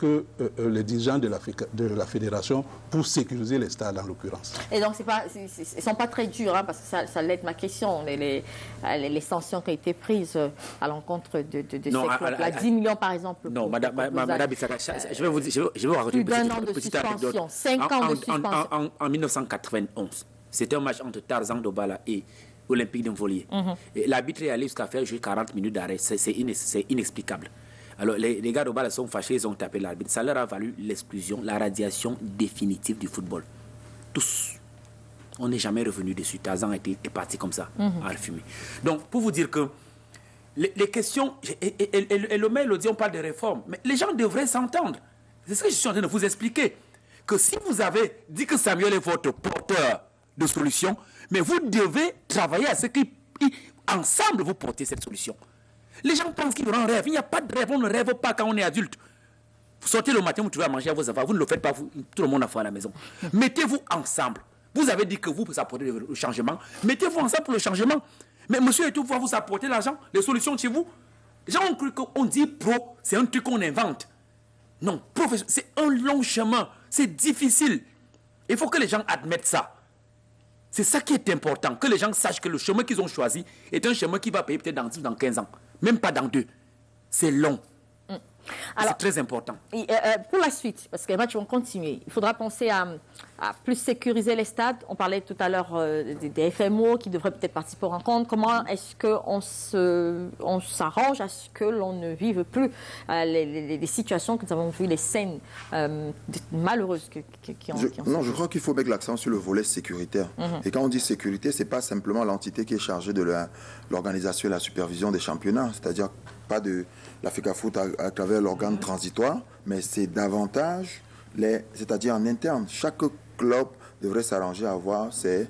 les dirigeants de la fédération pour sécuriser les stades en l'occurrence. Et donc, ils ne sont pas très durs, hein, parce que ça l'aide ma question, les sanctions qui ont été prises à l'encontre de ces clubs-là. 10 millions, par exemple. Non, madame Bissaka, je vais vous raconter une petite anecdote. 5 ans de suspension. En 1991, c'était un match entre Tarzan Dobala et Olympique de Montpellier. L'arbitre est allé jusqu'à faire jouer 40 minutes d'arrêt. C'est inexplicable. Alors, les gars de Bala sont fâchés, ils ont tapé l'arbitre. Ça leur a valu l'exclusion, la radiation définitive du football. Tous. On n'est jamais revenu dessus. Tarzan est parti comme ça, à fumer. Donc, pour vous dire que les questions, et le mail le dit, on parle de réformes, mais les gens devraient s'entendre. C'est ce que je suis en train de vous expliquer. Que si vous avez dit que Samuel est votre porteur de solution, mais vous devez travailler à ce qu'ensemble vous portez cette solution. Les gens pensent qu'ils auront un rêve. Il n'y a pas de rêve. On ne rêve pas quand on est adulte. Vous sortez le matin, vous trouvez à manger à vos enfants. Vous ne le faites pas, tout le monde a faim à la maison. Mettez-vous ensemble. Vous avez dit que vous apportez le changement. Mettez-vous ensemble pour le changement. Mais monsieur et tout, vous apporter l'argent, les solutions chez vous. Les gens ont cru qu'on dit pro, c'est un truc qu'on invente. Non, c'est un long chemin. C'est difficile. Il faut que les gens admettent ça. C'est ça qui est important. Que les gens sachent que le chemin qu'ils ont choisi est un chemin qui va payer peut-être dans 15 ans. Même pas dans 2. C'est long. C'est très important. Pour la suite, parce que les matchs vont continuer, il faudra penser à plus sécuriser les stades. On parlait tout à l'heure des FMO qui devraient peut-être participer aux rencontres. Comment est-ce qu'on s'arrange à ce que l'on ne vive plus les situations que nous avons vues, les scènes malheureuses qui ont... Je crois qu'il faut mettre l'accent sur le volet sécuritaire. Et quand on dit sécurité, ce n'est pas simplement l'entité qui est chargée de l'organisation et la supervision des championnats, c'est-à-dire pas de la FECAFOOT à travers l'organe transitoire, mais c'est davantage, c'est-à-dire en interne. Chaque club devrait s'arranger à avoir ses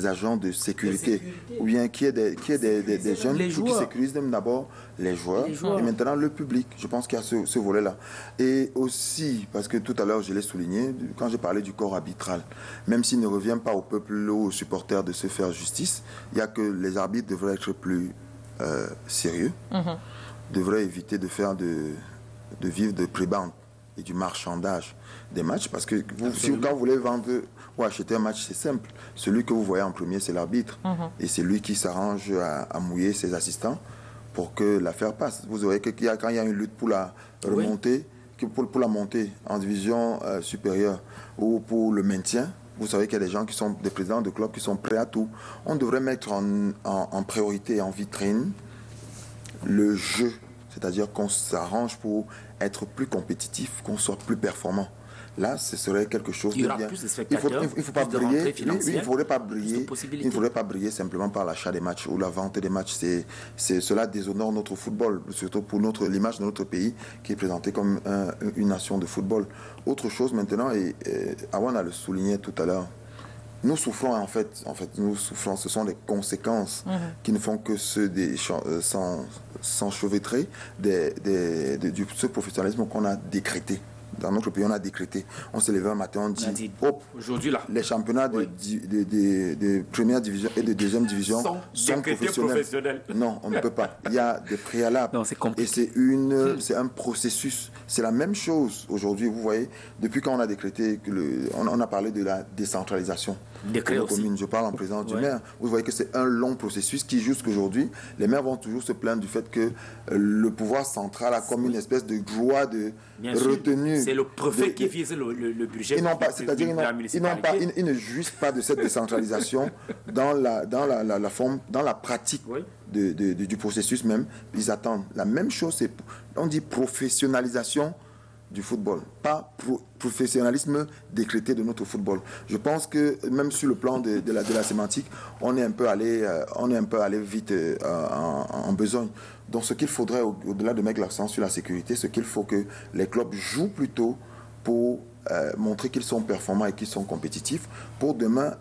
agents de sécurité, ou bien qu'il y ait des jeunes qui sécurisent même d'abord les joueurs et maintenant le public. Je pense qu'il y a ce volet-là. Et aussi, parce que tout à l'heure je l'ai souligné, quand j'ai parlé du corps arbitral, même s'il ne revient pas au peuple ou aux supporters de se faire justice, il y a que les arbitres devraient être plus sérieux, devraient éviter de faire de vivre de prébende et du marchandage des matchs, parce que quand vous voulez vendre ou acheter un match, c'est simple. Celui que vous voyez en premier, c'est l'arbitre. Et c'est lui qui s'arrange à mouiller ses assistants pour que l'affaire passe. Vous voyez que quand il y a une lutte pour la remontée, pour la montée en division supérieure ou pour le maintien, vous savez qu'il y a des gens qui sont des présidents de clubs qui sont prêts à tout. On devrait mettre en priorité, en vitrine, le jeu. C'est-à-dire qu'on s'arrange pour être plus compétitif, qu'on soit plus performant. Là, ce serait quelque chose de bien. Il ne faut pas briller. Il ne faudrait pas briller. Il ne faudrait pas briller simplement par l'achat des matchs ou la vente des matchs. Cela déshonore notre football, surtout pour l'image de notre pays qui est présentée comme une nation de football. Autre chose maintenant, et Awan a le souligné tout à l'heure, nous souffrons en fait, nous souffrons, ce sont les conséquences qui ne font que s'enchevêtrer de ce professionnalisme qu'on a décrété. Dans notre pays, on a décrété. On s'est levé un matin, on dit aujourd'hui là, les championnats de première division et de deuxième division sont professionnels. Non, on ne peut pas. Il y a des préalables. Non, c'est compliqué. Et c'est un processus. C'est la même chose aujourd'hui. Vous voyez, depuis quand on a décrété, on a parlé de la décentralisation des communes. Je parle en présence du maire. Vous voyez que c'est un long processus qui, jusqu'aujourd'hui, les maires vont toujours se plaindre du fait que le pouvoir central a comme une espèce de joie de retenue. C'est le préfet qui vise le budget. Ils ne jouissent pas de cette décentralisation dans la forme, dans la pratique du processus même. Ils attendent. La même chose, on dit professionnalisation du football, pas professionnalisme décrété de notre football. Je pense que même sur le plan de la sémantique, on est un peu allé vite en besogne. Donc ce qu'il faudrait, au-delà de mettre l'accent sur la sécurité, ce qu'il faut que les clubs jouent plutôt pour montrer qu'ils sont performants et qu'ils sont compétitifs, pour demain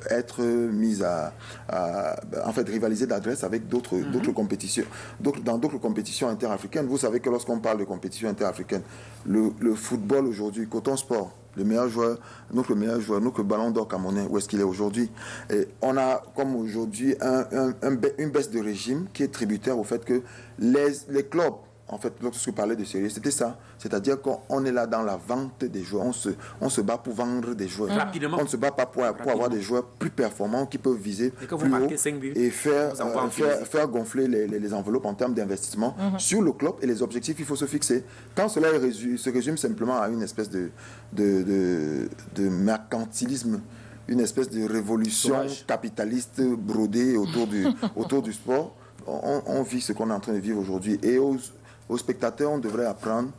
être mis en fait rivaliser d'adresse avec d'autres compétitions. Dans d'autres compétitions interafricaines, vous savez que lorsqu'on parle de compétitions interafricaines, le football aujourd'hui, Coton Sport, notre ballon d'or camerounais, où est-ce qu'il est aujourd'hui? Et on a comme aujourd'hui une baisse de régime qui est tributaire au fait que les clubs en fait, lorsque je parlais de sérieux, c'était ça. C'est-à-dire qu'on est là dans la vente des joueurs. On se bat pour vendre des joueurs. Rapidement. On ne se bat pas pour avoir des joueurs plus performants qui peuvent viser Et que vous plus marquez haut 5 buts, et vous envoie en Tunisie. faire gonfler les enveloppes en termes d'investissement sur le club et les objectifs qu'il faut se fixer. Quand cela se résume simplement à une espèce de mercantilisme, une espèce de révolution capitaliste brodée autour du sport, on vit ce qu'on est en train de vivre aujourd'hui. Et aux spectateurs, on devrait apprendre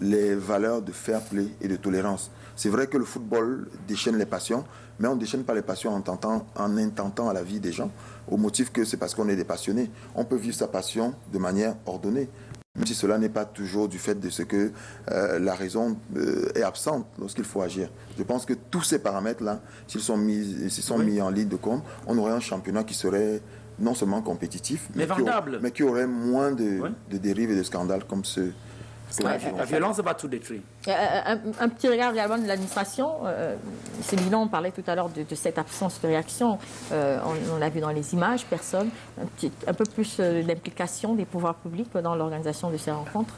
les valeurs de fair play et de tolérance. C'est vrai que le football déchaîne les passions, mais on ne déchaîne pas les passions en intentant à la vie des gens, au motif que c'est parce qu'on est des passionnés. On peut vivre sa passion de manière ordonnée, même si cela n'est pas toujours du fait de ce que la raison est absente lorsqu'il faut agir. Je pense que tous ces paramètres-là, s'ils sont mis en ligne de compte, on aurait un championnat qui serait non seulement compétitif, mais vendable, mais qui aurait moins de dérives et de scandales comme ceux. La violence va tout détruire. Un petit regard également de l'administration. Céline parlait tout à l'heure de cette absence de réaction. On l'a vu dans les images, personne. Un peu plus d'implication des pouvoirs publics dans l'organisation de ces rencontres.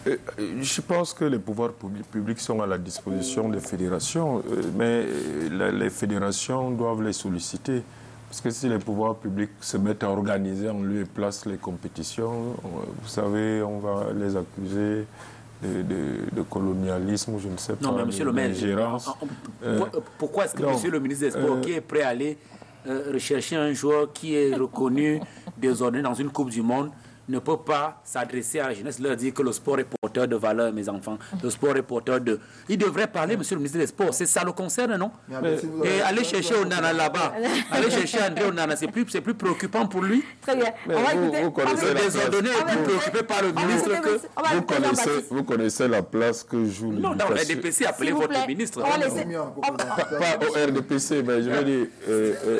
Je pense que les pouvoirs publics sont à la disposition des fédérations, mais les fédérations doivent les solliciter. Parce que si les pouvoirs publics se mettent à organiser en lieu et place les compétitions, vous savez, on va les accuser de colonialisme, ou je ne sais pas, non, mais monsieur le maire, pourquoi est-ce que monsieur le ministre des Sports, qui est prêt à aller rechercher un joueur qui est reconnu désormais dans une Coupe du Monde, ne peut pas s'adresser à la jeunesse, leur dire que le sport est porteur de valeur, mes enfants. Le sport est porteur de... Il devrait parler, monsieur le ministre des Sports. C'est ça le concerne, non? Et aller chercher Onana là-bas, aller chercher André Onana, c'est plus préoccupant pour lui. Très bien. Vous connaissez le désordonné est plus préoccupé par le ministre que... Vous connaissez la place que joue l'éducation. Non, dans le RDPC, appelez votre ministre. Pas au RDPC, mais je veux dire,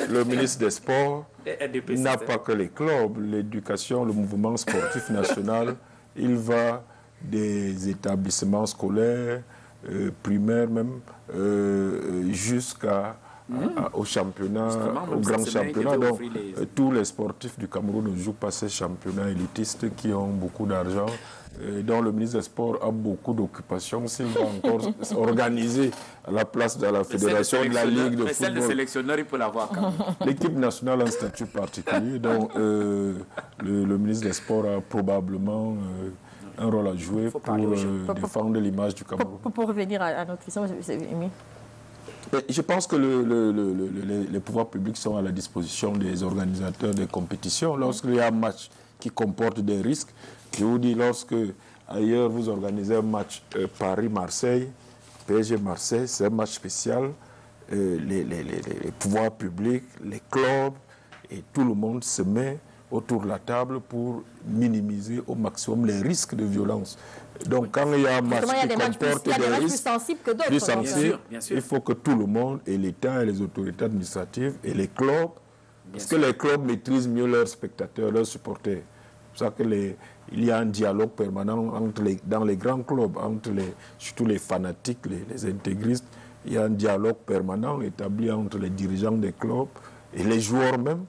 le ministre des Sports n'a pas que les clubs, l'éducation, le mouvement sportif national, il va des établissements scolaires, primaires même, jusqu'au championnat, au grand championnat. Donc, tous les sportifs du Cameroun ne jouent pas ces championnats élitistes qui ont beaucoup d'argent, dont le ministre des Sports a beaucoup d'occupations. S'il va encore organiser à la place de la fédération de la Ligue de football. Celle de sélectionneur, il peut l'avoir quand même. L'équipe nationale a un statut particulier, donc le ministre des Sports a probablement un rôle à jouer pour défendre l'image du Cameroun. Pour revenir à notre question, Émile. Je pense que les pouvoirs publics sont à la disposition des organisateurs des compétitions. Lorsqu'il y a un match qui comporte des risques, je vous dis, lorsque ailleurs vous organisez un match Paris-Marseille, PSG-Marseille, c'est un match spécial, les pouvoirs publics, les clubs et tout le monde se met autour de la table pour minimiser au maximum les risques de violence. Donc quand il y a un match qui comporte des risques plus sensibles que d'autres, il faut que tout le monde, et l'État et les autorités administratives et les clubs, parce que les clubs maîtrisent mieux leurs spectateurs, leurs supporters. C'est pour ça qu'il y a un dialogue permanent dans les grands clubs, surtout les fanatiques, les intégristes. Il y a un dialogue permanent établi entre les dirigeants des clubs et les joueurs même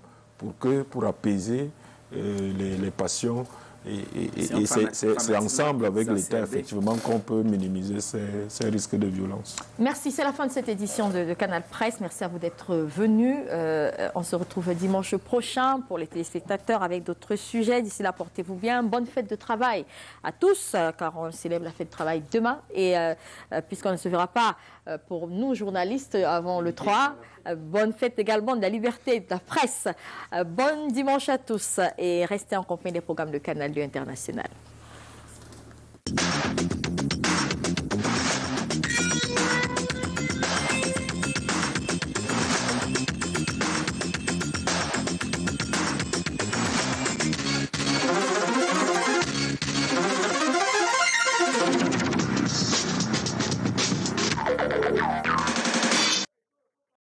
pour apaiser les passions. Et c'est ensemble avec l'État, effectivement, qu'on peut minimiser ces risques de violence. Merci, c'est la fin de cette édition de Canal Presse. Merci à vous d'être venus. On se retrouve dimanche prochain pour les téléspectateurs avec d'autres sujets. D'ici là, portez-vous bien. Bonne fête de travail à tous, car on célèbre la fête de travail demain. Et puisqu'on ne se verra pas pour nous, journalistes, avant le 3, bonne fête également de la liberté de la presse. Bon dimanche à tous et restez en compagnie des programmes de Canal 2 International.